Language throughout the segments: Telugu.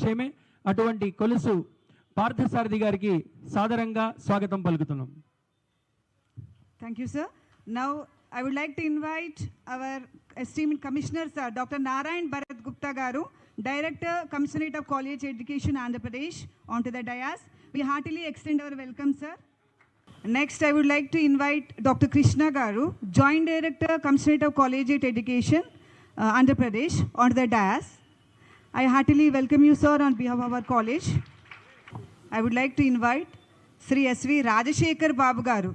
విషయమే. అటువంటి కొలుసు పార్థసారథి గారికి సాదరంగా స్వాగతం పలుకుతున్నాం. Thank you, sir. Now I would like to invite our esteemed commissioner, sir, Dr. Narayan Bharat Gupta Garu, Director, Commissionerate of College Education, Andhra Pradesh, onto the dais. We heartily extend our welcome, sir. Next, I would like to invite Dr. Krishna Garu, Joint Director, Commissionerate of Collegiate Education, Andhra Pradesh, onto the dais. I heartily welcome you, sir, on behalf of our college. I would like to invite Sri S.V. Rajashekar Babu Garu.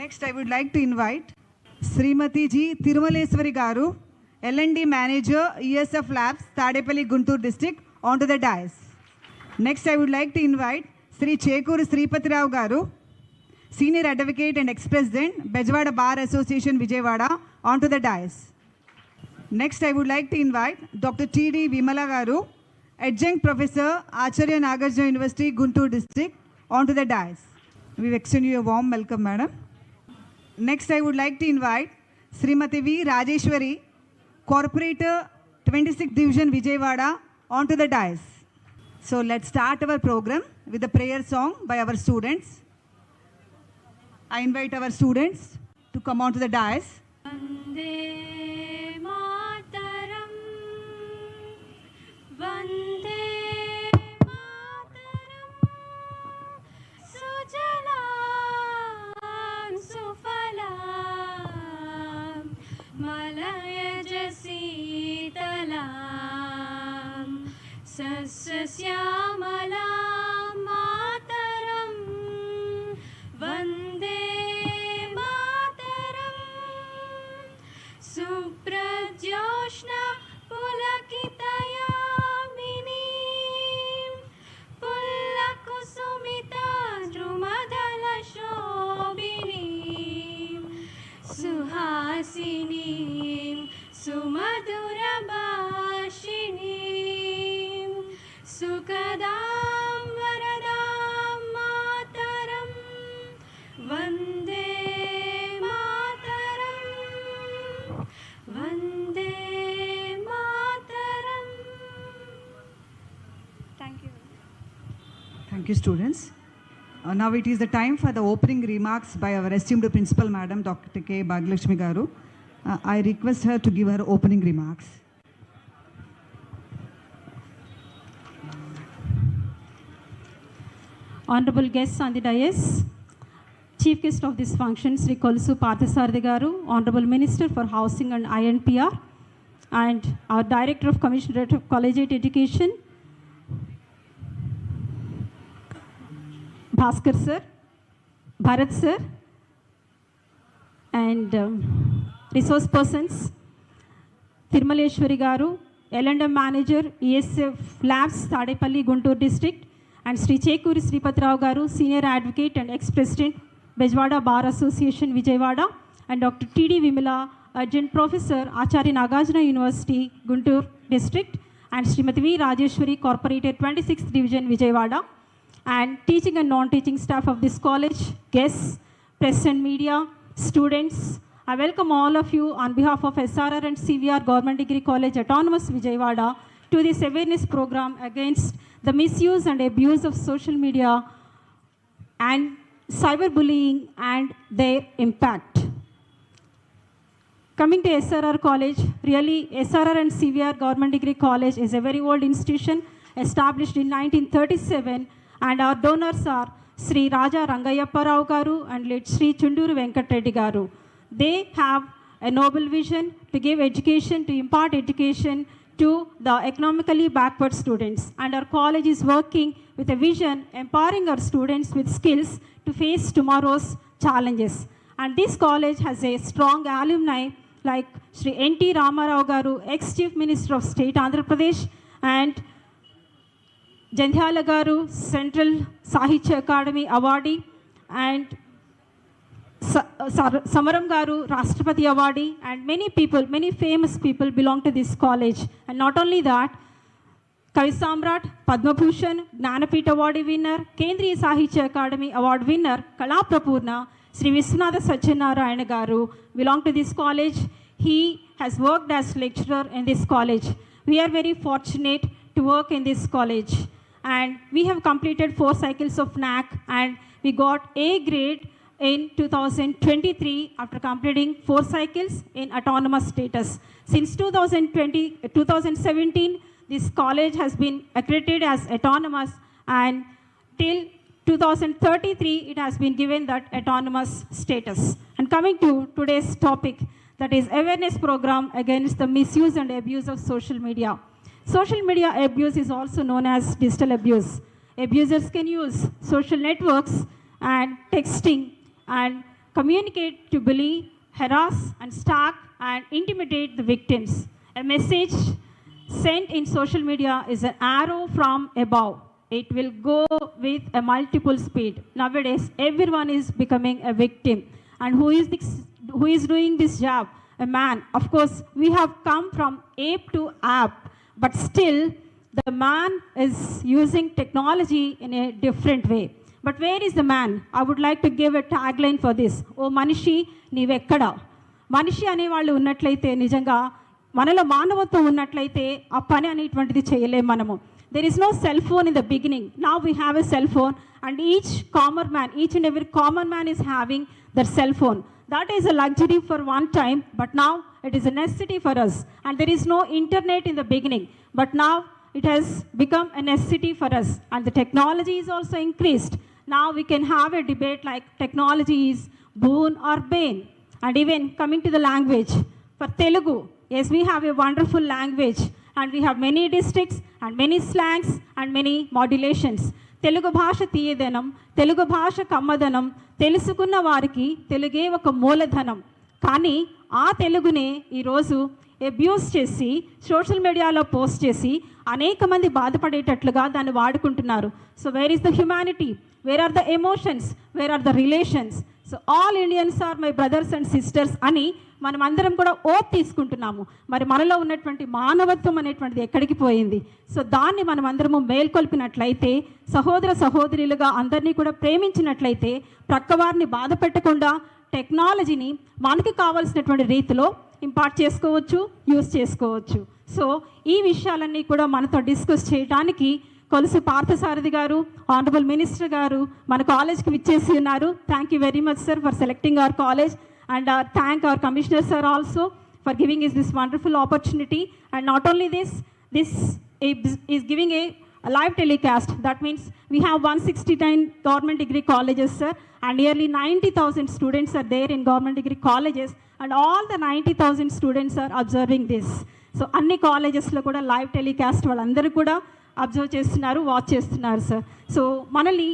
Next, I would like to invite Srimati G. Tirumaleswari Garu, L&D Manager, ESF Labs, Tadepalli, Guntur District, onto the dais. Next, I would like to invite Sri Chekuri Sripatirao Garu, Senior Advocate and Ex-President, Bejwada Bar Association, Vijayawada, onto the dais. Next, I would like to invite Dr. T.D. Vimala Garu, Adjunct Professor, Acharya Nagarjuna University, Guntur District, onto the dais. We extend you a warm welcome, madam. Next, I would like to invite Srimati V. Rajeshwari, Corporator, 26th Division, Vijayawada, onto the dais. So let's start our program with a prayer song by our students. I invite our students to come onto the dais. Vande Mataram, Vande Mataram, Sujalam Sufalam, Malayaj Sitalam, Sasyamalam Mataram, Vande Suprajoshna Pulakitayamini, Pullakusumita Drumadala Shobini, Suhasini, Sumadura Bashini, Sukadam Varadam Mataram, Vande Vande Mataram. Thank you. Thank you, students. Now it is the time for the opening remarks by our esteemed principal, Madam Dr. K. Bhagyalakshmi Garu. I request her to give her opening remarks. Honorable guests on the dais, Chief guest of this function, Sri Kolusu Paarthasarathi Garu, Honorable Minister for Housing and INPR, and our Director of Commissionerate of Collegiate Education, Bhaskar sir, Bharat sir, and resource persons, Tirumaleswari Garu, L&M Manager, ESF Labs, Tadepalli, Guntur District, and Sri Chekuri Sripatirao Garu, Senior Advocate and Ex-President, Bejwada Bar Association, Vijayawada, and Dr. T.D. Vimala, Adjunct Professor, Acharya Nagarjuna University, Guntur District, and Srimati V. Rajeshwari, Corporator, 26th Division, Vijayawada, and teaching and non-teaching staff of this college, guests, press and media, students. I welcome all of you on behalf of SRR and CVR Government Degree College, Autonomous, Vijayawada, to this awareness program against the misuse and abuse of social media and cyberbullying and their impact. Coming to SRR College, really SRR and CVR Government Degree College is a very old institution established in 1937, and our donors are Sri Raja Rangayappa Rao Garu and late Sri Chunduru Venkat Reddy Garu. They have a noble vision to give education, to impart education to the economically backward students, and our college is working with a vision empowering our students with skills to face tomorrow's challenges. And this college has a strong alumni like Sri N.T. Ramarao Garu, ex-Chief Minister of State, Andhra Pradesh, and Jandhyala Garu, Central Sahitya Academy awardee, and Samaram Garu, Rashtrapati awardee, and many people, many famous people belong to this college. And not only that, Kavi Samrat, Padma Bhushan, Gnanapith Award winner, Kendriya Sahitya Academy Award winner, Kala Prapurna, Sri Viswanatha Satyanarayana Garu belong to this college. he has worked as lecturer in this college. We are very fortunate to work in this college. And we have completed 4 cycles of NAC, and we got A grade in 2023 after completing 4 cycles in autonomous status. Since 2017, this college has been accredited as autonomous, and till 2033, it has been given that autonomous status. And coming to today's topic, that is awareness program against the misuse and abuse of social media. Social media abuse is also known as digital abuse. Abusers can use social networks and texting and communicate to bully, harass, and stalk and intimidate the victims. A message sent in social media is an arrow from above. It will go with a multiple speed. Nowadays, everyone is becoming a victim. And who is doing this job? A man. Of course, we have come from ape to app, but still the man is using technology in a different way. But where is the man? I would like to give a tagline for this. Oh Manishi, నీవెక్కడ? మనిషి అనేవాళ్ళు ఉన్నట్లయితే, నిజంగా మనలో మానవత్వం ఉన్నట్లయితే ఆ పని అనేటువంటిది చేయలేము మనము. There is no cell phone in the beginning. Now we have a cell phone, and each and every common man is having their cell phone. That is a luxury for one time, but now it is a necessity for us. And there is no internet in the beginning, but now it has become a necessity for us. And the technology is also increased. Now we can have a debate like technology is boon or bane. And even coming to the language, for Telugu, yes, we have a wonderful language, and we have many districts and many slangs and many modulations. Telugu భాష తీయదనం, తెలుగు భాష కమ్మదనం, తెలుసుకున్న వారికి తెలుగే ఒక మూలధనం. కానీ ఆ తెలుగునే ఈరోజు అబ్యూస్ చేసి సోషల్ మీడియాలో పోస్ట్ చేసి అనేక మంది బాధపడేటట్లుగా దాన్ని వాడుకుంటున్నారు. So where is the humanity? Where are the emotions? Where are the relations? So all Indians are my brothers and sisters అని మనం అందరం కూడా ఓత్ తీసుకుంటున్నాము. మరి మనలో ఉన్నటువంటి మానవత్వం అనేటువంటిది ఎక్కడికి పోయింది? సో దాన్ని మనం అందరము మేల్కొల్పినట్లయితే, సహోదర సహోదరులుగా అందరినీ కూడా ప్రేమించినట్లయితే, ప్రక్కవారిని బాధ పెట్టకుండా టెక్నాలజీని మనకి కావాల్సినటువంటి రీతిలో ఇంపార్ట్ చేసుకోవచ్చు, యూస్ చేసుకోవచ్చు. సో ఈ విషయాలన్నీ కూడా మనతో డిస్కస్ చేయడానికి కొలుసు పార్థసారథి గారు, ఆనరబుల్ మినిస్టర్ గారు మన కాలేజ్కి విచ్చేసి ఉన్నారు. Thank you very much sir for selecting hour college, and thank our commissioner sir also for giving us this wonderful opportunity. And not only this is giving a live telecast. That means we have 169 government degree colleges, sir, and nearly 90,000 students are there in government degree colleges, and all the 90,000 students are observing this. So అన్ని కాలేజెస్లో కూడా లైవ్ టెలికాస్ట్ వాళ్ళందరూ కూడా అబ్జర్వ్ చేస్తున్నారు, వాచ్ చేస్తున్నారు సార్. సో మనల్ని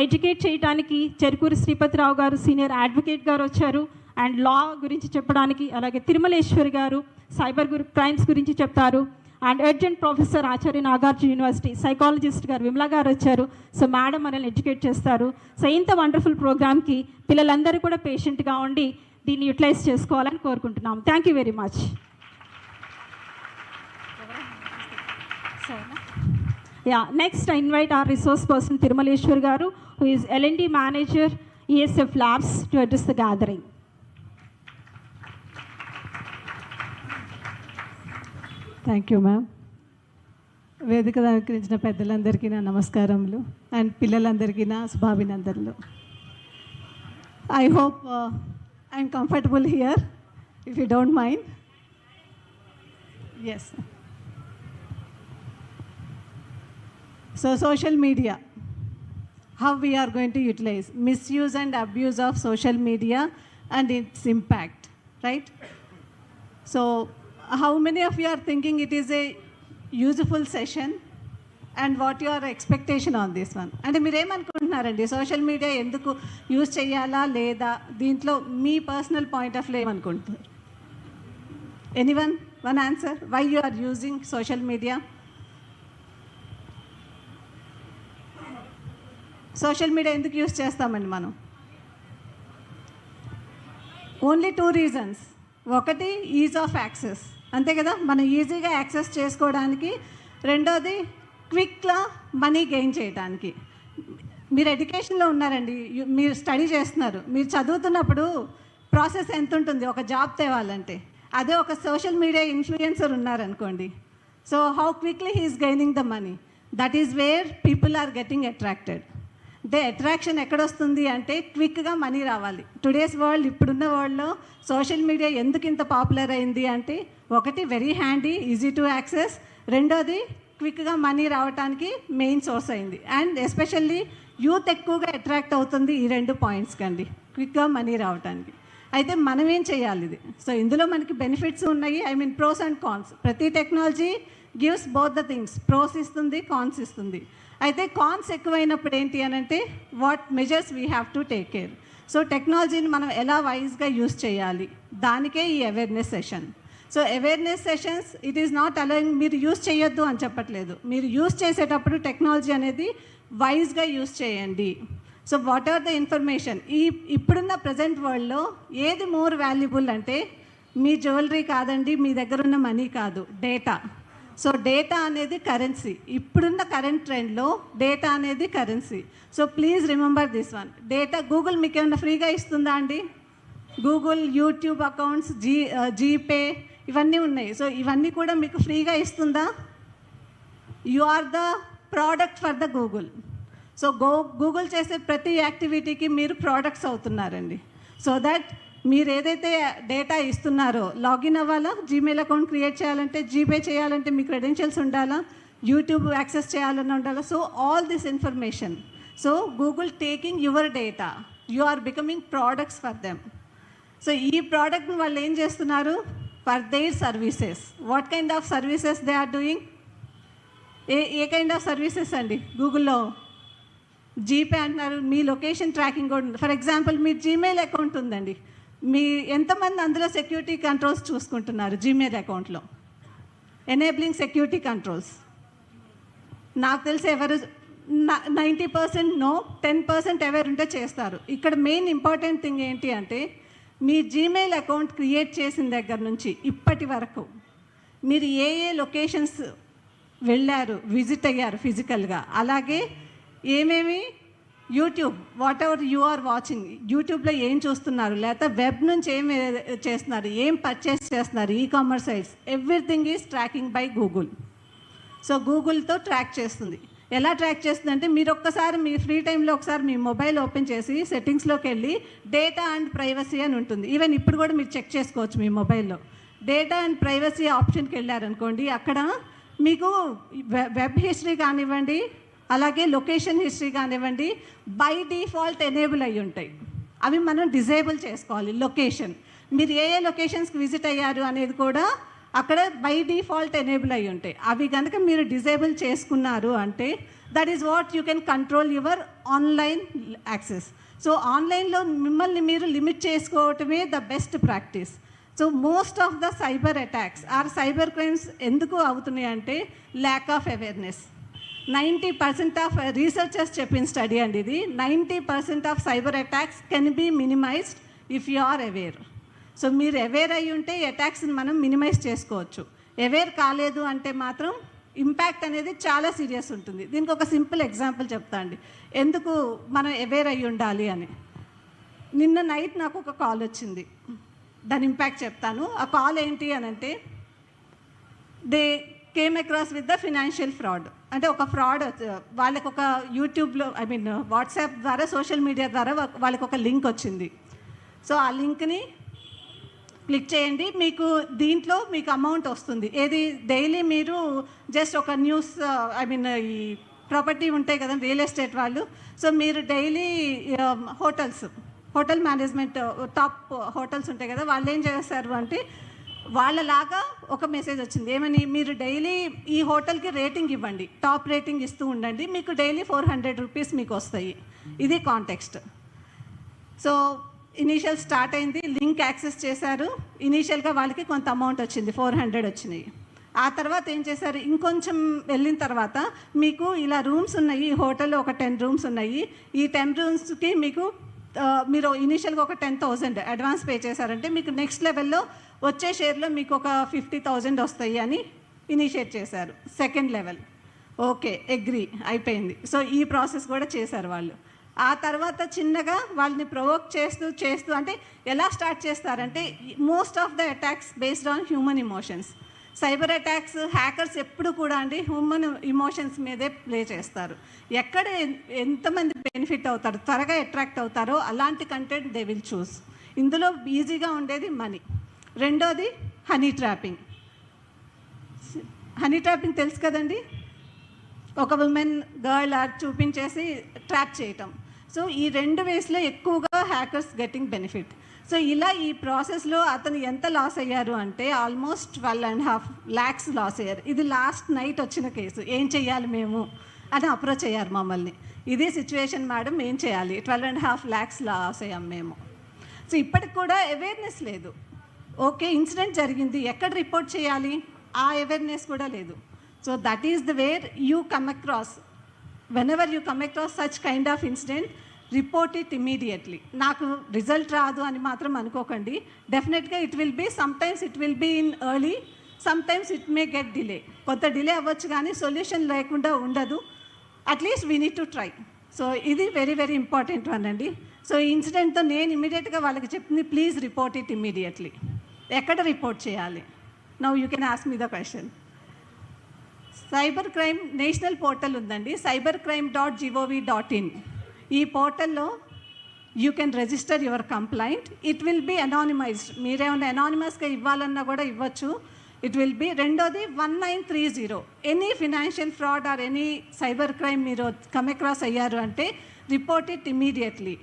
ఎడ్యుకేట్ చేయడానికి చెరుకూరి శ్రీపతిరావు గారు సీనియర్ అడ్వకేట్ గారు వచ్చారు, అండ్ లా గురించి చెప్పడానికి. అలాగే తిరుమలేశ్వరి గారు సైబర్ క్రైమ్స్ గురించి చెప్తారు, and adjunct professor Acharya Nagarjuna university psychologist గారు విమలా గారు వచ్చారు. సో మేడం మనల్ని ఎడ్యుకేట్ చేస్తారు. సో ఇంత వండర్ఫుల్ ప్రోగ్రామ్కి పిల్లలందరూ కూడా పేషెంట్గా ఉండి దీన్ని యూటిలైజ్ చేసుకోవాలని కోరుకుంటున్నాం. Thank you very much. Yeah, next I invite our resource person Thirumaleshwar Garu, who is L&D manager ESF Labs, to address the gathering. Thank you ma'am. వేదిక అలంకరించిన పెద్దలందరికీ నా నమస్కారములు, అండ్ పిల్లలందరికీ నా శుభాభినందనలు. I hope I'm comfortable here, if you don't mind. Yes. So social media, how we are going to utilize misuse and abuse of social media and its impact, right? So how many of you are thinking it is a useful session, and what your expectation on this one? అంటే మీరు ఏమనుకుంటున్నారండి, సోషల్ మీడియా ఎందుకు యూజ్ చేయాలా లేదా, దీంట్లో మీ పర్సనల్ పాయింట్ ఆఫ్ వ్యూ ఏమనుకుంటున్నారు? Anyone one answer, why you are using social media? Social media ఎందుకు యూజ్ చేస్తామండి మనం? Only 2 reasons. ఒకటి ఈజ్ ఆఫ్ యాక్సెస్, అంతే కదా, మనం ఈజీగా యాక్సెస్ చేసుకోవడానికి. రెండోది క్విక్గా మనీ గెయిన్ చేయడానికి. మీరు ఎడ్యుకేషన్లో ఉన్నారండి, మీరు స్టడీ చేస్తున్నారు, మీరు చదువుతున్నప్పుడు ప్రాసెస్ ఎంత ఉంటుంది ఒక జాబ్ తేవాలంటే. అదే ఒక సోషల్ మీడియా ఇన్ఫ్లుయెన్సర్ ఉన్నారనుకోండి, so how quickly he is gaining the money. That is where people are getting attracted. The attraction ఎక్కడొస్తుంది అంటే క్విక్గా మనీ రావాలి. టుడేస్ వరల్డ్, ఇప్పుడున్న వరల్డ్లో సోషల్ మీడియా ఎందుకు ఇంత పాపులర్ అయింది అంటే, ఒకటి very handy, easy to access, రెండోది క్విక్గా మనీ రావడానికి మెయిన్ సోర్స్ అయింది. అండ్ ఎస్పెషల్లీ యూత్ ఎక్కువగా అట్రాక్ట్ అవుతుంది ఈ 2 పాయింట్స్కి అండి, క్విక్గా మనీ రావడానికి. అయితే మనం ఏం చేయాలి ఇది? సో ఇందులో మనకి బెనిఫిట్స్ ఉన్నాయి, I mean pros and cons. ప్రతి technology gives both the things, pros ఇస్తుంది, కాన్స్ ఇస్తుంది. అయితే కాన్స్ ఎక్కువైనప్పుడు ఏంటి అని అంటే, what measures we have to take care. So టెక్నాలజీని మనం ఎలా వైజ్గా యూస్ చేయాలి, దానికే ఈ awareness session. So awareness sessions, it is not allowing మీరు యూస్ చేయొద్దు అని చెప్పట్లేదు. మీరు యూస్ చేసేటప్పుడు టెక్నాలజీ అనేది వైజ్గా యూస్ చేయండి. So what are the information, ఇప్పుడున్న ప్రజెంట్ వరల్డ్లో ఏది మోర్ వాల్యుబుల్ అంటే, మీ జ్యువెలరీ కాదండి, మీ దగ్గర ఉన్న మనీ కాదు, డేటా. సో డేటా అనేది కరెన్సీ. ఇప్పుడున్న కరెంట్ ట్రెండ్లో డేటా అనేది currency. So please remember this one. Data Google మీకు ఏమైనా ఫ్రీగా ఇస్తుందా అండి? గూగుల్, యూట్యూబ్ అకౌంట్స్, జీపే ఇవన్నీ ఉన్నాయి. సో ఇవన్నీ కూడా మీకు ఫ్రీగా ఇస్తుందా? You are the product for the Google. So Google చేసే ప్రతి యాక్టివిటీకి మీరు ప్రోడక్ట్స్ అవుతున్నారండి. సో దట్ మీరు ఏదైతే డేటా ఇస్తున్నారో, లాగిన్ అవ్వాలా, జీమెయిల్ అకౌంట్ క్రియేట్ చేయాలంటే, జీపే చేయాలంటే మీ క్రెడెన్షియల్స్ ఉండాలా, యూట్యూబ్ యాక్సెస్ చేయాలని ఉండాలా. So all this information, so Google taking your data, you are becoming products for them. So ఈ ప్రోడక్ట్ని వాళ్ళు ఏం చేస్తున్నారు? For their services. What kind of services they are doing? ఏ కైండ్ ఆఫ్ సర్వీసెస్ అండి? గూగుల్లో జీపే అంటున్నారు, మీ లొకేషన్ ట్రాకింగ్ కూడా ఉంది. ఫర్ ఎగ్జాంపుల్ మీ జీమెయిల్ అకౌంట్ ఉందండి, మీ ఎంతమంది అందులో సెక్యూరిటీ కంట్రోల్స్ చూసుకుంటున్నారు జీమెయిల్ అకౌంట్లో? ఎనేబ్లింగ్ సెక్యూరిటీ కంట్రోల్స్ నాకు తెలిసి ఎవరు 90% నో, 10% ఎవరు ఉంటే చేస్తారు. ఇక్కడ మెయిన్ ఇంపార్టెంట్ థింగ్ ఏంటి అంటే, మీ జీమెయిల్ అకౌంట్ క్రియేట్ చేసిన దగ్గర నుంచి ఇప్పటి వరకు మీరు ఏ లొకేషన్స్ వెళ్ళారు, విజిట్ అయ్యారు ఫిజికల్గా, అలాగే ఏమేమి YouTube, whatever you are watching, యూట్యూబ్లో ఏం చూస్తున్నారు, లేకపోతే వెబ్ నుంచి ఏం చేస్తున్నారు, ఏం పర్చేస్ చేస్తున్నారు, ecommerce sites, everything is tracking by Google. So గూగుల్తో ట్రాక్ చేస్తుంది. ఎలా ట్రాక్ చేస్తుంది అంటే, మీరు ఒక్కసారి మీ ఫ్రీ టైంలో ఒకసారి మీ మొబైల్ ఓపెన్ చేసి సెట్టింగ్స్లోకి వెళ్ళి డేటా అండ్ ప్రైవసీ అని ఉంటుంది. ఈవెన్ ఇప్పుడు కూడా మీరు చెక్ చేసుకోవచ్చు మీ మొబైల్లో. డేటా అండ్ ప్రైవసీ ఆప్షన్కి వెళ్ళారనుకోండి, అక్కడ మీకు వెబ్ హిస్టరీ కానివ్వండి, అలాగే లొకేషన్ హిస్టరీ కానివ్వండి, బై డిఫాల్ట్ ఎనేబుల్ అయ్యి ఉంటాయి. అవి మనం డిజేబుల్ చేసుకోవాలి. లొకేషన్, మీరు ఏ లొకేషన్స్కి విజిట్ అయ్యారు అనేది కూడా అక్కడ బై డిఫాల్ట్ ఎనేబుల్ అయ్యి ఉంటాయి. అవి కనుక మీరు డిజేబుల్ చేసుకున్నారు అంటే, that is what you can control your online access. So ఆన్లైన్లో మిమ్మల్ని మీరు లిమిట్ చేసుకోవటమే the best practice. So most of the cyber attacks or cyber crimes ఎందుకు అవుతున్నాయి అంటే, lack of awareness. 90% of researchers చెప్పిన స్టడీ అండి ఇది. 90% of cyber attacks can be minimised if you are aware. So మీరు అవేర్ అయ్యి ఉంటే అటాక్స్ని మనం మినిమైజ్ చేసుకోవచ్చు. అవేర్ కాలేదు అంటే మాత్రం ఇంపాక్ట్ అనేది చాలా సీరియస్ ఉంటుంది. దీనికి ఒక సింపుల్ ఎగ్జాంపుల్ చెప్తా అండి, ఎందుకు మనం అవేర్ అయ్యి ఉండాలి అని. నిన్న నైట్ నాకు ఒక కాల్ వచ్చింది, దాని ఇంపాక్ట్ చెప్తాను. ఆ కాల్ ఏంటి అని అంటే, they came across with the financial fraud. అంటే ఒక ఫ్రాడ్, వాళ్ళకి ఒక యూట్యూబ్లో, ఐ మీన్ వాట్సాప్ ద్వారా, సోషల్ మీడియా ద్వారా వాళ్ళకి ఒక లింక్ వచ్చింది. సో ఆ లింక్ని క్లిక్ చేయండి, మీకు దీంట్లో మీకు అమౌంట్ వస్తుంది. ఏది? డైలీ మీరు జస్ట్ ఒక న్యూస్, ఐ మీన్ ఈ ప్రాపర్టీ ఉంటాయి కదా రియల్ ఎస్టేట్ వాళ్ళు, సో మీరు daily hotel management, top hotels ఉంటాయి కదా, వాళ్ళు ఏం చేస్తారు అంటే, వాళ్ళలాగా ఒక మెసేజ్ వచ్చింది. ఏమని? మీరు డైలీ ఈ హోటల్కి రేటింగ్ ఇవ్వండి, టాప్ రేటింగ్ ఇస్తూ ఉండండి, మీకు డైలీ 400 రూపీస్ మీకు వస్తాయి. ఇది కాంటెక్స్ట్. సో ఇనీషియల్ స్టార్ట్ అయింది, లింక్ యాక్సెస్ చేశారు. ఇనీషియల్గా వాళ్ళకి కొంత అమౌంట్ వచ్చింది, 400 వచ్చినాయి. ఆ తర్వాత ఏం చేశారు, ఇంకొంచెం వెళ్ళిన తర్వాత మీకు ఇలా రూమ్స్ ఉన్నాయి, ఈ హోటల్లో ఒక 10 రూమ్స్ ఉన్నాయి, ఈ 10 రూమ్స్కి మీకు మీరు ఇనీషియల్గా ఒక 10,000 అడ్వాన్స్ పే చేశారంటే, మీకు నెక్స్ట్ లెవెల్లో వచ్చే షేర్లో మీకు ఒక 50,000 వస్తాయి అని ఇనిషియేట్ చేశారు. సెకండ్ లెవెల్, ఓకే, అగ్రీ అయిపోయింది. సో ఈ ప్రాసెస్ కూడా చేశారు వాళ్ళు. ఆ తర్వాత చిన్నగా వాళ్ళని ప్రొవోక్ చేస్తూ అంటే ఎలా స్టార్ట్ చేస్తారంటే most of the attacks based on human emotions. Cyber attacks, hackers ఎప్పుడు కూడా అండి హ్యూమన్ ఇమోషన్స్ మీదే ప్లే చేస్తారు. ఎక్కడ ఎంతమంది బెనిఫిట్ అవుతారు, త్వరగా అట్రాక్ట్ అవుతారో అలాంటి కంటెంట్ దే విల్ చూస్. ఇందులో ఈజీగా ఉండేది మనీ. రెండోది హనీ ట్రాపింగ్. హనీ ట్రాపింగ్ తెలుసు కదండి, ఒక ఉమెన్ గర్ల్ చూపించేసి ట్రాప్ చేయటం. సో ఈ 2 వేస్లో ఎక్కువగా హ్యాకర్స్ గెట్టింగ్ బెనిఫిట్. సో ఇలా ఈ ప్రాసెస్లో అతను ఎంత లాస్ అయ్యారు అంటే ఆల్మోస్ట్ 12.5 lakhs లాస్ అయ్యారు. ఇది లాస్ట్ నైట్ వచ్చిన కేసు. ఏం చెయ్యాలి మేము అని అప్రోచ్ అయ్యారు మమ్మల్ని. ఇదే సిచ్యువేషన్ మేడం, ఏం చేయాలి, 12.5 lakhs లాస్ అయ్యాం మేము. సో ఇప్పటికి కూడా అవేర్నెస్ లేదు. ఓకే, ఇన్సిడెంట్ జరిగింది, ఎక్కడ రిపోర్ట్ చేయాలి, ఆ అవేర్నెస్ కూడా లేదు. So that is the where you come across. Whenever you come across such kind of incident, report it immediately. నాకు రిజల్ట్ రాదు అని మాత్రం అనుకోకండి. డెఫినెట్గా it will be, sometimes it will be in early, sometimes it may get delay. కొంత డిలే అవ్వచ్చు కానీ సొల్యూషన్ లేకుండా ఉండదు. At least we need to try. So ఇది వెరీ వెరీ ఇంపార్టెంట్ వన్ అండి. సో ఈ ఇన్సిడెంట్తో నేను ఇమీడియట్గా వాళ్ళకి చెప్పింది, ప్లీజ్ రిపోర్ట్ ఇట్ ఇమీడియట్లీ. ఎక్కడ రిపోర్ట్ చేయాలి? Now you can ask me the question. Cyber crime national portal ఉందండి, cybercrime.gov.in. ఈ పోర్టల్లో you can register your complaint. It will be anonymised. మీరేమన్నా అనానిమస్గా ఇవ్వాలన్నా కూడా ఇవ్వచ్చు. It will be. రెండోది 1930. Any financial fraud or any cyber crime మీరు కమ్ అక్రాస్ అయ్యారు అంటే report it immediately.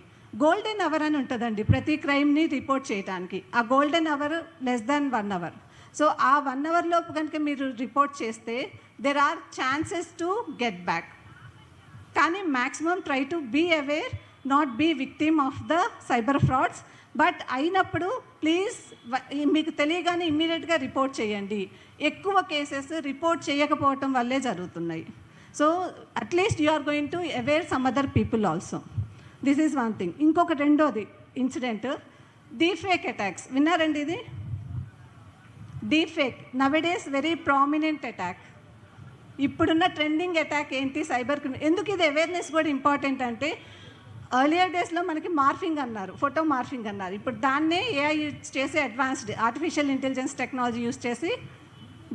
Golden hour అని ఉంటుందండి ప్రతి క్రైమ్ని రిపోర్ట్ చేయడానికి. ఆ golden hour less than 1 hour. So ఆ 1 hour లోపు కనుక మీరు రిపోర్ట్ చేస్తే there are chances to get back. కానీ maximum try to be aware, not be victim of the cyber frauds. But అయినప్పుడు ప్లీజ్ మీకు తెలియగానే ఇమ్మీడియట్గా రిపోర్ట్ చేయండి. ఎక్కువ కేసెస్ రిపోర్ట్ చేయకపోవటం వల్లే జరుగుతున్నాయి. So at least you are going to aware some other people also. This is one thing. ఇంకొక రెండోది ఇన్సిడెంట్, డీఫేక్ అటాక్స్. విన్నారండి ఇది? Deepfake nowadays very prominent attack. ఇప్పుడున్న ట్రెండింగ్ అటాక్ ఏంటి సైబర్ క్రైమ్. ఎందుకు ఇది అవేర్నెస్ కూడా ఇంపార్టెంట్ అంటే, ఎర్లియర్ డేస్లో మనకి మార్ఫింగ్ అన్నారు, ఫోటో మార్ఫింగ్ అన్నారు. ఇప్పుడు దాన్నే ఏఐ యూజ్ చేసి advanced artificial intelligence technology use చేసి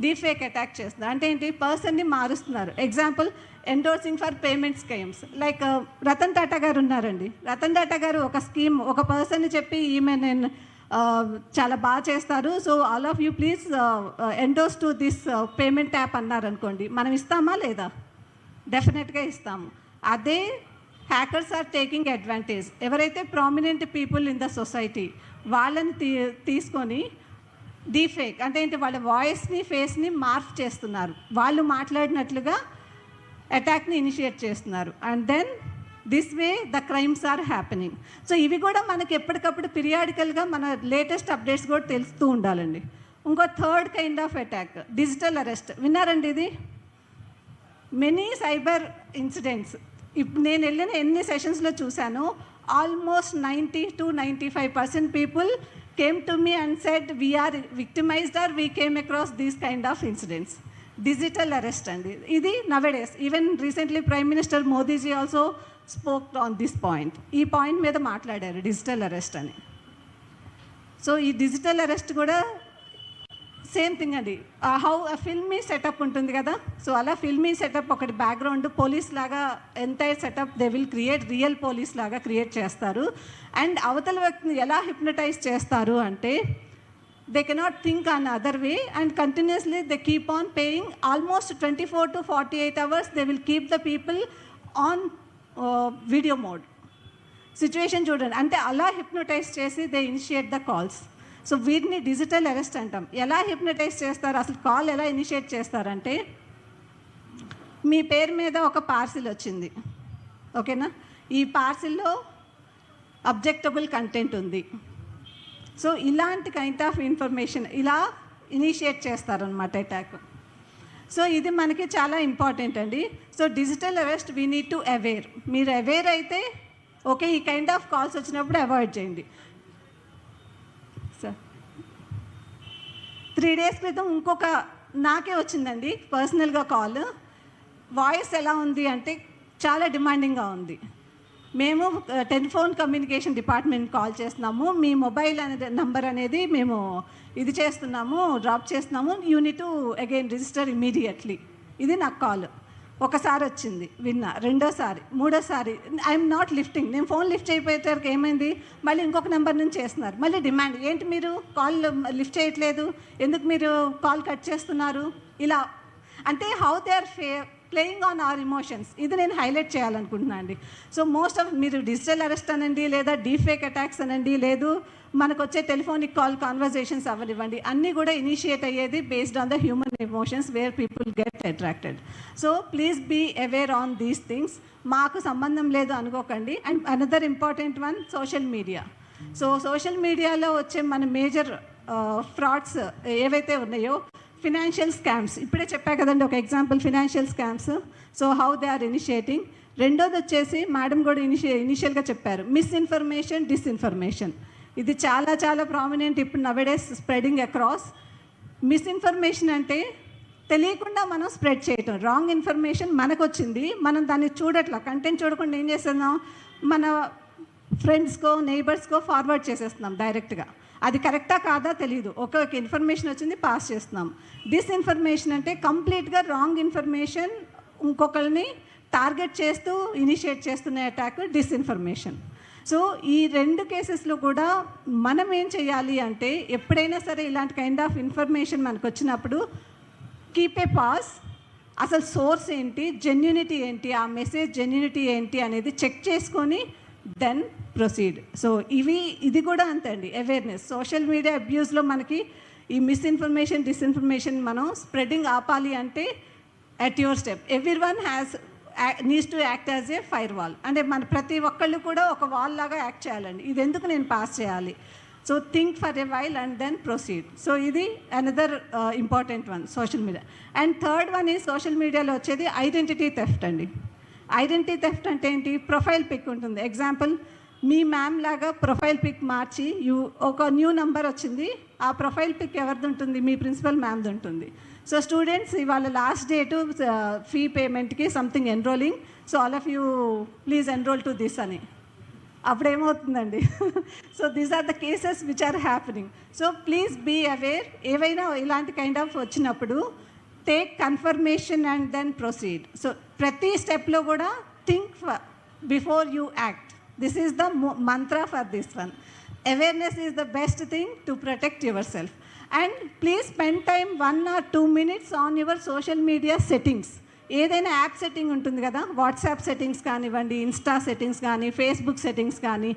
డీఫేక్ అటాక్ చేస్తున్నారు. అంటే ఏంటి, పర్సన్ని మారుస్తున్నారు. Example, endorsing for payment schemes. Like Ratan Tata గారు ఉన్నారండి. రతన్ టాటా గారు ఒక స్కీమ్ ఒక పర్సన్ని చెప్పి, ఈమె నేను చాలా బాగా చేస్తారు, so all of you please endorse to this payment app అన్నారనుకోండి, మనం ఇస్తామా లేదా? డెఫినెట్గా ఇస్తాము. అదే హ్యాకర్స్ ఆర్ టేకింగ్ అడ్వాంటేజ్. ఎవరైతే prominent people in the society వాళ్ళని తీసుకొని డీఫేక్ అంటే ఏంటి, వాళ్ళ వాయిస్ని ఫేస్ని మార్ఫ్ చేస్తున్నారు, వాళ్ళు మాట్లాడినట్లుగా అటాక్ని ఇనిషియేట్ చేస్తున్నారు. And then this way the crimes are happening. So ఇవి కూడా మనకి ఎప్పటికప్పుడు పీరియాడికల్గా మన లేటెస్ట్ అప్డేట్స్ కూడా తెలుస్తూ ఉండాలండి. ఇంకో third kind of attack, digital arrest. విన్నారండి ఇది? మెనీ సైబర్ ఇన్సిడెంట్స్ ఇప్పుడు నేను వెళ్ళిన ఎన్ని సెషన్స్లో చూశాను, almost 90 to 95% people came to me and said we are victimised are we came across these kind of incidents. Digital arrest అండి ఇది నవడేస్. Even recently prime minister Modiji also spoke on this point. ఈ పాయింట్ మీద మాట్లాడారు, డిజిటల్ అరెస్ట్ అని. సో ఈ డిజిటల్ అరెస్ట్ కూడా సేమ్ థింగ్ అండి. హౌ ఫిల్మీ సెటప్ ఉంటుంది కదా, సో అలా ఫిల్మీ సెటప్ ఒకటి బ్యాక్గ్రౌండ్ పోలీస్ లాగా entire setup they will create, real police లాగా క్రియేట్ చేస్తారు. అండ్ అవతల వ్యక్తిని ఎలా హిప్నటైజ్ చేస్తారు అంటే, they cannot think on other way and continuously they keep on paying almost 24 to 48 hours. They will keep the people on video mode. Situation చూడండి, అంటే అలా హిప్నటైజ్ చేసి they initiate the calls. So వీటిని డిజిటల్ అరెస్ట్ అంటాం. ఎలా హిప్నటైజ్ చేస్తారు, అసలు కాల్ ఎలా ఇనిషియేట్ చేస్తారంటే, మీ పేరు మీద ఒక పార్సిల్ వచ్చింది, ఓకేనా, ఈ పార్సిల్లో అబ్జెక్టబుల్ కంటెంట్ ఉంది. సో ఇలాంటి కైండ్ ఆఫ్ ఇన్ఫర్మేషన్ ఇలా ఇనిషియేట్ చేస్తారనమాట అటాక్. సో ఇది మనకి చాలా ఇంపార్టెంట్ అండి. So digital arrest we need to aware. మీరు అవేర్ అయితే ఓకే, ఈ కైండ్ ఆఫ్ కాల్స్ వచ్చినప్పుడు అవాయిడ్ చేయండి. సార్ 3 days క్రితం ఇంకొక నాకే వచ్చిందండి పర్సనల్గా కాల్. వాయిస్ ఎలా ఉంది అంటే చాలా డిమాండింగ్గా ఉంది. మేము టెలిఫోన్ కమ్యూనికేషన్ డిపార్ట్మెంట్ కాల్ చేస్తున్నాము, మీ మొబైల్ అనేది నంబర్ అనేది మేము ఇది చేస్తున్నాము, డ్రాప్ చేస్తున్నాము, యూనిట్ అగైన్ రిజిస్టర్ ఇమీడియట్లీ. ఇది నాకు కాల్. ఒకసారి వచ్చింది, విన్నా. రెండోసారి, మూడోసారి ఐఎమ్ నాట్ లిఫ్టింగ్. నేను ఫోన్ లిఫ్ట్ అయిపోయేసరికి ఏమైంది, మళ్ళీ ఇంకొక నెంబర్ నుంచి చేస్తున్నారు. మళ్ళీ డిమాండ్, ఏంటి మీరు కాల్ లిఫ్ట్ చేయట్లేదు, ఎందుకు మీరు కాల్ కట్ చేస్తున్నారు, ఇలా. అంటే how they are playing on our emotions. ఇది నేను హైలైట్ చేయాలనుకుంటున్నాను అండి. సో మోస్ట్ ఆఫ్ మీరు డిజిటల్ అరెస్ట్ అనండి, లేదా డీఫేక్ అటాక్స్ అనండి, లేదు మనకు వచ్చే టెలిఫోనిక్ కాల్ కాన్వర్జేషన్స్ అవ్వనివ్వండి, అన్నీ కూడా ఇనిషియేట్ అయ్యేది based on the human emotions where people get attracted. So please be aware on these things. మాకు సంబంధం లేదు అనుకోకండి. And another important one, social media. So social మీడియాలో వచ్చే మన మేజర్ ఫ్రాడ్స్ ఏవైతే ఉన్నాయో, ఫినాన్షియల్ స్కామ్స్. ఇప్పుడే చెప్పా కదండి ఒక example, financial scams. So how they are initiating. రెండోది వచ్చేసి మేడం కూడా ఇనిషియల్గా చెప్పారు, మిస్ఇన్ఫర్మేషన్, డిస్ఇన్ఫర్మేషన్. ఇది చాలా చాలా ప్రామినెంట్ ఇప్పుడు నవేడేస్ స్ప్రెడింగ్ అక్రాస్. మిస్ఇన్ఫర్మేషన్ అంటే తెలియకుండా మనం స్ప్రెడ్ చేయటం. రాంగ్ ఇన్ఫర్మేషన్ మనకు వచ్చింది, మనం దాన్ని చూడట్లా, కంటెంట్ చూడకుండా ఏం చేస్తున్నాం, మన ఫ్రెండ్స్కో నైబర్స్కో ఫార్వర్డ్ చేసేస్తున్నాం డైరెక్ట్గా. అది కరెక్టా కాదా తెలియదు, ఒక ఇన్ఫర్మేషన్ వచ్చింది పాస్ చేస్తున్నాం. డిస్ఇన్ఫర్మేషన్ అంటే కంప్లీట్గా రాంగ్ ఇన్ఫర్మేషన్ ఇంకొకరిని టార్గెట్ చేస్తూ ఇనిషియేట్ చేస్తున్న అటాక్ డిస్ఇన్ఫర్మేషన్. సో ఈ రెండు కేసెస్లో కూడా మనం ఏం చేయాలి అంటే, ఎప్పుడైనా సరే ఇలాంటి కైండ్ ఆఫ్ ఇన్ఫర్మేషన్ మనకు వచ్చినప్పుడు కీప్ ఏ పాస్. అసలు సోర్స్ ఏంటి, జెన్యూనిటీ ఏంటి, ఆ మెసేజ్ జెన్యూనిటీ ఏంటి అనేది చెక్ చేసుకొని దెన్ ప్రొసీడ్. సో ఇది కూడా అంతే అండి, అవేర్నెస్. సోషల్ మీడియా అబ్యూస్లో మనకి ఈ మిస్ఇన్ఫర్మేషన్, డిస్ఇన్ఫర్మేషన్ మనం స్ప్రెడింగ్ ఆపాలి అంటే at your step every one needs to act as a fire wall. అంటే మన ప్రతి ఒక్కళ్ళు కూడా ఒక వాల్ లాగా యాక్ట్ చేయాలండి. ఇది ఎందుకు నేను పాస్ చేయాలి, so think for a while and then proceed. So ఇది another important one, social media. And third one ఈ సోషల్ మీడియాలో వచ్చేది ఐడెంటిటీ థెఫ్ట్ అండి. ఐడెంటిటీ థెఫ్ట్ అంటే ఏంటి, ప్రొఫైల్ పిక్ ఉంటుంది. ఎగ్జాంపుల్, మీ మ్యామ్ లాగా ప్రొఫైల్ పిక్ మార్చి ఒక న్యూ నంబర్ వచ్చింది, ఆ ప్రొఫైల్ పిక్ ఎవరిది ఉంటుంది, మీ ప్రిన్సిపల్ మ్యామ్ది ఉంటుంది. సో స్టూడెంట్స్, ఇవాళ లాస్ట్ డేటు ఫీ పేమెంట్కి something enrolling, so all of you please enroll to this అని. అప్పుడు ఏమవుతుందండి, so these are the cases which are happening. So please be aware. ఏవైనా ఇలాంటి కైండ్ ఆఫ్ వచ్చినప్పుడు take confirmation and then proceed. So ప్రతి స్టెప్లో కూడా think before you act. This is the mantra for this one. Awareness is the best thing to protect yourself. And please spend time 1 or 2 minutes on your social media settings. ఏదైనా యాప్ సెట్టింగ్ ఉంటుంది కదా, వాట్సాప్ సెట్టింగ్స్ కానివ్వండి, ఇన్స్టా సెట్టింగ్స్ కానీ, ఫేస్బుక్ సెట్టింగ్స్ కానీ,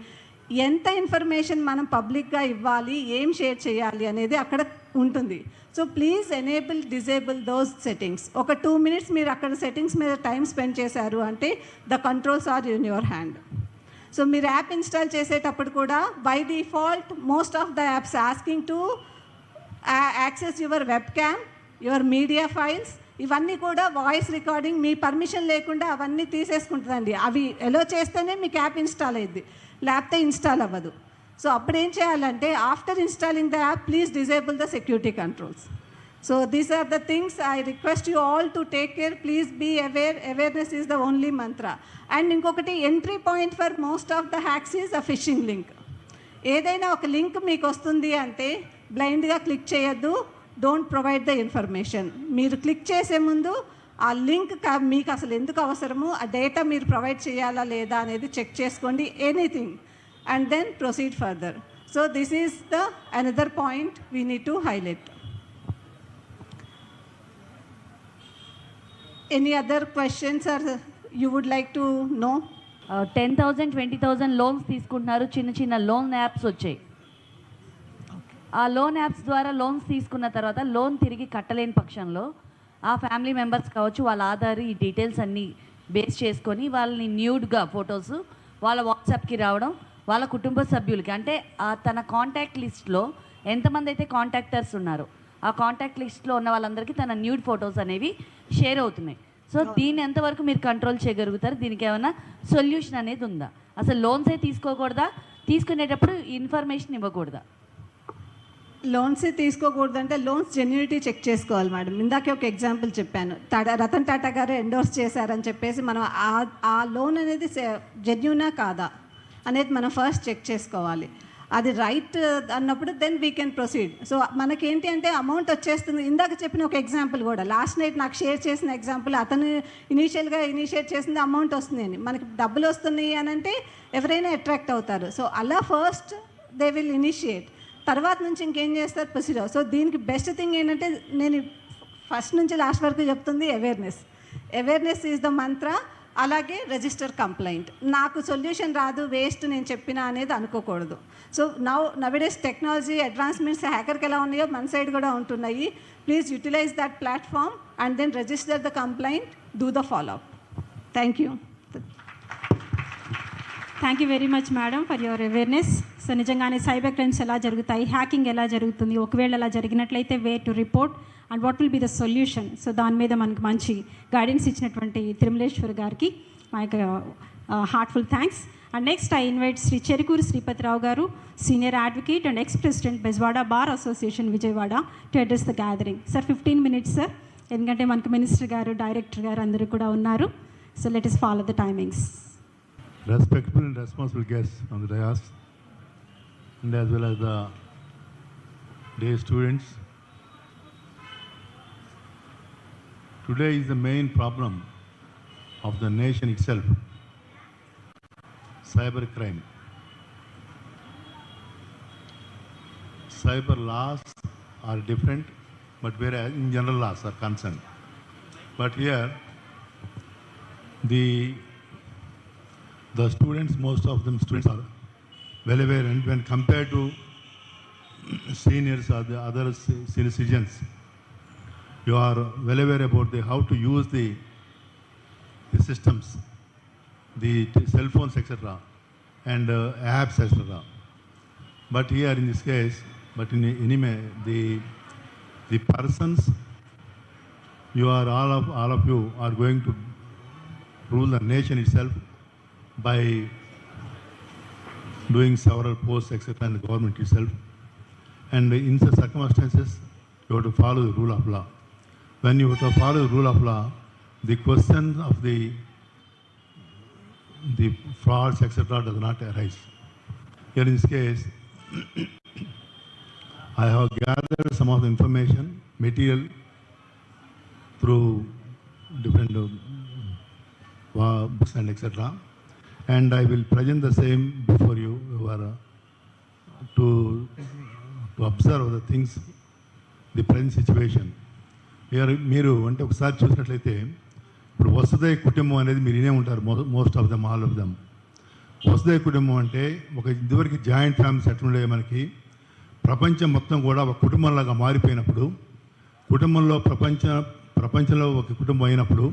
ఎంత ఇన్ఫర్మేషన్ మనం పబ్లిక్గా ఇవ్వాలి, ఏం షేర్ చేయాలి అనేది అక్కడ ఉంటుంది. So please enable, disable those settings. ఒక 2 minutes మీరు అక్కడ సెట్టింగ్స్ మీద టైం స్పెండ్ చేశారు అంటే the controls are in your hand. So మీరు యాప్ ఇన్స్టాల్ చేసేటప్పుడు కూడా by default most of the apps asking to access your webcam, your media files, ఇవన్నీ కూడా వాయిస్ రికార్డింగ్ మీ పర్మిషన్ లేకుండా అవన్నీ తీసేసుకుంటుందండి. అవి ఎలో చేస్తేనే మీకు యాప్ ఇన్స్టాల్ అయ్యింది, లేకపోతే ఇన్స్టాల్ అవ్వదు. సో అప్పుడు ఏం చేయాలంటే, after installing the app please disable the security controls. So these are the things I request you all to take care. Please be aware. Awareness is the only mantra. And inkokati, entry point for most of the hacks is a phishing link. ఏదైనా ఒక లింక్ మీకు వస్తుంది అంటే బ్లైండ్గా క్లిక్ చేయొద్దు. Don't provide the information. మీరు క్లిక్ చేసే ముందు ఆ లింక్ మీకు అసలు ఎందుకు అవసరము, ఆ డేటా మీరు ప్రొవైడ్ చేయాలా లేదా అనేది చెక్ చేసుకోండి, anything, and then proceed further. So this is the another point we need to highlight. Any other questions or you would like to know? 10,000 20,000 loans తీసుకుంటున్నారు. చిన్న చిన్న లోన్ యాప్స్ వచ్చాయి. ఆ లోన్ యాప్స్ ద్వారా లోన్స్ తీసుకున్న తర్వాత లోన్ తిరిగి కట్టలేని పక్షంలో ఆ ఫ్యామిలీ మెంబర్స్ కావచ్చు, వాళ్ళ ఆధార్, ఈ డీటెయిల్స్ అన్నీ బేస్ చేసుకొని వాళ్ళని న్యూడ్గా ఫొటోస్ వాళ్ళ వాట్సాప్కి రావడం, వాళ్ళ కుటుంబ సభ్యులకి, అంటే తన కాంటాక్ట్ లిస్ట్లో ఎంతమంది అయితే కాంటాక్టర్స్ ఉన్నారో ఆ కాంటాక్ట్ లిస్ట్లో ఉన్న వాళ్ళందరికీ తన న్యూడ్ ఫొటోస్ అనేవి షేర్ అవుతున్నాయి. సో దీన్ని ఎంతవరకు మీరు కంట్రోల్ చేయగలుగుతారు? దీనికి ఏమైనా సొల్యూషన్ అనేది ఉందా? అసలు లోన్సే తీసుకోకూడదా? తీసుకునేటప్పుడు ఇన్ఫర్మేషన్ ఇవ్వకూడదా? లోన్స్ తీసుకోకూడదంటే లోన్స్ జెన్యూనిటీ చెక్ చేసుకోవాలి మేడం. ఇందాకే ఒక ఎగ్జాంపుల్ చెప్పాను, రతన్ టాటా గారు ఎండోర్స్ చేశారని చెప్పేసి మనం ఆ లోన్ అనేది జెన్యూనా కాదా అనేది మనం ఫస్ట్ చెక్ చేసుకోవాలి. అది రైట్ అన్నప్పుడు then we can proceed. So మనకేంటి అంటే అమౌంట్ వచ్చేస్తుంది. ఇందాక చెప్పిన ఒక ఎగ్జాంపుల్ కూడా లాస్ట్ నైట్ నాకు షేర్ చేసిన ఎగ్జాంపుల్, అతను ఇనీషియల్గా ఇనిషియేట్ చేసింది అమౌంట్ వస్తుంది అని, మనకి డబ్బులు వస్తున్నాయి అని అంటే ఎవరైనా అట్రాక్ట్ అవుతారు. సో అలా ఫస్ట్ దే విల్ ఇనిషియేట్, తర్వాత నుంచి ఇంకేం చేస్తారు ప్రొసీజర్. సో దీనికి బెస్ట్ థింగ్ ఏంటంటే నేను ఫస్ట్ నుంచి లాస్ట్ వరకు చెప్తుంది అవేర్నెస్ ఈజ్ ద మంత్ర. అలాగే రిజిస్టర్ కంప్లైంట్. నాకు సొల్యూషన్ రాదు, వేస్ట్ నేను చెప్పినా అనేది అనుకోకూడదు. సో నవడేస్ టెక్నాలజీ అడ్వాన్స్మెంట్స్ హ్యాకర్కి ఎలా ఉన్నాయో మన సైడ్ కూడా ఉంటున్నాయి. Please utilize that platform and then register the complaint, do the follow up. Thank you. Thank you very much madam for your awareness. So నిజంగానే సైబర్ క్రైమ్స్ ఎలా జరుగుతాయి, హ్యాకింగ్ ఎలా జరుగుతుంది, ఒకవేళ అలా జరిగినట్లయితే way to report and what will be the solution. So దాని మీద మనకు మంచి గైడెన్స్ ఇచ్చినటువంటి తిరుమలేశ్వర్ గారికి మా యొక్క heartful thanks. And next I invite Shri Cherukuri Sripathirao గారు, senior advocate and ex president Bezawada bar association Vijayawada, to address the gathering. Sir 15 minutes sir, ఎందుకంటే మనకు మినిస్టర్ గారు, డైరెక్టర్ గారు అందరూ కూడా ఉన్నారు. So let us follow the timings. Respectable and responsible guests on the dais, and as well as the day students. Today is the main problem of the nation itself, cyber crime. Cyber laws are different, but whereas in general laws are concerned. But here, the students, most of them students are well aware, and when compared to seniors or the other senior citizens, you are well aware about how to use the systems, the cell phones, etc., and apps, etc. But here in this case, but in anime, the persons, you are all of you are going to rule the nation itself by doing several posts, etc., in the government itself. And in such circumstances, you have to follow the rule of law. When you have to follow the rule of law, the question of the frauds, etc., does not arise. Here in this case, I have gathered some of the information, material, through different books and etc., and I will present the same before you, to observe the things, the present situation. మీరు అంటే ఒకసారి చూసినట్లయితే ఇప్పుడు వసుదైక కుటుంబం అనేది మీరు వినే ఉంటారు, most of them, all of them. వసుదైక కుటుంబం అంటే ఒక ఇదివరకు జాయింట్ ఫ్యామిలీస్ ఎట్లుండే మనకి, ప్రపంచం మొత్తం కూడా ఒక కుటుంబంలాగా మారిపోయినప్పుడు, కుటుంబంలో ప్రపంచంలో ఒక కుటుంబం అయినప్పుడు,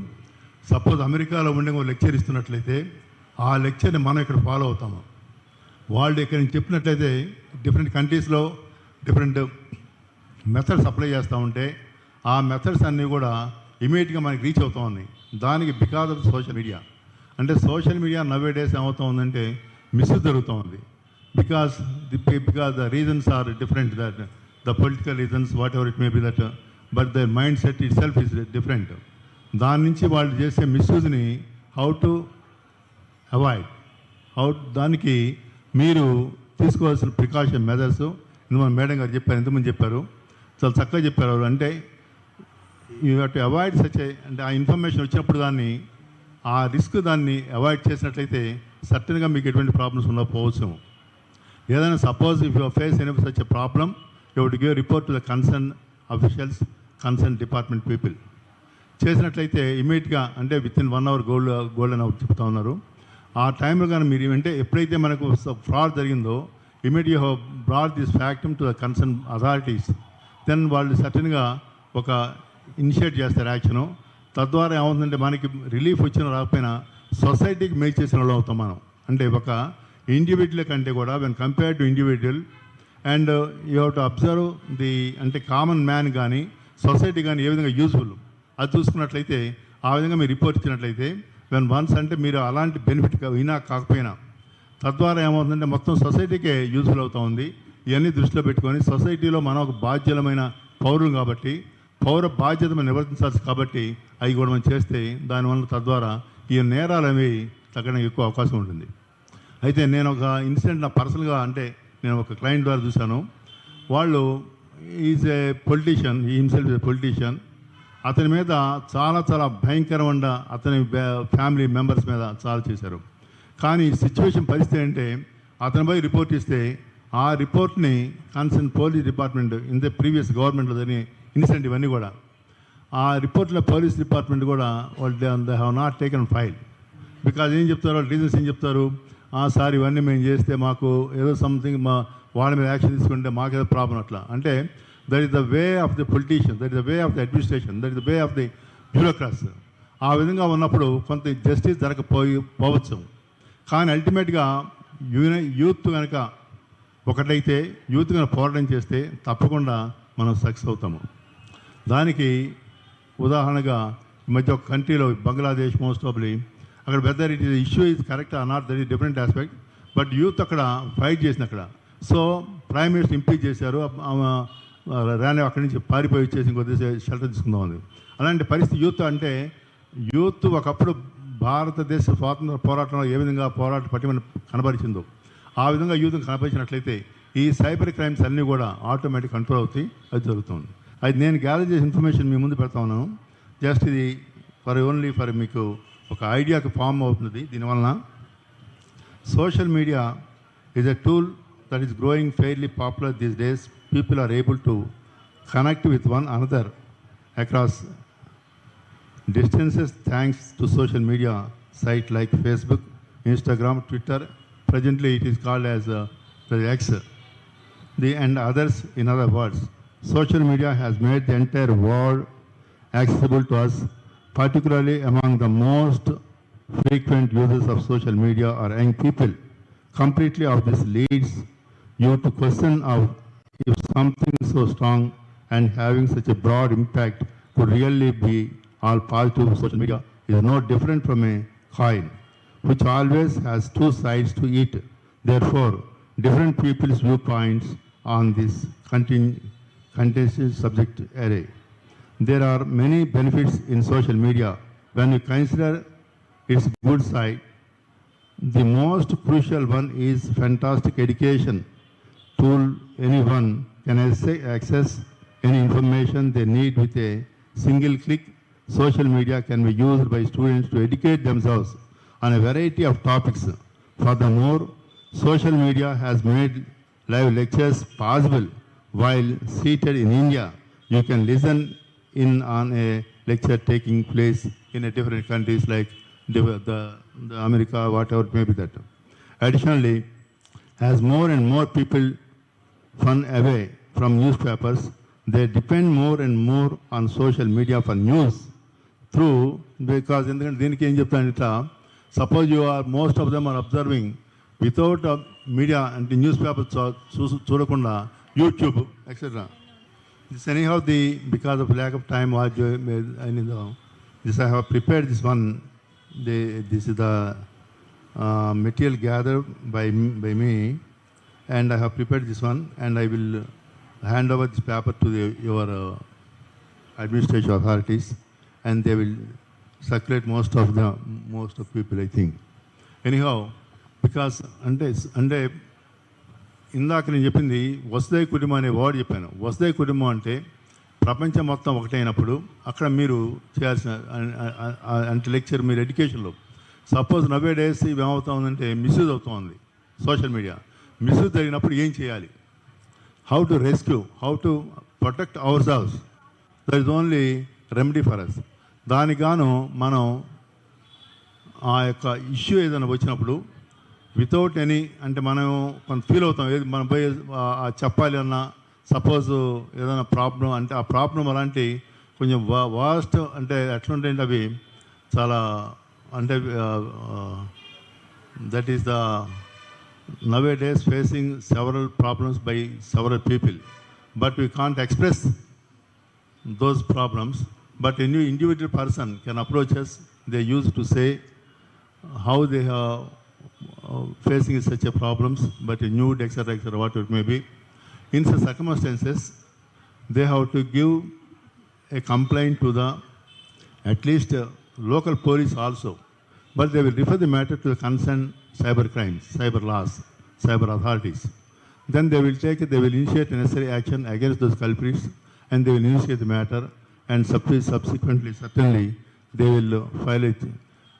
సపోజ్ అమెరికాలో ఉండే ఒక లెక్చర్ ఇస్తున్నట్లయితే ఆ లెక్చర్ని మనం ఇక్కడ ఫాలో అవుతాము. వాళ్ళు ఇక్కడ నుంచి చెప్పినట్లయితే డిఫరెంట్ కంట్రీస్లో డిఫరెంట్ మెథడ్స్ అప్లై చేస్తూ ఉంటే ఆ మెథడ్స్ అన్నీ కూడా ఇమీడియట్గా మనకి రీచ్ అవుతూ ఉన్నాయి. దానికి బికాజ్ ఆఫ్ సోషల్ మీడియా. అంటే సోషల్ మీడియా నవ్వే డేస్ ఏమవుతూ ఉందంటే మిస్యూజ్ జరుగుతూ ఉంది. Because the reasons are different, that the political reasons, whatever it may be that, but the mindset itself is different. దాని నుంచి వాళ్ళు చేసే మిస్యూజ్ని హౌ టు అవాయిడ్, దానికి మీరు తీసుకోవాల్సిన ప్రికాషన్ మెజర్స్ మన మేడం గారు చెప్పారు, ఎంతమంది చెప్పారు, చాలా చక్కగా చెప్పారు. అంటే you have to avoid such, అంటే ఆ ఇన్ఫర్మేషన్ వచ్చినప్పుడు దాన్ని, ఆ రిస్క్ దాన్ని అవాయిడ్ చేసినట్లయితే సర్టన్గా మీకు ఎటువంటి ప్రాబ్లమ్స్ ఉండకపోవచ్చు. ఏదైనా suppose if you face any such a problem, you would give report to the concern officials, concern department people. చేసినట్లయితే ఇమీడియట్గా, అంటే with in 1 hour golden hour చెప్తా ఉన్నారు. ఆ టైంలో కానీ మీరు అంటే ఎప్పుడైతే మనకు ఫ్రాడ్ జరిగిందో immediate brought this factum to the concern authorities, then వాళ్ళు సర్టన్గా ఒక ఇనిషియేట్ చేస్తారు యాక్షను. తద్వారా ఏమవుతుందంటే మనకి రిలీఫ్ వచ్చిన రాకపోయినా సొసైటీకి మేక్ చేసిన వాళ్ళు అవుతాం మనం. అంటే ఒక ఇండివిజువల్ కంటే కూడా when compare to individual, and you have to observe the, అంటే కామన్ మ్యాన్ కానీ సొసైటీ కానీ ఏ విధంగా యూజ్ఫుల్ అది చూసుకున్నట్లయితే ఆ విధంగా మీరు రిపోర్ట్ ఇచ్చినట్లయితే వెన్ వన్స్, అంటే మీరు అలాంటి బెనిఫిట్ అయినా కాకపోయినా, తద్వారా ఏమవుతుందంటే మొత్తం సొసైటీకే యూజ్ఫుల్ అవుతూ ఉంది. ఇవన్నీ దృష్టిలో పెట్టుకొని సొసైటీలో మనం ఒక బాధ్యులమైన పౌరులు కాబట్టి పౌర బాధ్యత మనం నిర్వర్తించాల్సి కాబట్టి అవి కూడా మనం చేస్తే దానివల్ల తద్వారా ఈ నేరాలు అనేవి తగ్గడానికి ఎక్కువ అవకాశం ఉంటుంది. అయితే నేను ఒక ఇన్సిడెంట్ నా పర్సనల్గా అంటే నేను ఒక క్లయింట్ ద్వారా చూశాను. వాళ్ళు ఈజ్ ఏ పొలిటీషియన్, ఈ హిమ్సెల్ఫ్ ఈజ్ ఏ పొలిటీషియన్. అతని మీద చాలా భయంకరమైన అతని ఫ్యామిలీ మెంబర్స్ మీద చాలా చేశారు. కానీ సిచ్యువేషన్ పరిస్థితి అంటే అతని పోయి రిపోర్ట్ ఇస్తే ఆ రిపోర్ట్ని concern police department in the previous గవర్నమెంట్లో జరిగిన ఇన్సిడెంట్ ఇవన్నీ కూడా ఆ రిపోర్ట్లో పోలీస్ డిపార్ట్మెంట్ కూడా వాళ్ళు they have not taken file. Because ఏం చెప్తారు వాళ్ళు రీజన్స్ ఏం చెప్తారు, సార్ ఇవన్నీ మేము చేస్తే మాకు ఏదో సంథింగ్ వాళ్ళ మీద యాక్షన్ తీసుకుంటే మాకేదో ప్రాబ్లం అట్లా. అంటే that is the way of the politician, that is the way of the administration, that is the way of the bureaucrats. ఆ విధంగా ఉన్నప్పుడు కొంత జస్టిస్ జరగకపోవచ్చు. కానీ అల్టిమేట్గా యూత్ కనుక ఒకటైతే యూత్ కనుక పోరాటం చేస్తే తప్పకుండా మనం సక్సెస్ అవుతాము. దానికి ఉదాహరణగా ఈ మధ్య ఒక కంట్రీలో బంగ్లాదేశ్ మోస్ట్ ఆఫ్లీ అక్కడ whether it is issue is correct or not, that is different aspect. But youth అక్కడ ఫైట్ చేసిన అక్కడ. సో ప్రైమ్ మినిస్టర్ ఇంపీచ్ చేశారు, రాని అక్కడి నుంచి పారిపోయి వచ్చేసి ఇంకొద్ది షెల్టర్ తీసుకుందాం ఉంది. అలాంటి పరిస్థితి యూత్ అంటే యూత్ ఒకప్పుడు భారతదేశ స్వాతంత్ర పోరాటంలో ఏ విధంగా పోరాట పటిమను కనబరిచిందో ఆ విధంగా యూత్ని కనబరిచినట్లయితే ఈ సైబర్ క్రైమ్స్ అన్నీ కూడా ఆటోమేటిక్ కంట్రోల్ అవుతాయి. అది జరుగుతుంది. అది నేను గ్యాదర్ చేసిన ఇన్ఫర్మేషన్ మీ ముందు పెడతా ఉన్నాను. జస్ట్ ఇది ఓన్లీ ఫర్ మీకు ఒక ఐడియాకి ఫామ్ అవుతుంది. దీనివలన social media is a tool that is growing fairly popular these days. People are able to connect with one another across distances thanks to social media sites like Facebook, Instagram, Twitter. Presently it is called as the X, and others. In other words, social media has made the entire world accessible to us. Particularly among the most frequent users of social media are young people. Completely of this leads you to question of if something so strong and having such a broad impact could really be all positive. Social media is no different from a coin which always has two sides to it. Therefore, different people's viewpoints on this contentious subject array. There are many benefits in social media when you consider its good side. The most crucial one is fantastic education tool. Anyone can access any information they need with a single click. Social media can be used by students to educate themselves on a variety of topics. Furthermore, social media has made live lectures possible. While seated in India, you can listen in on a lecture taking place in a different countries like the America, whatever may be that. Additionally, as more and more people run away from newspapers, they depend more and more on social media for news through, because ఎందుకంటే దీనికి ఏం చెప్తాను ఇట్లా, suppose you are most of them are observing without media అంటే న్యూస్ పేపర్ చూడకుండా YouTube etcetera. This anyhow because of lack of time this I have prepared this one. This is the material gathered by me, and I have prepared this one, and I will hand over this paper to your administration authorities, and they will circulate most of people, I think. Anyhow, because అంటే ఇందాక నేను చెప్పింది వసుదైక కుటుంబం అనే వర్డ్ చెప్పాను. వసుదైక కుటుంబం అంటే ప్రపంచం మొత్తం ఒకటైనప్పుడు అక్కడ మీరు చేయాల్సిన అంటే లెక్చర్ మీరు ఎడ్యుకేషన్లో సపోజ్ నవే డేస్ ఇవి ఏమవుతా ఉందంటే మిస్యూజ్ అవుతూ ఉంది. సోషల్ మీడియా మిస్యూజ్ జరిగినప్పుడు ఏం చేయాలి, how to rescue, how to protect ourselves, that is only remedy for us. దానికి గాను మనం ఆ యొక్క ఇష్యూ ఏదైనా వచ్చినప్పుడు వితౌట్ ఎనీ అంటే మనం కొంత ఫీల్ అవుతాం, ఏది మనం పోయి చెప్పాలి అన్నా సపోజ్ ఏదైనా ప్రాబ్లం అంటే ఆ ప్రాబ్లం అలాంటి కొంచెం వాస్ట్ అంటే ఎట్లుంటాయంటే అవి చాలా అంటే that is the nowadays facing several problems by several people, but we can't express those problems. But a new individual person can approach us. They used to say how they are facing such a problems, but a nude, etc., whatever it may be. In such circumstances, they have to give a complaint to the at least local police also, but they will refer the matter to the concerned cyber crimes, cyber laws, cyber authorities. Then they will initiate necessary action against those culprits, and they will initiate the matter, and subsequently, certainly, they will file a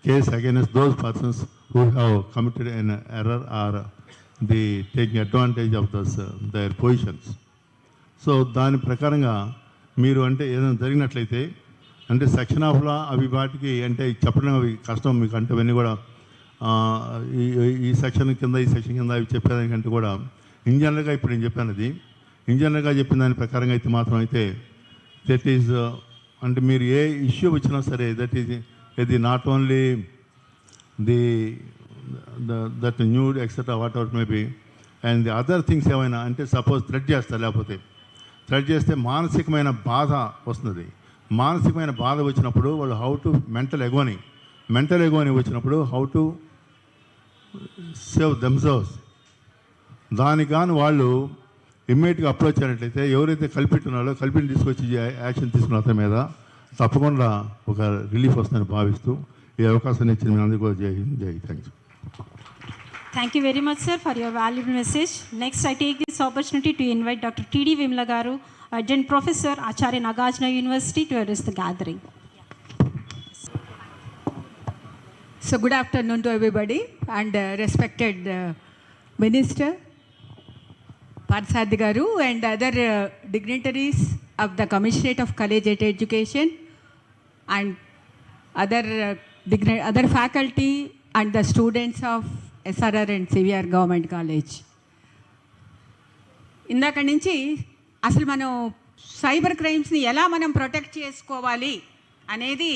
case against those persons who have committed an error or they taking advantage of their positions. So దాని ప్రకారంగా మీరు అంటే ఏదైనా జరిగినట్లయితే అంటే సెక్షన్ ఆఫ్ లా అవి వాటికి అంటే చెప్పడం అవి కష్టం మీకు అంటే అవన్నీ కూడా ఈ సెక్షన్ కింద ఈ సెక్షన్ కింద అవి చెప్పేదానికంటే కూడా ఇన్ జనరల్గా ఇప్పుడు నేను చెప్పాను అది ఇన్ జనరల్గా చెప్పిన దాని ప్రకారంగా అయితే మాత్రం అయితే దట్ ఈజ్ అంటే మీరు ఏ ఇష్యూ వచ్చినా సరే దట్ ఈజ్ ఇది not only that nude etcetera what ever may be and the other things ఏమైనా అంటే సపోజ్ థ్రెట్ చేస్తారు, లేకపోతే థ్రెట్ చేస్తే మానసికమైన బాధ వస్తుంది. మానసికమైన బాధ వచ్చినప్పుడు వాళ్ళు హౌ టు మెంటల్ ఎగోని వచ్చినప్పుడు హౌ టు సేవ్ దెమ్సెల్వ్స్ దానికి కానీ వాళ్ళు ఇమ్మీడియట్గా అప్రోచ్ అయినట్లయితే ఎవరైతే కల్పిట్టున్నారో కల్పిని తీసుకొచ్చి యాక్షన్ తీసుకున్న అతని మీద తప్పకుండా ఒక రిలీఫ్ వస్తుందని భావిస్తూ ఈ అవకాశాన్ని ఇచ్చిన మీ అందరికీ కూడా జై హింద్, జై thank you. Thank you very much, sir, for your valuable message. Next, I take this opportunity to invite Dr. T.D. Vimla Garu, Adjunct Professor, Acharya Nagarjuna University, to address the gathering. So good afternoon to everybody and respected Minister Parthasarathy Garu and other dignitaries of the Commissionerate of Collegiate Education and other faculty and the students of SRR and CVR Government College. ఇందాక నుంచి అసలు మనం సైబర్ క్రైమ్స్ని ఎలా మనం ప్రొటెక్ట్ చేసుకోవాలి అనేది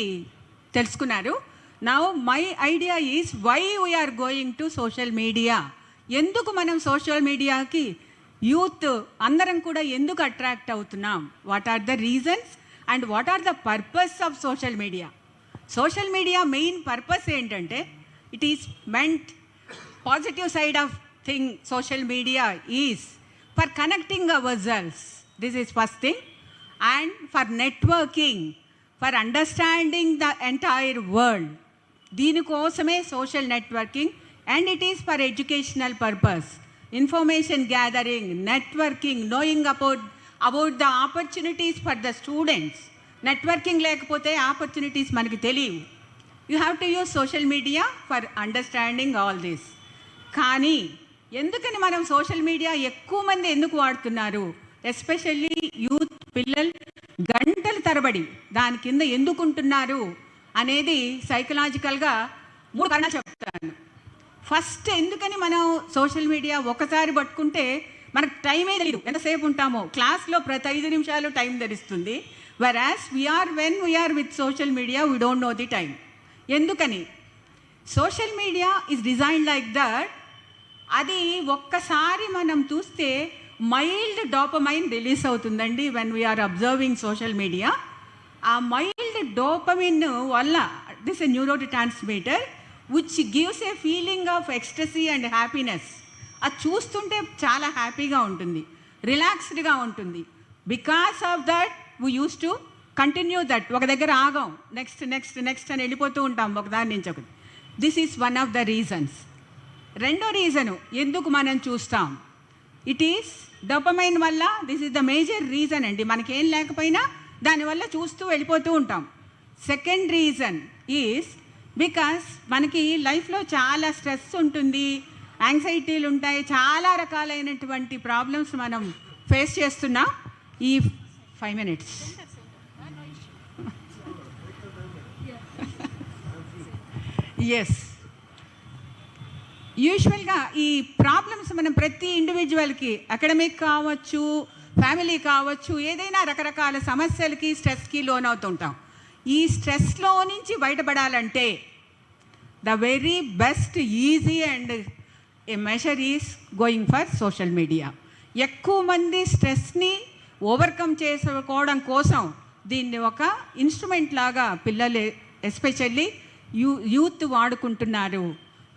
తెలుసుకున్నారు. Now my idea is why we are going to social media. ఎందుకు మనం సోషల్ మీడియాకి యూత్ అందరం కూడా ఎందుకు అట్రాక్ట్ అవుతున్నాం? What are the reasons and what are the purpose of social media? Social media main purpose ఏంటంటే it is meant positive side of thing social media is for connecting ourselves, this is first thing, and for networking, for understanding the entire world. దీని కోసమే social networking and it is for educational purpose, information gathering, networking, knowing about the opportunities for the students. Networking లేకపోతే ఆపర్చునిటీస్ మనకి తెలియవు. You have to use social media for understanding all this. కానీ ఎందుకని మనం సోషల్ మీడియా ఎక్కువ మంది ఎందుకు వాడుతున్నారు? ఎస్పెషల్లీ యూత్ పిల్లలు గంటల తరబడి దాని కింద ఎందుకుంటున్నారు అనేది సైకలాజికల్గా 3 కారణాలు చెప్తాను. ఫస్ట్, ఎందుకని మనం సోషల్ మీడియా ఒకసారి పట్టుకుంటే మనకు టైమే తెలియదు, ఎంతసేపు ఉంటామో. క్లాస్లో ప్రతి 5 నిమిషాలు టైం తెలుస్తుంది. Whereas when we are with social media we don't know the time. ఎందుకని? Social media is design like that. అది ఒక్కసారి మనం చూస్తే మైల్డ్ డోపమైన్ రిలీజ్ అవుతుందండి when we are observing social media. ఆ మైల్డ్ డోపమైన్ వల్ల this a neurotransmitter which gives a feeling of ecstasy and happiness. అది చూస్తుంటే చాలా హ్యాపీగా ఉంటుంది, రిలాక్స్డ్గా ఉంటుంది. Because of that we use to continue that. ఒక దగ్గర ఆగాం, నెక్స్ట్ నెక్స్ట్ నెక్స్ట్ అని వెళ్ళిపోతూ ఉంటాం ఒకదాని నుంచి ఒకటి. This is one of the reasons. రెండో రీజను ఎందుకు మనం చూస్తాం, ఇట్ ఈస్ డోపమైన్ వల్ల. This is the major reason అండి. మనకేం లేకపోయినా దానివల్ల చూస్తూ వెళ్ళిపోతూ ఉంటాం. సెకండ్ రీజన్ ఈజ్ బికాస్ మనకి లైఫ్లో చాలా స్ట్రెస్ ఉంటుంది, యాంగ్జైటీలు ఉంటాయి, చాలా రకాలైనటువంటి ప్రాబ్లమ్స్ మనం ఫేస్ చేస్తున్నాం. ఈ 5 minutes ఎస్, యూజువల్గా ఈ ప్రాబ్లమ్స్ మనం ప్రతి ఇండివిజువల్కి, అకాడమిక్ కావచ్చు, ఫ్యామిలీ కావచ్చు, ఏదైనా రకరకాల సమస్యలకి స్ట్రెస్కి లోన్ అవుతుంటాం. ఈ స్ట్రెస్లో నుంచి బయటపడాలంటే the very best easy and A measure is going for social media. ఎక్కువ మంది స్ట్రెస్ని ఓవర్కమ్ చేసుకోవడం కోసం దీన్ని ఒక ఇన్స్ట్రుమెంట్ లాగా పిల్లలు ఎస్పెషల్లీ యూత్ వాడుకుంటున్నారు.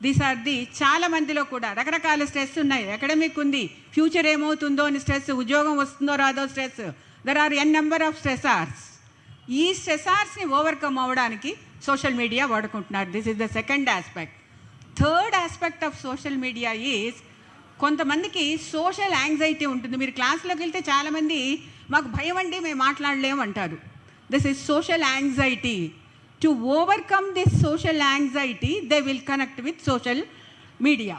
దీస్ ఆర్ ది చాలా మందిలో కూడా రకరకాల స్ట్రెస్ ఉన్నాయి. అకాడమిక్ ఉంది, ఫ్యూచర్ ఏమవుతుందో అని స్ట్రెస్, ఉద్యోగం వస్తుందో రాదో stress. There are n number of stressors. ఈ స్ట్రెసార్స్ని ఓవర్కమ్ అవ్వడానికి సోషల్ మీడియా వాడుకుంటున్నారు. This is the second aspect. Third aspect of social media is కొంతమందికి సోషల్ యాంగ్జైటీ ఉంటుంది. మీరు క్లాస్లోకి వెళ్తే చాలామంది మాకు భయం అండి, మేము మాట్లాడలేము అంటారు. This is social anxiety. To overcome this social anxiety they will connect with social media.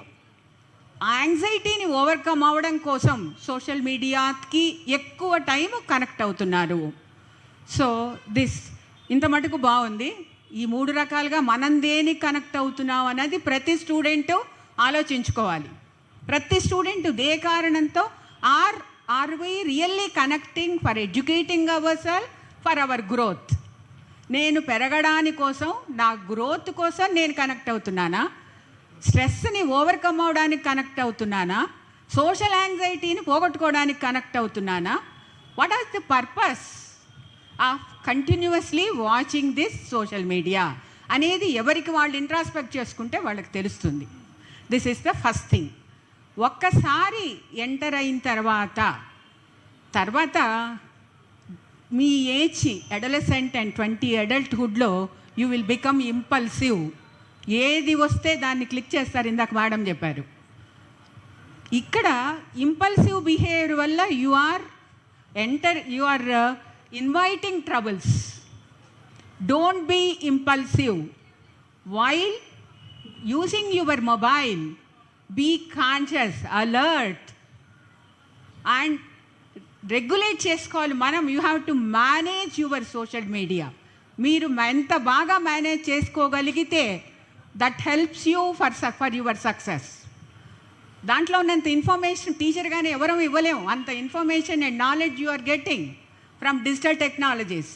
ఆ యాంగ్జైటీని ఓవర్కమ్ అవ్వడం కోసం సోషల్ మీడియాకి ఎక్కువ టైం కనెక్ట్ అవుతున్నారు. సో దిస్ ఇంత మటుకు బాగుంది. ఈ 3 రకాలుగా మనం దేనికి కనెక్ట్ అవుతున్నాం అన్నది ప్రతి స్టూడెంటు ఆలోచించుకోవాలి. ప్రతి స్టూడెంట్ ఏ కారణంతో are we really connecting for educating our self, for our growth. నేను పెరగడాని కోసం, నా గ్రోత్ కోసం నేను కనెక్ట్ అవుతున్నానా, స్ట్రెస్ని ఓవర్కమ్ అవడానికి కనెక్ట్ అవుతున్నానా, సోషల్ యాంగ్జైటీని పోగొట్టుకోవడానికి కనెక్ట్ అవుతున్నానా? What are the purpose of continuously watching this social media అనేది ఎవరికి వాళ్ళు ఇంట్రాస్పెక్ట్ చేసుకుంటే వాళ్ళకి తెలుస్తుంది. This is the first thing. ఒక్కసారి ఎంటర్ అయిన తర్వాత మీ ఏజ్ అడలసెంట్ అండ్ 20 అడల్ట్హుడ్లో యూ విల్ బికమ్ ఇంపల్సివ్. ఏది వస్తే దాన్ని క్లిక్ చేస్తారు. ఇందాక మేడం చెప్పారు. ఇక్కడ ఇంపల్సివ్ బిహేవియర్ వల్ల you are inviting troubles. Don't be impulsive while using your mobile. Be conscious, alert and regulate చేసుకోవాలి మనం. You have to manage your social media. మీరు ఎంత బాగా మేనేజ్ చేసుకోగలిగితే that helps you for your success. దాంట్లో ఉన్నంత ఇన్ఫర్మేషన్ టీచర్గానే ఎవరూ ఇవ్వలేము. అంత information and knowledge you are getting from digital technologies.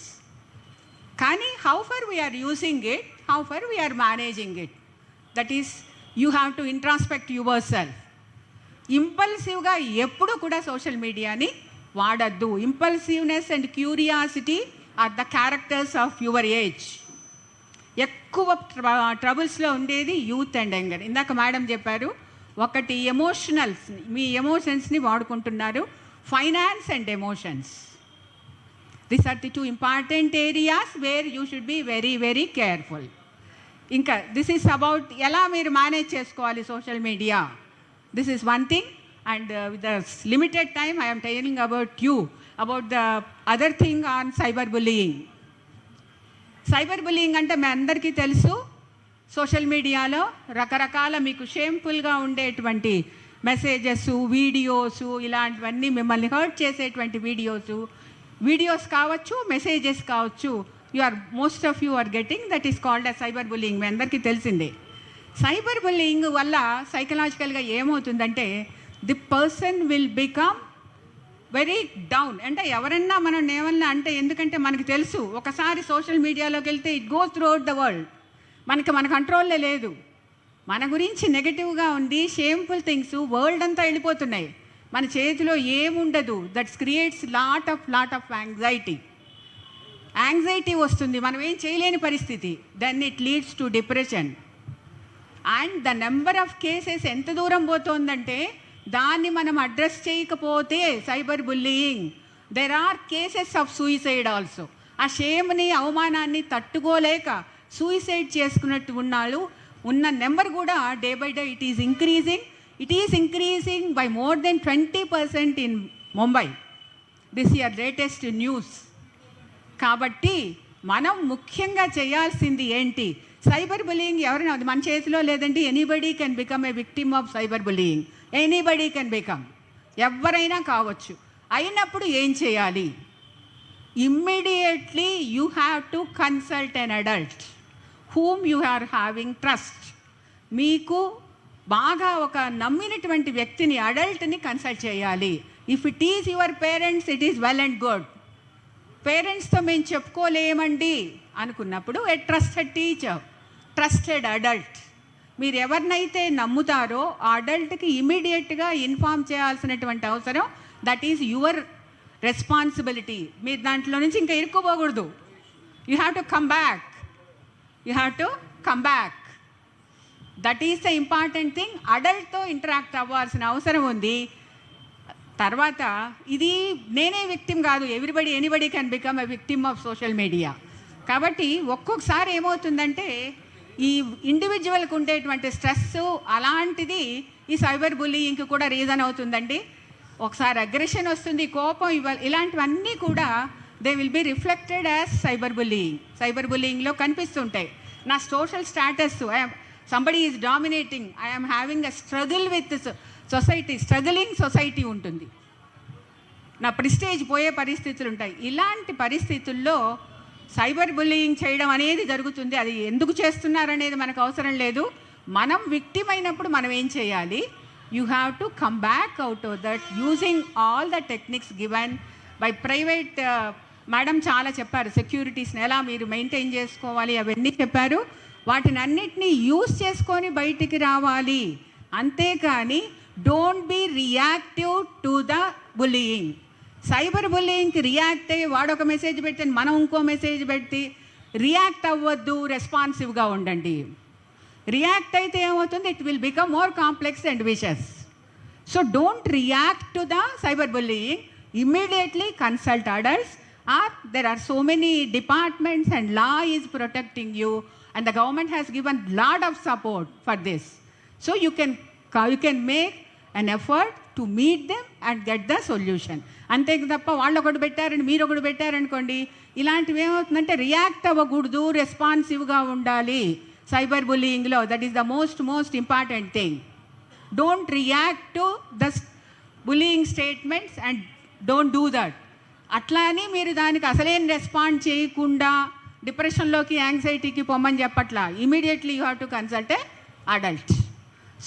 కానీ how far we are using it, how far we are managing it, that is you have to introspect your self. ఇంపల్సివ్గా ఎప్పుడూ కూడా సోషల్ మీడియాని వాడద్దు. Impulsiveness and curiosity are the characters of your age. ఎక్కువ ట్రబుల్స్లో ఉండేది యూత్ అండ్ యంగర్. ఇందాక మేడం చెప్పారు, ఒకటి ఎమోషనల్స్, మీ ఎమోషన్స్ని వాడుకుంటున్నారు. Finance and emotions, these are the 2 important areas where you should be very very careful. ఇంకా దిస్ ఈస్ అబౌట్ ఎలా మీరు మేనేజ్ చేసుకోవాలి social media. This is one thing. And with the limited time, I am telling about the other thing on cyberbullying. Cyberbullying అంటే మీ అందరికీ తెలుసు, సోషల్ మీడియాలో రకరకాల మీకు షేమ్ఫుల్గా ఉండేటువంటి మెసేజెస్, వీడియోస్, ఇలాంటివన్నీ మిమ్మల్ని హర్ట్ చేసేటువంటి వీడియోస్ కావచ్చు, మెసేజెస్ కావచ్చు. Most of you are getting that is called a cyber bullying. మీ అందరికీ తెలిసిందే. సైబర్ బుల్లింగ్ వల్ల సైకలాజికల్గా ఏమవుతుందంటే the person will become very down. అంటే ఎవరన్నా మనం ఏమన్నా అంటే, ఎందుకంటే మనకు తెలుసు ఒకసారి సోషల్ మీడియాలోకి వెళ్తే it goes through out the world. మన కంట్రోల్లో లేదు. మన గురించి నెగటివ్గా ఉండి షేమ్ఫుల్ థింగ్స్ వరల్డ్ అంతా వెళ్ళిపోతున్నాయి. మన చేతిలో ఏముండదు. That's creates lot of anxiety వస్తుంది. మనం ఏం చేయలేని పరిస్థితి. Then it leads to depression. And the number of cases ఎంత దూరం పోతుందంటే, దాన్ని మనం అడ్రస్ చేయకపోతే cyber bullying, there are cases of suicide also. ఆ షేమ్ని, అవమానాన్ని తట్టుకోలేక సూయిసైడ్ చేసుకున్నట్టు ఉన్న నెంబర్ కూడా day by day it is increasing by more then 20% in Mumbai. This year latest news. కాబట్టి మనం ముఖ్యంగా చేయాల్సింది ఏంటి? సైబర్ బుల్లీయింగ్ ఎవరైనా, అది మన చేతిలో లేదండి. Anybody can become a victim of cyber bullying. Anybody can become, ఎవరైనా కావచ్చు. అయినప్పుడు ఏం చేయాలి? Immediately you have to consult an adult whom you are having trust. మీకు బాగా ఒక నమ్మినటువంటి వ్యక్తిని, అడల్ట్ని కన్సల్ట్ చేయాలి. If it is your parents, it is well and good. పేరెంట్స్తో మేము చెప్పుకోలేమండి అనుకున్నప్పుడు a trusted teacher, trusted adult, మీరు ఎవరినైతే నమ్ముతారో ఆ అడల్ట్కి ఇమీడియట్గా ఇన్ఫార్మ్ చేయాల్సినటువంటి అవసరం. That is your responsibility. మీరు దాంట్లో నుంచి ఇంకా ఇరుక్కుపోకూడదు. You have to come back. That is the important thing. అడల్ట్తో ఇంటరాక్ట్ అవ్వాల్సిన అవసరం ఉంది. తర్వాత ఇది నేనే విక్టిమ్ కాదు, anybody can become a victim of social media. కాబట్టి ఒక్కొక్కసారి ఏమవుతుందంటే ఈ ఇండివిజువల్కి ఉండేటువంటి స్ట్రెస్ అలాంటిది ఈ సైబర్ బుల్లీయింగ్కి కూడా రీజన్ అవుతుందండి. ఒకసారి అగ్రెషన్ వస్తుంది, కోపం, ఇలాంటివన్నీ కూడా they will be reflected as cyber bullying. Cyber బుల్లీయింగ్లో కనిపిస్తుంటాయి. నా social status, somebody is dominating, I'm having a struggle with society, struggling society ఉంటుంది, నా ప్రిస్టేజ్ పోయే పరిస్థితులు ఉంటాయి. ఇలాంటి పరిస్థితుల్లో సైబర్ బుల్లీయింగ్ చేయడం అనేది జరుగుతుంది. అది ఎందుకు చేస్తున్నారనేది మనకు అవసరం లేదు. మనం విక్టిమ్ అయినప్పుడు మనం ఏం చేయాలి? You have to come back out of that using all the techniques given by private. Madam చాలా చెప్పారు, సెక్యూరిటీస్ని ఎలా మీరు మెయింటైన్ చేసుకోవాలి అవన్నీ చెప్పారు. వాటిని అన్నిటినీ యూజ్ చేసుకొని బయటికి రావాలి. అంతేకాని don't be reactive to the bullying. Cyber బుల్లీయింగ్కి రియాక్ట్ అయ్యి వాడొక మెసేజ్ పెడితే మనం ఇంకో మెసేజ్ పెట్టి రియాక్ట్ అవ్వద్దు, రెస్పాన్సివ్గా ఉండండి. రియాక్ట్ అయితే ఏమవుతుంది? It will become more complex and wishes. So don't react to the cyber bullying, immediately consult adults, or there are so many departments and law is protecting you, and the government has given lot of support for this. So you can make an effort to meet them and get the solution. అంతే తప్ప వాళ్ళు ఒకటి పెట్టారని మీరు ఒకటి పెట్టారనుకోండి, ఇలాంటివి ఏమవుతుందంటే రియాక్ట్ అవ్వకూడదు, రెస్పాన్సివ్గా ఉండాలి సైబర్ బుల్లీయింగ్లో. That is the most important thing. Don't react to the bullying statements and don't do that. అట్లా అని మీరు దానికి అసలేం రెస్పాండ్ చేయకుండా డిప్రెషన్లోకి, యాంగ్జైటీకి పొమ్మని చెప్పట్లా. Immediately you have to consult a adult.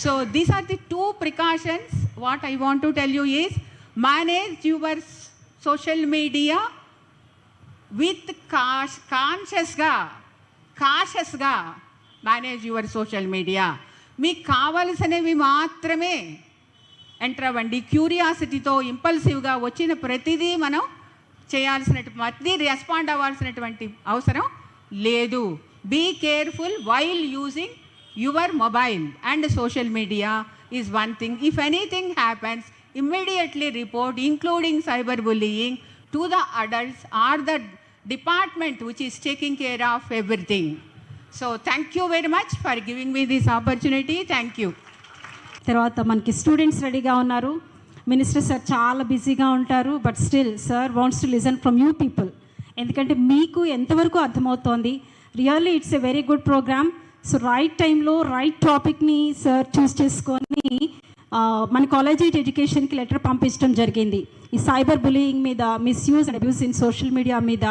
So these are the two precautions. What I want to tell you is manage your social media with cautiousగా manage your social media. మీకు కావలసినవి మాత్రమే ఎంటర్ అవ్వండి. క్యూరియాసిటీతో ఇంపల్సివ్గా వచ్చిన ప్రతిదీ మనం ప్రతిదీ రెస్పాండ్ అవ్వాల్సినటువంటి అవసరం లేదు. Be careful while using your mobile and social media is one thing. If anything happens, immediately report, including cyberbullying, to the adults or the department which is taking care of everything. So thank you very much for giving me this opportunity. Thank you. తర్వాత మనకి స్టూడెంట్స్ రెడీగా ఉన్నారు. మినిస్టర్ సార్ చాలా బిజీగా ఉంటారు, but still sir wants to listen from you people. ఎందుకంటే మీకు ఎంతవరకు అర్థమవుతోంది. Really it's a very good program. So right టైంలో రైట్ టాపిక్ని సార్ చూస్ చేసుకొని మన కాలేజియేట్ ఎడ్యుకేషన్కి లెటర్ పంపించడం జరిగింది. ఈ సైబర్ బుల్లీయింగ్ మీద, misuse and abuse in social media మీద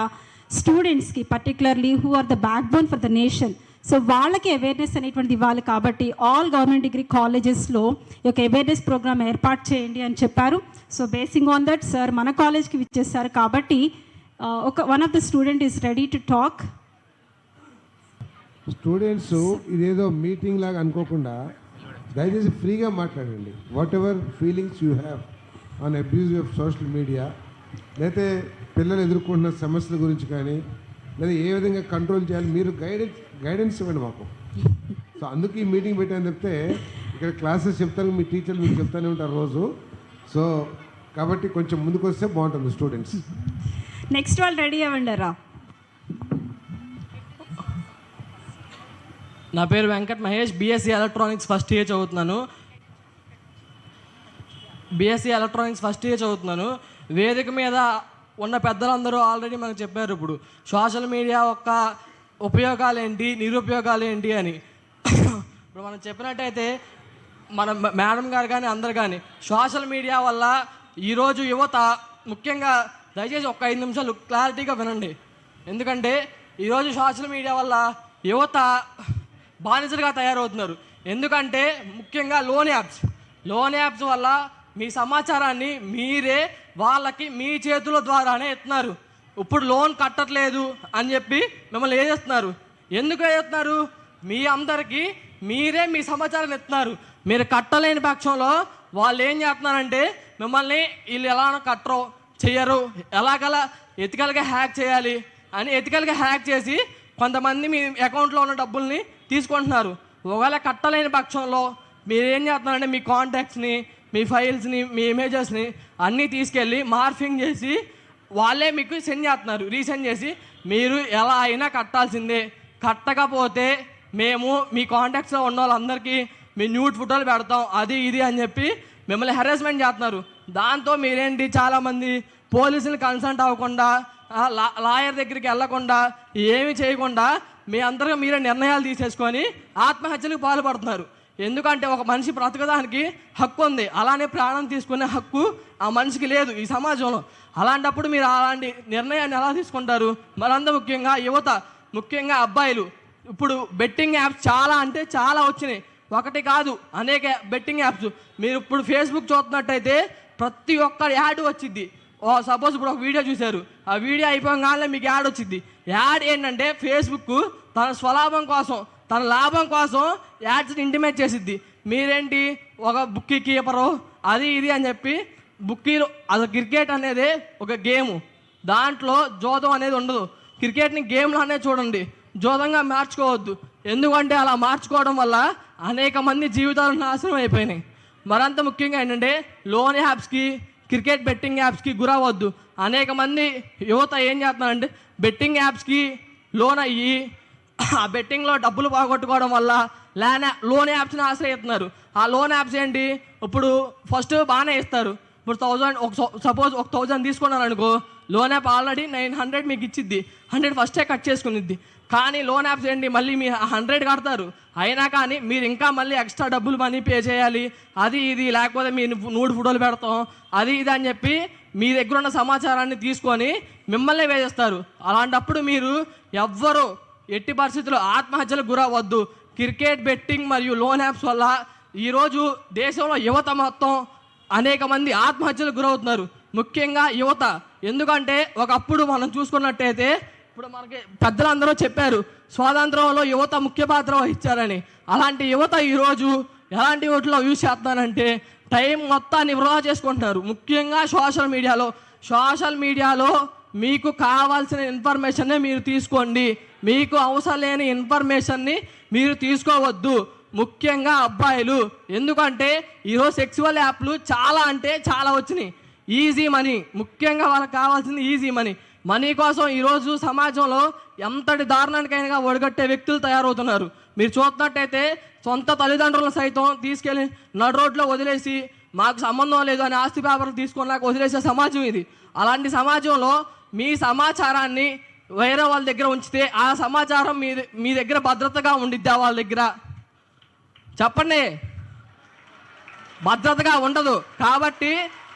స్టూడెంట్స్కి particularly who are the backbone for the nation, so వాళ్ళకి అవేర్నెస్ అనేటువంటిది ఇవ్వాలి. కాబట్టి ఆల్ గవర్నమెంట్ డిగ్రీ కాలేజెస్లో ఈ యొక్క అవేర్నెస్ ప్రోగ్రామ్ ఏర్పాటు చేయండి అని చెప్పారు. So basing on that sir మన కాలేజ్కి విచ్చేస్తారు. కాబట్టి one of the student is ready to talk. Students ఇదేదో మీటింగ్ లాగా అనుకోకుండా దయచేసి ఫ్రీగా మాట్లాడండి. What ever feelings you have on abuse of social media, లేకపోతే పిల్లలు ఎదుర్కొంటున్న సమస్యల గురించి కానీ, లేదా ఏ విధంగా కంట్రోల్ చేయాలి, మీరు గైడెన్స్ ఇవ్వండి మాకు. సో అందుకు ఈ మీటింగ్ పెట్టాను చెప్తే ఇక్కడ క్లాసెస్ చెప్తాను, మీ టీచర్లు మీకు చెప్తానే ఉంటారు రోజు. సో కాబట్టి కొంచెం ముందుకు వస్తే బాగుంటుంది స్టూడెంట్స్. నెక్స్ట్ వాళ్ళు రెడీ అవ్వండిరా. నా పేరు Venkat Mahesh, BSc electronics first year చదువుతున్నాను. వేదిక మీద ఉన్న పెద్దలందరూ ఆల్రెడీ మనకు చెప్పారు ఇప్పుడు సోషల్ మీడియా యొక్క ఉపయోగాలు ఏంటి, నిరుపయోగాలు ఏంటి అని. ఇప్పుడు మనం చెప్పినట్టయితే మన మేడం గారు కానీ అందరు కానీ సోషల్ మీడియా వల్ల ఈరోజు యువత ముఖ్యంగా దయచేసి ఒక 5 నిమిషాలు క్లారిటీగా వినండి. ఎందుకంటే ఈరోజు సోషల్ మీడియా వల్ల యువత బానిసలుగా తయారవుతున్నారు. ఎందుకంటే ముఖ్యంగా లోన్ యాప్స్ వల్ల మీ సమాచారాన్ని మీరే వాళ్ళకి మీ చేతుల ద్వారానే ఇస్తున్నారు. ఇప్పుడు లోన్ కట్టట్లేదు అని చెప్పి మిమ్మల్ని ఏం చేస్తున్నారు? ఎందుకు చేస్తున్నారు? మీ అందరికీ మీరే మీ సమాచారాన్ని ఇస్తున్నారు. మీరు కట్టలేని పక్షంలో వాళ్ళు ఏం చేస్తున్నారంటే మిమ్మల్ని వీళ్ళు ఎలా కట్టరో చెయ్యరు, ఎలాగలా ఎథికల్గా హ్యాక్ చేయాలి అని ఎథికల్గా హ్యాక్ చేసి కొంతమంది మీ అకౌంట్లో ఉన్న డబ్బుల్ని తీసుకుంటున్నారు. ఒకవేళ కట్టలేని పక్షంలో మీరు ఏం చేస్తున్నారంటే మీ కాంటాక్ట్స్ని, మీ ఫైల్స్ని, మీ ఇమేజెస్ని అన్నీ తీసుకెళ్ళి మార్ఫింగ్ చేసి వాళ్ళే మీకు సెండ్ చేస్తున్నారు, రీసెండ్ చేసి మీరు ఎలా అయినా కట్టాల్సిందే, కట్టకపోతే మేము మీ కాంటాక్ట్స్లో ఉన్న వాళ్ళందరికీ మీ న్యూడ్ ఫోటోలు పెడతాం, అది ఇది అని చెప్పి మిమ్మల్ని హెరాస్మెంట్ చేస్తున్నారు. దాంతో మీరేంటి చాలామంది పోలీసులు కన్సల్ట్ అవ్వకుండా, లాయర్ దగ్గరికి వెళ్లకుండా, ఏమి చేయకుండా మీ అందరికీ మీరే నిర్ణయాలు తీసేసుకొని ఆత్మహత్యలకు పాల్పడుతున్నారు. ఎందుకంటే ఒక మనిషి బ్రతకడానికి హక్కు ఉంది, అలానే ప్రాణం తీసుకునే హక్కు ఆ మనిషికి లేదు ఈ సమాజంలో. అలాంటప్పుడు మీరు అలాంటి నిర్ణయాన్ని ఎలా తీసుకుంటారు? మరంత ముఖ్యంగా యువత, ముఖ్యంగా అబ్బాయిలు. ఇప్పుడు బెట్టింగ్ యాప్స్ చాలా అంటే చాలా వచ్చినాయి, ఒకటి కాదు అనేక బెట్టింగ్ యాప్స్. మీరు ఇప్పుడు ఫేస్బుక్ చూస్తున్నట్టయితే ప్రతి ఒక్క యాడ్ వచ్చింది. సపోజ్ ఇప్పుడు ఒక వీడియో చూశారు, ఆ వీడియో అయిపోగానే మీకు యాడ్ వచ్చింది. యాడ్ ఏంటంటే ఫేస్బుక్ తన స్వలాభం కోసం, తన లాభం కోసం యాడ్స్ని ఇంటిమేట్ చేసిద్ది. మీరేంటి ఒక బుక్కీ కీపరు అది ఇది అని చెప్పి, బుక్కీలు అది క్రికెట్ అనేది ఒక గేము, దాంట్లో జోదం అనేది ఉండదు. క్రికెట్ని గేమ్లో అనేది చూడండి, జోదంగా మార్చుకోవద్దు. ఎందుకంటే అలా మార్చుకోవడం వల్ల అనేక మంది జీవితాలు నాశనం అయిపోయినాయి. మరంత ముఖ్యంగా ఏంటంటే లోన్ యాప్స్కి, క్రికెట్ బెట్టింగ్ యాప్స్కి గురవద్దు. అనేక మంది యువత ఏం చేస్తున్నారంటే బెట్టింగ్ యాప్స్కి లోన్ అయ్యి ఆ బెట్టింగ్లో డబ్బులు పోగొట్టుకోవడం వల్ల లోన్ యాప్స్ని ఆశ్రయిస్తున్నారు. ఆ లోన్ యాప్స్ ఏంటి, ఇప్పుడు ఫస్ట్ బాగానే ఇస్తారు. ఇప్పుడు 1000 సపోజ్ 1000 తీసుకున్నారు అనుకో, లోన్ యాప్ ఆల్రెడీ 900 మీకు ఇచ్చిద్ది, 100 ఫస్టే కట్ చేసుకునిద్ది. కానీ లోన్ యాప్స్ ఏంటి, మళ్ళీ మీ 100 కడతారు, అయినా కానీ మీరు ఇంకా మళ్ళీ ఎక్స్ట్రా డబ్బులు మనీ పే చేయాలి, అది ఇది, లేకపోతే మీరు నూడు ఫోటోలు పెడతాం, అది ఇది అని చెప్పి మీ దగ్గర ఉన్న సమాచారాన్ని తీసుకొని మిమ్మల్ని వేసేస్తారు. అలాంటప్పుడు మీరు ఎవ్వరూ ఎట్టి పరిస్థితుల్లో ఆత్మహత్యలకు గురవద్దు. క్రికెట్ బెట్టింగ్ మరియు లోన్ యాప్స్ వల్ల ఈరోజు దేశంలో యువత మొత్తం అనేక మంది ఆత్మహత్యలకు గురవుతున్నారు, ముఖ్యంగా యువత. ఎందుకంటే ఒకప్పుడు మనం చూసుకున్నట్టయితే, ఇప్పుడు మనకి పెద్దలందరూ చెప్పారు స్వాతంత్రంలో యువత ముఖ్య పాత్ర వహించారని. అలాంటి యువత ఈరోజు ఎలాంటి వాటిలో యూజ్ చేస్తున్నారంటే టైం మొత్తాన్ని వృధా చేసుకుంటున్నారు. ముఖ్యంగా సోషల్ మీడియాలో మీకు కావాల్సిన ఇన్ఫర్మేషన్నే మీరు తీసుకోండి, మీకు అవసరం లేని ఇన్ఫర్మేషన్ని మీరు తీసుకోవద్దు, ముఖ్యంగా అబ్బాయిలు. ఎందుకంటే ఈరోజు సెక్సువల్ యాప్లు చాలా అంటే చాలా వచ్చినాయి. ఈజీ మనీ, ముఖ్యంగా వాళ్ళకి కావాల్సింది ఈజీ మనీ. మనీ కోసం ఈరోజు సమాజంలో ఎంతటి దారుణానికైనా ఒడగట్టే వ్యక్తులు తయారవుతున్నారు. మీరు చూస్తున్నట్టయితే సొంత తల్లిదండ్రులను సైతం తీసుకెళ్ళి నడు రోడ్లో వదిలేసి మాకు సంబంధం లేదు అని ఆస్తి పేపర్లు తీసుకున్నాక వదిలేసే సమాజం ఇది. అలాంటి సమాజంలో మీ సమాచారాన్ని వేరే వాళ్ళ దగ్గర ఉంచితే ఆ సమాచారం మీ దగ్గర భద్రతగా ఉండిద్దా? వాళ్ళ దగ్గర చెప్పండి, భద్రతగా ఉండదు. కాబట్టి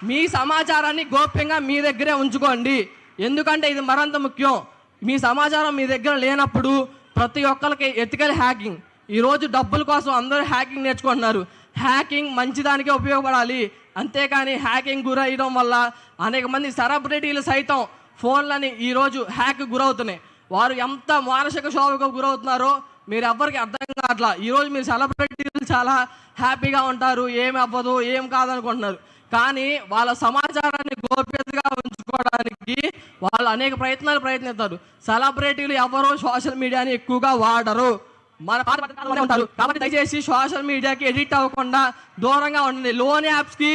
మీ సమాచారాన్ని గోప్యంగా మీ దగ్గరే ఉంచుకోండి. ఎందుకంటే ఇది మరింత ముఖ్యం. మీ సమాచారం మీ దగ్గర లేనప్పుడు ప్రతి ఒక్కరికి ఎథికల్ హ్యాకింగ్, ఈరోజు డబ్బుల కోసం అందరూ హ్యాకింగ్ నేర్చుకుంటున్నారు. హ్యాకింగ్ మంచిదానికే ఉపయోగపడాలి, అంతేకాని హ్యాకింగ్ గురయ్యడం వల్ల అనేక మంది సెలబ్రిటీలు సైతం ఫోన్లని ఈరోజు హ్యాక్ గురవుతున్నాయి. వారు ఎంత మానసిక క్షోభకు గురవుతున్నారో మీరు ఎవ్వరికి అర్థం కావట్లా. ఈరోజు మీరు సెలబ్రిటీలు చాలా హ్యాపీగా ఉంటారు, ఏమి అవ్వదు, ఏం కాదనుకుంటున్నారు. కానీ వాళ్ళ సమాచారాన్ని గోప్యతగా ఉంచుకోవడానికి వాళ్ళు అనేక ప్రయత్నిస్తారు. సెలబ్రిటీలు ఎవరు సోషల్ మీడియాని ఎక్కువగా వాడరు, మన ఉంటారు. కాబట్టి దయచేసి సోషల్ మీడియాకి ఎడిట్ అవ్వకుండా దూరంగా ఉండండి. లోన్ యాప్స్కి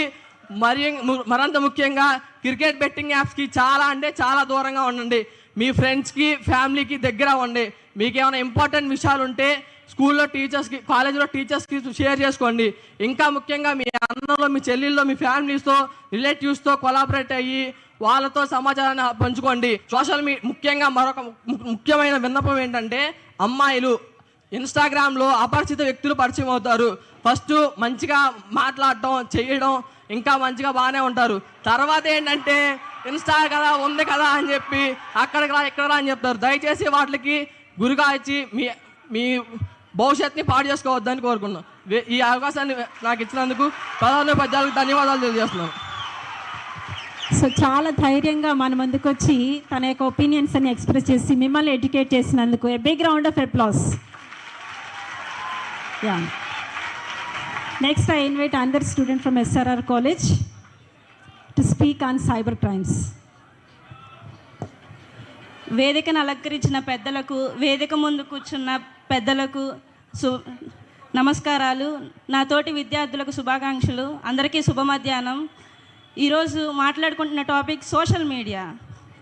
మరింత ముఖ్యంగా క్రికెట్ బెట్టింగ్ యాప్స్కి చాలా అంటే చాలా దూరంగా ఉండండి. మీ ఫ్రెండ్స్కి, ఫ్యామిలీకి దగ్గర ఉండి మీకు ఏమైనా ఇంపార్టెంట్ విషయాలు ఉంటే స్కూల్లో టీచర్స్కి, కాలేజీలో టీచర్స్కి షేర్ చేసుకోండి. ఇంకా ముఖ్యంగా మీ అన్నలో, మీ చెల్లెల్లో, మీ ఫ్యామిలీస్తో, రిలేటివ్స్తో కొలాబరేట్ అయ్యి వాళ్ళతో సమాచారాన్ని పంచుకోండి. ముఖ్యంగా మరొక ముఖ్యమైన విన్నపం ఏంటంటే, అమ్మాయిలు ఇన్స్టాగ్రామ్లో అపరిచిత వ్యక్తులు పరిచయం అవుతారు. ఫస్ట్ మంచిగా మాట్లాడటం, చేయడం, ఇంకా మంచిగా బాగానే ఉంటారు. తర్వాత ఏంటంటే ఇన్స్టా కదా, ఉంది కదా అని చెప్పి అక్కడికి రా, ఇక్కడ రా అని చెప్తారు. దయచేసి వాటికి గురిగా ఇచ్చి మీ భవిష్యత్తుని పాడు చేసుకోవద్దని కోరుకున్నాను. ఈ అవకాశాన్ని నాకు ఇచ్చినందుకు ప్రధానోపాధ్యాయులకు ధన్యవాదాలు తెలియజేస్తున్నాను. సో చాలా ధైర్యంగా మన ముందుకు వచ్చి తన యొక్క ఒపీనియన్స్ అని ఎక్స్ప్రెస్ చేసి మిమ్మల్ని ఎడ్యుకేట్ చేసినందుకు a big round of applause. Yeah, next I invite another student from SRR College to speak on cyber crimes. వేదికను అలంకరించిన పెద్దలకు, వేదిక ముందు కూర్చున్న పెద్దలకు, నమస్కారాలు. నా తోటి విద్యార్థులకు శుభాకాంక్షలు. అందరికీ శుభ మధ్యాహ్నం. ఈరోజు మాట్లాడుకుంటున్న టాపిక్ సోషల్ మీడియా.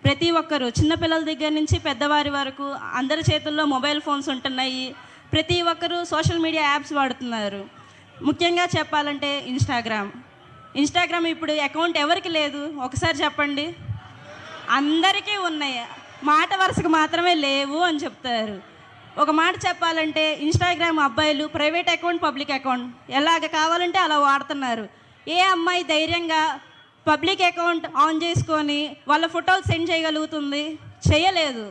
ప్రతి ఒక్కరూ చిన్నపిల్లల దగ్గర నుంచి పెద్దవారి వరకు అందరి చేతుల్లో మొబైల్ ఫోన్స్ ఉంటున్నాయి. ప్రతి ఒక్కరూ సోషల్ మీడియా యాప్స్ వాడుతున్నారు. ముఖ్యంగా చెప్పాలంటే ఇన్స్టాగ్రామ్ ఇప్పుడు అకౌంట్ ఎవరికి లేదు ఒకసారి చెప్పండి. అందరికీ ఉన్నాయి, మాట వరుసకు మాత్రమే లేవు అని చెప్తారు. ఒక మాట చెప్పాలంటే ఇన్స్టాగ్రామ్ అబ్బాయిలు ప్రైవేట్ అకౌంట్, పబ్లిక్ అకౌంట్ ఎలాగ కావాలంటే అలా వాడుతున్నారు. ఏ అమ్మాయి ధైర్యంగా పబ్లిక్ అకౌంట్ ఆన్ చేసుకొని వాళ్ళ ఫోటోలు సెండ్ చేయగలుగుతుంది? చేయలేదు.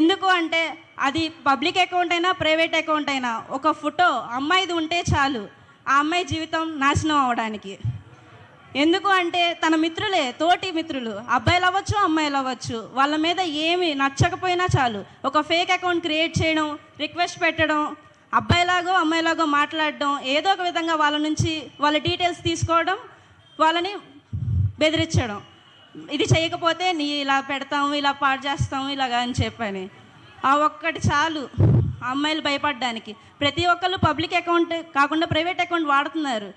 ఎందుకు అంటే అది పబ్లిక్ అకౌంట్ అయినా ప్రైవేట్ అకౌంట్ అయినా ఒక ఫోటో అమ్మాయిది ఉంటే చాలు ఆ అమ్మాయి జీవితం నాశనం అవ్వడానికి. ఎందుకు అంటే తన మిత్రులే, తోటి మిత్రులు, అబ్బాయిలు అవ్వచ్చు అమ్మాయిలు అవ్వచ్చు, వాళ్ళ మీద ఏమి నచ్చకపోయినా చాలు ఒక ఫేక్ అకౌంట్ క్రియేట్ చేయడం, రిక్వెస్ట్ పెట్టడం, అబ్బాయిలాగో అమ్మాయిలాగో మాట్లాడడం, ఏదో ఒక విధంగా వాళ్ళ నుంచి వాళ్ళ డీటెయిల్స్ తీసుకోవడం, వాళ్ళని బెదిరించడం. ఇది చేయకపోతే నీ ఇలా పెడతాము, ఇలా పాడు చేస్తాము, ఇలాగా అని చెప్పని. ఆ ఒక్కటి చాలు అమ్మాయిలు భయపడడానికి. ప్రతి ఒక్కళ్ళు పబ్లిక్ అకౌంట్ కాకుండా ప్రైవేట్ అకౌంట్ వాడుతున్నారు.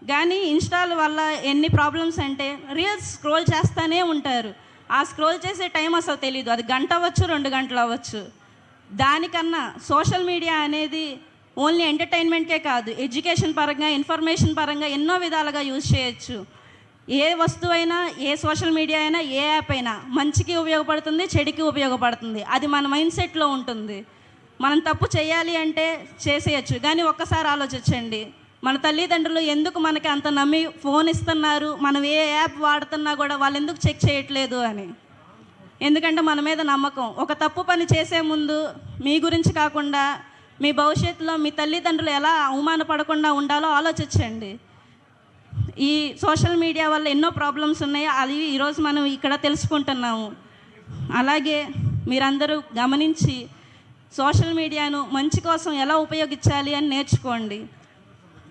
కానీ ఇన్స్టాల్ వల్ల ఎన్ని ప్రాబ్లమ్స్ అంటే రీల్స్ స్క్రోల్ చేస్తూనే ఉంటారు. ఆ స్క్రోల్ చేసే టైం అసలు తెలీదు. అది గంట అవ్వచ్చు, 2 గంటలు అవ్వచ్చు. దానికన్నా సోషల్ మీడియా అనేది ఓన్లీ ఎంటర్టైన్మెంట్కే కాదు, ఎడ్యుకేషన్ పరంగా, ఇన్ఫర్మేషన్ పరంగా ఎన్నో విధాలుగా యూజ్ చేయొచ్చు. ఏ వస్తువైనా, ఏ సోషల్ మీడియా అయినా, ఏ యాప్ అయినా మంచికి ఉపయోగపడుతుంది, చెడుకి ఉపయోగపడుతుంది. అది మన మైండ్ సెట్లో ఉంటుంది. మనం తప్పు చేయాలి అంటే చేసేయచ్చు. కానీ ఒక్కసారి ఆలోచించండి, మన తల్లిదండ్రులు ఎందుకు మనకి అంత నమ్మి ఫోన్ ఇస్తున్నారు, మనం ఏ యాప్ వాడుతున్నా కూడా వాళ్ళు ఎందుకు చెక్ చేయట్లేదు అని. ఎందుకంటే మన మీద నమ్మకం. ఒక తప్పు పని చేసే ముందు మీ గురించి కాకుండా మీ భవిష్యత్తులో మీ తల్లిదండ్రులు ఎలా అవమానపడకుండా ఉండాలో ఆలోచించండి. ఈ సోషల్ మీడియా వల్ల ఎన్నో ప్రాబ్లమ్స్ ఉన్నాయి, అవి ఈరోజు మనం ఇక్కడ తెలుసుకుంటున్నాము. అలాగే మీరందరూ గమనించి సోషల్ మీడియాను మంచి కోసం ఎలా ఉపయోగించాలి అని నేర్చుకోండి.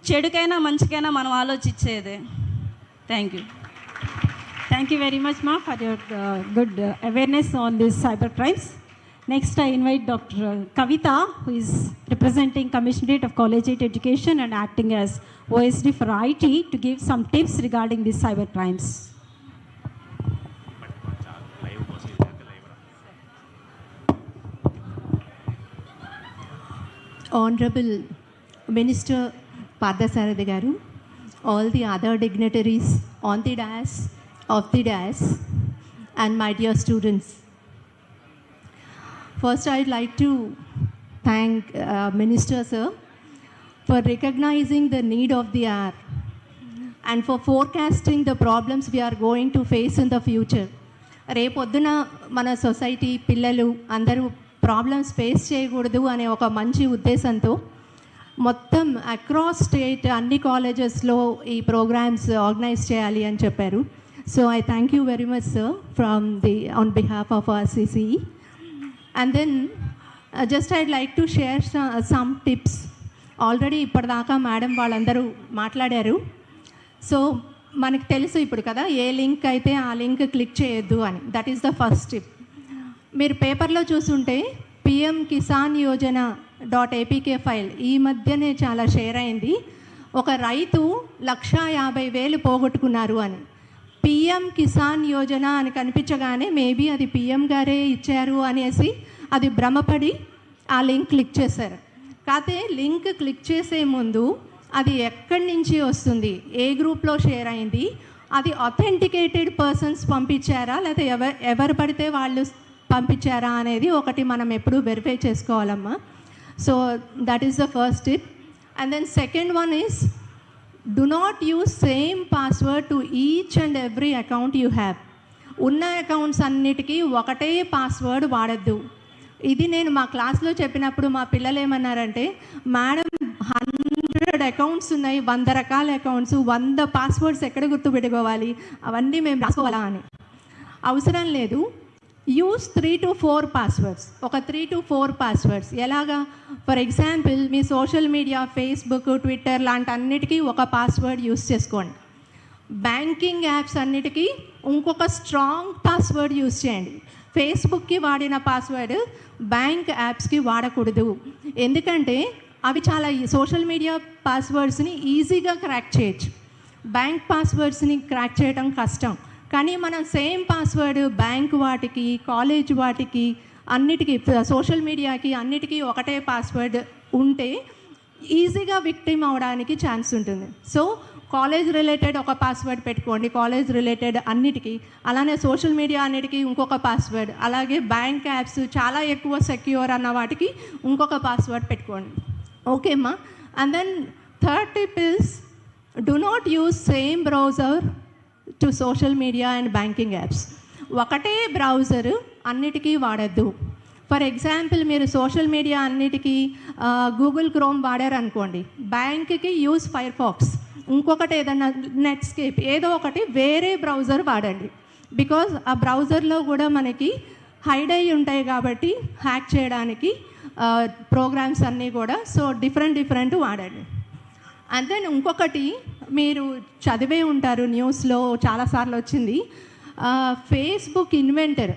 చెడుకైనా మంచికైనా మనం ఆలోచించేదే. Thank you. Thank you very much, Ma, for your good awareness on this cyber crimes. Next, I invite Dr. Kavita, who is representing Commissionerate of Collegiate Education and acting as OSD for IT, to give some tips regarding these cyber crimes. Honorable Minister Parthasarathy Garu, all the other dignitaries on the dais, of the dais, and my dear students. First, I'd like to thank Minister Sir for recognizing the need of the hour and for forecasting the problems we are going to face in the future. రేపొద్దున మన సొసైటీ పిల్లలు అందరూ ప్రాబ్లమ్స్ ఫేస్ చేయకూడదు అనే ఒక మంచి ఉద్దేశంతో మొత్తం అక్రాస్ స్టేట్ అన్ని కాలేజెస్లో ఈ ప్రోగ్రామ్స్ ఆర్గనైజ్ చేయాలి అని చెప్పారు. So I thank you very much sir from the on behalf of RCCE. And then just I'd like to share some tips. Already ఇప్పటిదాకా మేడం వాళ్ళందరూ మాట్లాడారు. సో మనకు తెలుసు ఇప్పుడు కదా, ఏ లింక్ అయితే ఆ లింక్ క్లిక్ చేయొద్దు అని. That is the first tip. మీరు పేపర్లో చూసుంటే PM Kisan Yojana .apk file ఈ మధ్యనే చాలా షేర్ అయింది. ఒక రైతు 1,50,000 పోగొట్టుకున్నారు అని. PM కిసాన్ యోజన అని కనిపించగానే మేబీ అది PM గారే ఇచ్చారు అనేసి అది భ్రమపడి ఆ లింక్ క్లిక్ చేశారు. కాకపోతే లింక్ క్లిక్ చేసే ముందు అది ఎక్కడి నుంచి వస్తుంది, ఏ గ్రూప్లో షేర్ అయింది, అది అథెంటికేటెడ్ పర్సన్స్ పంపించారా లేదా ఎవరు పడితే వాళ్ళు పంపించారా అనేది ఒకటి మనం ఎప్పుడు వెరిఫై చేసుకోవాలమ్మా. So that is the first tip. And then second one is do not use same password to each and every account you have. ఉన్న అకౌంట్స్ అన్నిటికీ ఒకటే పాస్వర్డ్ వాడద్దు. ఇది నేను మా క్లాస్లో చెప్పినప్పుడు మా పిల్లలు ఏమన్నారంటే, మేడం 100 అకౌంట్స్ ఉన్నాయి, 100 రకాల అకౌంట్స్, 100 పాస్వర్డ్స్ ఎక్కడ గుర్తుపెట్టుకోవాలి, అవన్నీ మేము రాసుకోవాలా అని. అవసరం లేదు. Use 3 to 4 passwords. ఒక 3 to 4 పాస్వర్డ్స్ ఎలాగా? For example me social media, Facebook, Twitter లాంటి అన్నిటికీ ఒక పాస్వర్డ్ యూస్ చేసుకోండి. బ్యాంకింగ్ యాప్స్ అన్నిటికీ ఇంకొక స్ట్రాంగ్ పాస్వర్డ్ యూస్ చేయండి. ఫేస్బుక్కి వాడిన పాస్వర్డ్ బ్యాంక్ యాప్స్కి వాడకూడదు. ఎందుకంటే అవి చాలా సోషల్ మీడియా పాస్వర్డ్స్ని ఈజీగా క్రాక్ చేయొచ్చు. బ్యాంక్ పాస్వర్డ్స్ని క్రాక్ చేయడం కష్టం. కానీ మనం సేమ్ పాస్వర్డ్ బ్యాంక్ వాటికి, కాలేజ్ వాటికి, అన్నిటికీ, సోషల్ మీడియాకి అన్నిటికీ ఒకటే పాస్వర్డ్ ఉంటే ఈజీగా విక్టిమ్ అవడానికి ఛాన్స్ ఉంటుంది. సో కాలేజ్ రిలేటెడ్ ఒక పాస్వర్డ్ పెట్టుకోండి, కాలేజ్ రిలేటెడ్ అన్నిటికీ. అలానే సోషల్ మీడియా అన్నిటికీ ఇంకొక పాస్వర్డ్, అలాగే బ్యాంక్ యాప్స్ చాలా ఎక్కువ సెక్యూర్ అన్న వాటికి ఇంకొక పాస్వర్డ్ పెట్టుకోండి. ఓకేమ్మా? And then third tip is do not use same browser to social media and banking apps. ఒకటే బ్రౌజర్ అన్నిటికీ వాడద్దు. ఫర్ ఎగ్జాంపుల్, మీరు సోషల్ మీడియా అన్నిటికీ గూగుల్ క్రోమ్ వాడారు అనుకోండి, బ్యాంక్కి యూజ్ ఫైర్ ఫాక్స్, ఇంకొకటి ఏదన్నా నెట్స్కేప్, ఏదో ఒకటి వేరే బ్రౌజర్ వాడండి. బికాజ్ ఆ బ్రౌజర్లో కూడా మనకి హైడ్ అయి ఉంటాయి కాబట్టి హ్యాక్ చేయడానికి ప్రోగ్రామ్స్ అన్నీ కూడా. సో డిఫరెంట్ వాడండి. అండ్ దెన్ ఇంకొకటి మీరు చదివే ఉంటారు, న్యూస్లో చాలాసార్లు వచ్చింది, ఫేస్బుక్ ఇన్వెంటర్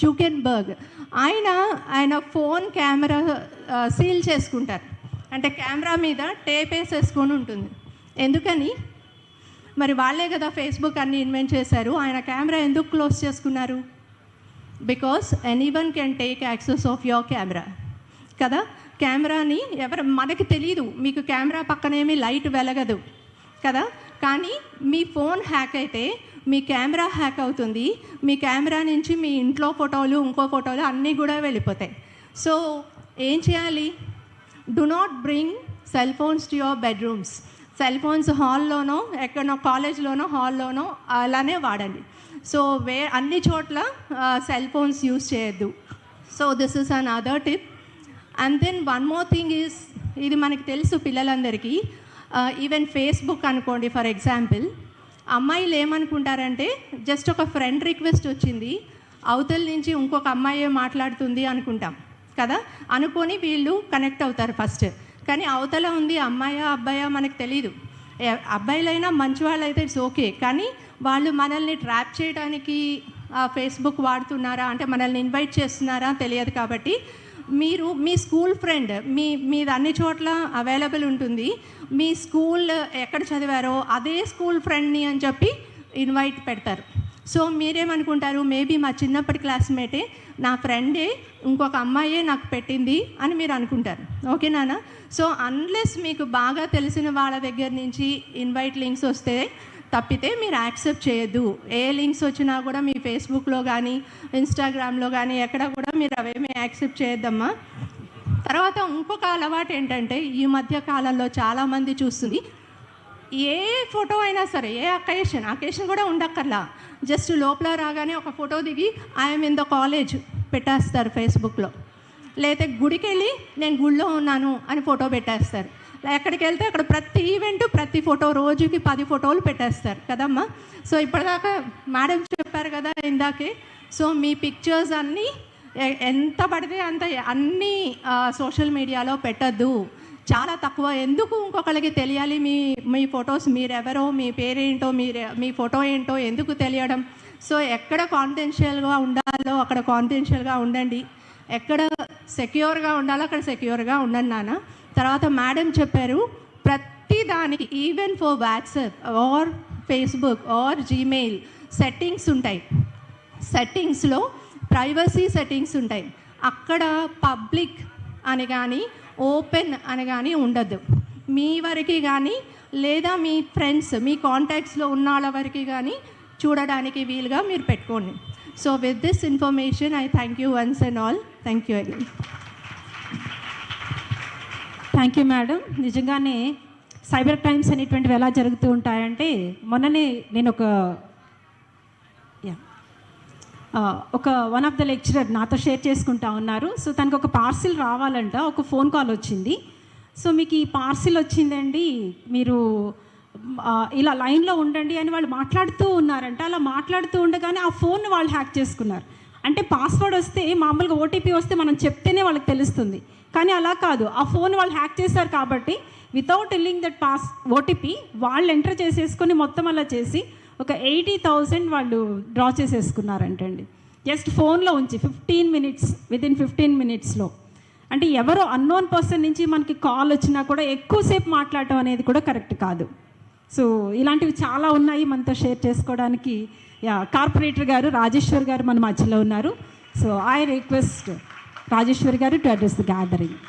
జుకెన్బర్గ్ ఆయన ఫోన్ కెమెరా సీల్ చేసుకుంటారు. అంటే కెమెరా మీద టేప్ వేసేసుకొని ఉంటుంది. ఎందుకని? మరి వాళ్ళే కదా ఫేస్బుక్ అన్ని ఇన్వెంట్ చేశారు. ఆయన కెమెరా ఎందుకు క్లోజ్ చేసుకున్నారు? Because anyone can take access of your camera కదా. కెమెరాని మనకి తెలియదు, మీకు కెమెరా పక్కనేమి లైట్ వెలగదు కదా. కానీ మీ ఫోన్ హ్యాక్ అయితే మీ కెమెరా హ్యాక్ అవుతుంది. మీ కెమెరా నుంచి మీ ఇంట్లో ఫోటోలు, ఇంకో ఫోటోలు అన్నీ కూడా వెళ్ళిపోతాయి. సో ఏం చేయాలి? Do not bring cell phones to your bedrooms. Cell phones హాల్లోనో, ఎక్కడనో కాలేజ్లోనో, హాల్లోనో అలానే వాడండి. సో అన్ని చోట్ల సెల్ ఫోన్స్ యూజ్ చేయొద్దు. So this is another tip. And then one more thing is, ఇది మనకి తెలుసు పిల్లలందరికీ, ఈవెన్ ఫేస్బుక్ అనుకోండి ఫర్ ఎగ్జాంపుల్, అమ్మాయిలు ఏమనుకుంటారంటే జస్ట్ ఒక ఫ్రెండ్ రిక్వెస్ట్ వచ్చింది, అవతల నుంచి ఇంకొక అమ్మాయి మాట్లాడుతుంది అనుకుంటాం కదా. అనుకొని వీళ్ళు కనెక్ట్ అవుతారు ఫస్ట్. కానీ అవతల ఉంది అమ్మాయా అబ్బాయా మనకు తెలీదు. అబ్బాయిలైనా మంచి వాళ్ళు అయితే ఇట్స్ ఓకే. కానీ వాళ్ళు మనల్ని ట్రాప్ చేయడానికి ఫేస్బుక్ వాడుతున్నారా, అంటే మనల్ని ఇన్వైట్ చేస్తున్నారా తెలియదు. కాబట్టి మీరు మీ స్కూల్ ఫ్రెండ్ మీది అన్ని చోట్ల అవైలబుల్ ఉంటుంది. మీ స్కూల్ ఎక్కడ చదివారో అదే స్కూల్ ఫ్రెండ్ని అని చెప్పి ఇన్వైట్ పెడతారు. సో మీరేమనుకుంటారు, మేబీ మా చిన్నప్పటి క్లాస్మేటే, నా ఫ్రెండే, ఇంకొక అమ్మాయే నాకు పెట్టింది అని మీరు అనుకుంటారు. ఓకేనా? సో అన్లెస్ మీకు బాగా తెలిసిన వాళ్ళ దగ్గర నుంచి ఇన్వైట్ లింక్స్ వస్తే తప్పితే మీరు యాక్సెప్ట్ చేయొద్దు. ఏ లింక్స్ వచ్చినా కూడా మీ ఫేస్బుక్లో కానీ, ఇన్స్టాగ్రామ్లో కానీ ఎక్కడ కూడా మీరు అవేమీ యాక్సెప్ట్ చేయొద్దమ్మా. తర్వాత ఇంకొక అలవాటు ఏంటంటే, ఈ మధ్య కాలంలో చాలామంది చూస్తుంది, ఏ ఫోటో అయినా సరే, ఏ అకేషన్ కూడా ఉండక్కర్లా, జస్ట్ లోపల రాగానే ఒక ఫోటో దిగి ఐఎమ్ ఇన్ ద కాలేజ్ పెట్టేస్తారు ఫేస్బుక్లో. లేకపోతే గుడికి వెళ్ళి నేను గుడిలో ఉన్నాను అని ఫోటో పెట్టేస్తారు. ఎక్కడికి వెళ్తే అక్కడ ప్రతి ఈవెంట్, ప్రతి ఫోటో, రోజుకి 10 ఫోటోలు పెట్టేస్తారు కదమ్మా. సో ఇప్పటిదాకా మేడం చెప్పారు కదా ఇందాకే. సో మీ పిక్చర్స్ అన్నీ ఎంత పడితే అంత అన్నీ సోషల్ మీడియాలో పెట్టద్దు, చాలా తక్కువ. ఎందుకు ఇంకొకరికి తెలియాలి మీ ఫొటోస్, మీరెవరో, మీ పేరేంటో, మీ ఫోటో ఏంటో ఎందుకు తెలియడం? సో ఎక్కడ కాన్ఫిడెన్షియల్గా ఉండాలో అక్కడ కాన్ఫిడెన్షియల్గా ఉండండి, ఎక్కడ సెక్యూర్గా ఉండాలో అక్కడ సెక్యూర్గా ఉండండి నాన్న. తర్వాత మేడం చెప్పారు, ప్రతి దానికి, even for WhatsApp or Facebook are Gmail settings ఉంటాయి. సెట్టింగ్స్లో ప్రైవసీ సెట్టింగ్స్ ఉంటాయి. అక్కడ పబ్లిక్ అని కానీ, ఓపెన్ అని కానీ ఉండద్దు. మీ వరకు కానీ, లేదా మీ ఫ్రెండ్స్, మీ కాంటాక్ట్స్లో ఉన్న వాళ్ళ వరకు కానీ చూడడానికి వీలుగా మీరు పెట్టుకోండి. So with this information I thank you once and all. Thank you again. Thank you madam. నిజంగానే సైబర్ క్రైమ్స్ అనేటువంటివి ఎలా జరుగుతూ ఉంటాయంటే, మొన్ననే నేను ఒక వన్ ఆఫ్ ద లెక్చరర్ నాతో షేర్ చేసుకుంటా ఉన్నారు. సో తనకు ఒక పార్సిల్ రావాలంట, ఒక ఫోన్ కాల్ వచ్చింది. సో మీకు ఈ పార్సిల్ వచ్చిందండి, మీరు ఇలా లైన్లో ఉండండి అని వాళ్ళు మాట్లాడుతూ ఉన్నారంట. అలా మాట్లాడుతూ ఉండగానే ఆ ఫోన్ వాళ్ళు హ్యాక్ చేసుకున్నారు. అంటే పాస్వర్డ్ వస్తే, మామూలుగా ఓటీపీ వస్తే మనం చెప్తేనే వాళ్ళకి తెలుస్తుంది. కానీ అలా కాదు, ఆ ఫోన్ వాళ్ళు హ్యాక్ చేశారు కాబట్టి వితౌట్ టెల్లింగ్ దట్ ఓటీపీ వాళ్ళు ఎంటర్ చేసేసుకొని మొత్తం అలా చేసి ఒక 80,000 వాళ్ళు డ్రా చేసేసుకున్నారంటండి. జస్ట్ ఫోన్లో ఉంచి 15 మినిట్స్, విదిన్ 15 మినిట్స్లో. అంటే ఎవరో అన్నోన్ పర్సన్ నుంచి మనకి కాల్ వచ్చినా కూడా ఎక్కువసేపు మాట్లాడటం అనేది కూడా కరెక్ట్ కాదు. సో ఇలాంటివి చాలా ఉన్నాయి మనతో షేర్ చేసుకోవడానికి. కార్పొరేటర్ గారు రాజేశ్వర్ గారు మన మధ్యలో ఉన్నారు. సో ఐ రిక్వెస్ట్ రాజేశ్వర్ గారు టు అడ్రస్ ద గ్యాదరింగ్.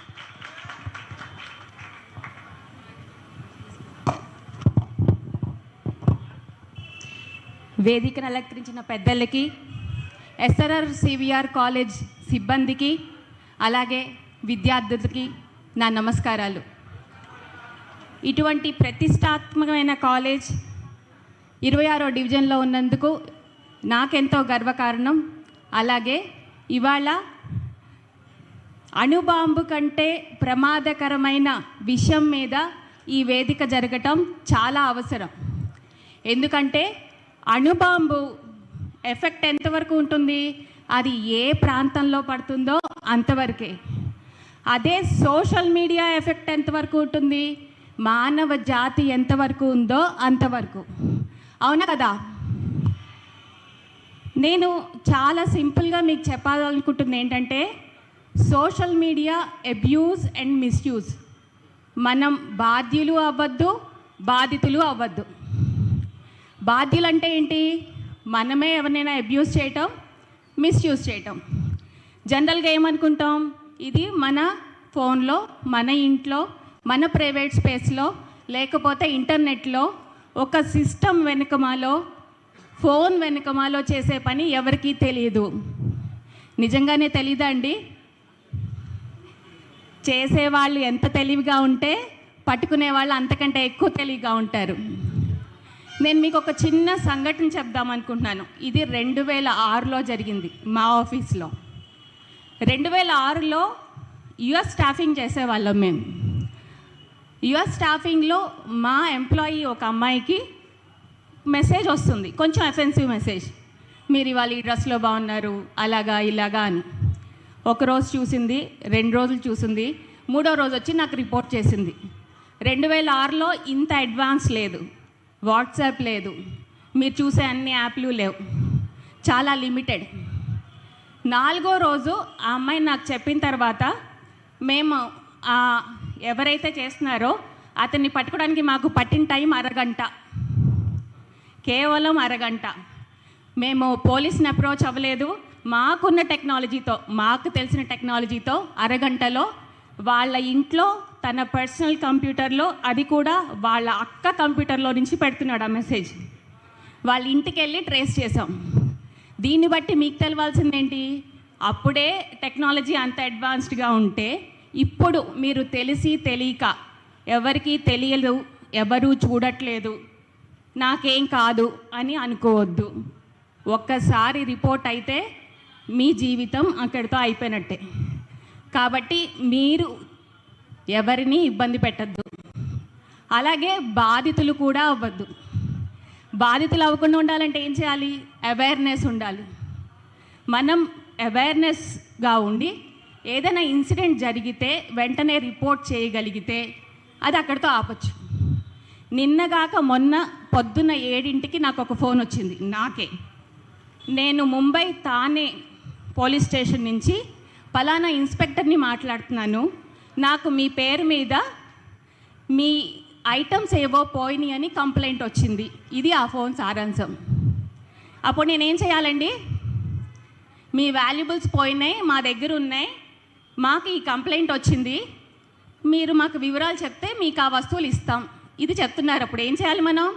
వేదికను అలంకరించిన పెద్దలకి, ఎస్ఆర్ఆర్ సివిఆర్ కాలేజ్ సిబ్బందికి, అలాగే విద్యార్థులకి నా నమస్కారాలు. ఇటువంటి ప్రతిష్టాత్మకమైన కాలేజ్ 26వ డివిజన్లో ఉన్నందుకు నాకెంతో గర్వకారణం. అలాగే ఇవాళ అణుబాంబు కంటే ప్రమాదకరమైన విషయం మీద ఈ వేదిక జరగటం చాలా అవసరం. ఎందుకంటే అణుబాంబు ఎఫెక్ట్ ఎంతవరకు ఉంటుంది, అది ఏ ప్రాంతంలో పడుతుందో అంతవరకే. అదే సోషల్ మీడియా ఎఫెక్ట్ ఎంతవరకు ఉంటుంది, మానవ జాతి ఎంతవరకు ఉందో అంతవరకు. అవునా కదా? నేను చాలా సింపుల్గా మీకు చెప్పాలనుకుంటుంది ఏంటంటే, social media abuse and misuse. మనం బాధ్యులు అవ్వద్దు, బాధితులు అవ్వద్దు. బాధ్యులు అంటే ఏంటి? మనమే ఎవరినైనా అబ్యూజ్ చేయటం, మిస్యూజ్ చేయటం. జనరల్గా ఏమనుకుంటాం, ఇది మన ఫోన్లో, మన ఇంట్లో, మన ప్రైవేట్ స్పేస్లో, లేకపోతే ఇంటర్నెట్లో ఒక సిస్టమ్ వెనుకమాలో, ఫోన్ వెనుకమాలో చేసే పని ఎవరికీ తెలియదు. నిజంగానే తెలీదా అండి? చేసేవాళ్ళు ఎంత తెలివిగా ఉంటే పట్టుకునే వాళ్ళు అంతకంటే ఎక్కువ తెలివిగా ఉంటారు. నేను మీకు ఒక చిన్న సంఘటన చెప్దామనుకుంటున్నాను. ఇది 2006లో జరిగింది మా ఆఫీస్లో. 2006లో యుఎస్ స్టాఫింగ్ చేసేవాళ్ళం మేము. యుఎస్ స్టాఫింగ్లో మా ఎంప్లాయీ ఒక అమ్మాయికి మెసేజ్ వస్తుంది, కొంచెం అఫెన్సివ్ మెసేజ్. మీరు ఇవాళ ఈ డ్రెస్లో బాగున్నారు, అలాగా ఇలాగా అని. ఒకరోజు చూసింది, 2 రోజులు చూసింది, 3వ రోజు వచ్చి నాకు రిపోర్ట్ చేసింది. 2006లో ఇంత అడ్వాన్స్ లేదు, వాట్సాప్ లేదు, మీరు చూసే అన్ని యాప్లు లేవు, చాలా లిమిటెడ్. 4వ రోజు ఆ అమ్మాయి నాకు చెప్పిన తర్వాత మేము ఎవరైతే చేస్తున్నారో అతన్ని పట్టుకోవడానికి మాకు పట్టిన టైం అరగంట, కేవలం అరగంట. మేము పోలీస్ని అప్రోచ్ అవ్వలేదు. మాకున్న టెక్నాలజీతో, మాకు తెలిసిన టెక్నాలజీతో అరగంటలో వాళ్ళ ఇంట్లో తన పర్సనల్ కంప్యూటర్లో, అది కూడా వాళ్ళ అక్క కంప్యూటర్లో నుంచి పెడుతున్నాడు ఆ మెసేజ్. వాళ్ళ ఇంటికి వెళ్ళి ట్రేస్ చేసాం. దీన్ని బట్టి మీకు తెలవాల్సింది ఏంటి, అప్పుడే టెక్నాలజీ అంత అడ్వాన్స్డ్గా ఉంటే ఇప్పుడు మీరు తెలిసి తెలియక, ఎవరికీ తెలియదు, ఎవరూ చూడట్లేదు, నాకేం కాదు అని అనుకోవద్దు. ఒక్కసారి రిపోర్ట్ అయితే మీ జీవితం అక్కడితో అయిపోయినట్టే. కాబట్టి మీరు ఎవరిని ఇబ్బంది పెట్టద్దు. అలాగే బాధితులు కూడా అవ్వద్దు. బాధితులు అవ్వకుండా ఉండాలంటే ఏం చేయాలి? అవేర్నెస్ ఉండాలి. మనం అవేర్నెస్గా ఉండి ఏదైనా ఇన్సిడెంట్ జరిగితే వెంటనే రిపోర్ట్ చేయగలిగితే అది అక్కడితో ఆపచ్చు. నిన్నగాక మొన్న పొద్దున్న 7ంటికి నాకు ఒక ఫోన్ వచ్చింది నాకే. నేను ముంబై తానే పోలీస్ స్టేషన్ నుంచి పలానా ఇన్స్పెక్టర్ని మాట్లాడుతున్నాను, నాకు మీ పేరు మీద మీ ఐటమ్స్ ఏవో పోయినాయి అని కంప్లైంట్ వచ్చింది. ఇది ఆ ఫోన్ సారాంశం. అప్పుడు నేనేం చేయాలండి? మీ వాల్యుబుల్స్ పోయినాయి, మా దగ్గర ఉన్నాయి, మాకు ఈ కంప్లైంట్ వచ్చింది, మీరు మాకు వివరాలు చెప్తే మీకు ఆ వస్తువులు ఇస్తాం, ఇది చెప్తున్నారు. అప్పుడు ఏం చేయాలి మనం?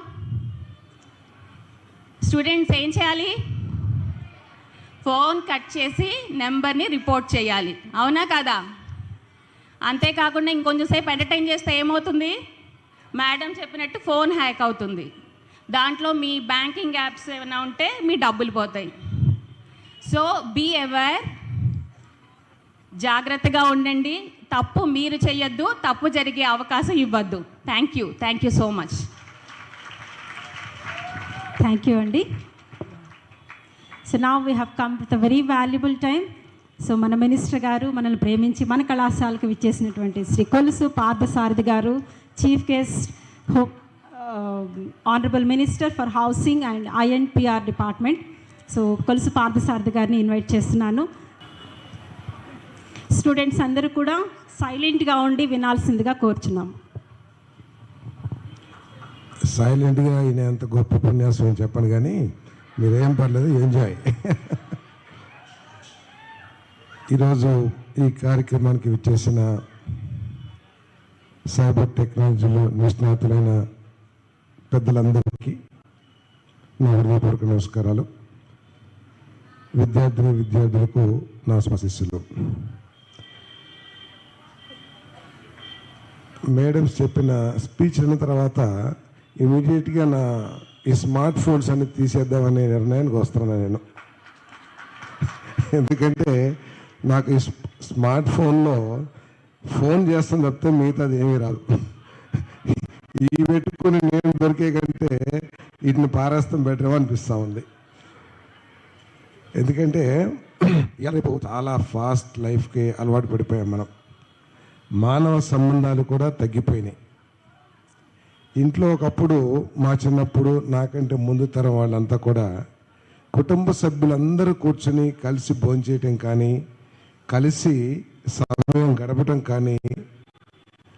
స్టూడెంట్స్ ఏం చేయాలి? ఫోన్ కట్ చేసి నెంబర్ని రిపోర్ట్ చేయాలి. అవునా కదా? అంతేకాకుండా ఇంకొంచెం సేపు ఎంటర్టైన్ చేస్తే ఏమవుతుంది? మేడం చెప్పినట్టు ఫోన్ హ్యాక్ అవుతుంది. దాంట్లో మీ బ్యాంకింగ్ యాప్స్ ఏమైనా ఉంటే మీ డబ్బులు పోతాయి. సో బీ అవేర్, జాగ్రత్తగా ఉండండి. తప్పు మీరు చేయొద్దు, తప్పు జరిగే అవకాశం ఇవ్వద్దు. Thank you so much. Thank you అండి. So now we have come with a very valuable time. So మన మినిస్టర్ గారు మనల్ని ప్రేమించి మన కళాశాలకు విచ్చేసినటువంటి శ్రీ కొలుసు పార్థసారథి గారు, chief guest, honourable minister for housing and INPR department. So Kolusu Parthasarathy గారిని ఇన్వైట్ చేస్తున్నాను. స్టూడెంట్స్ అందరూ కూడా సైలెంట్గా ఉండి వినాల్సిందిగా కోరుచున్నాం. సైలెంట్గా అయినంత గొప్ప ఉపన్యాసం చెప్పను, కానీ మీరేం పర్లేదు, ఎంజాయ్. ఈరోజు ఈ కార్యక్రమానికి విచ్చేసిన సైబర్ టెక్నాలజీలో నిష్ణాతులైన పెద్దలందరికీ నా హృదయపూర్వక నమస్కారాలు. విద్యార్థులకు నా శుభాశీస్సులు. మేడమ్స్ చెప్పిన స్పీచ్ అయిన తర్వాత ఇమీడియట్గా ఈ స్మార్ట్ ఫోన్స్ అన్ని తీసేద్దామనే నిర్ణయానికి వస్తున్నాను నేను. ఎందుకంటే నాకు ఈ స్మార్ట్ ఫోన్లో ఫోన్ చేస్తాను తప్పితే మిగతాది ఏమీ రాదు. ఈ పెట్టుకుని నేను దొరికే కంటే వీటిని పారేస్తాం బెటర్ అనిపిస్తూ ఉంది. ఎందుకంటే రేపు చాలా ఫాస్ట్ లైఫ్కి అలవాటు పడిపోయాం మనం. మానవ సంబంధాలు కూడా తగ్గిపోయినాయి. ఇంట్లో ఒకప్పుడు మా చిన్నప్పుడు నాకంటే ముందు తరం వాళ్ళంతా కూడా కుటుంబ సభ్యులందరూ కూర్చొని కలిసి భోంచేయటం కానీ, కలిసి సమయం గడపటం కానీ,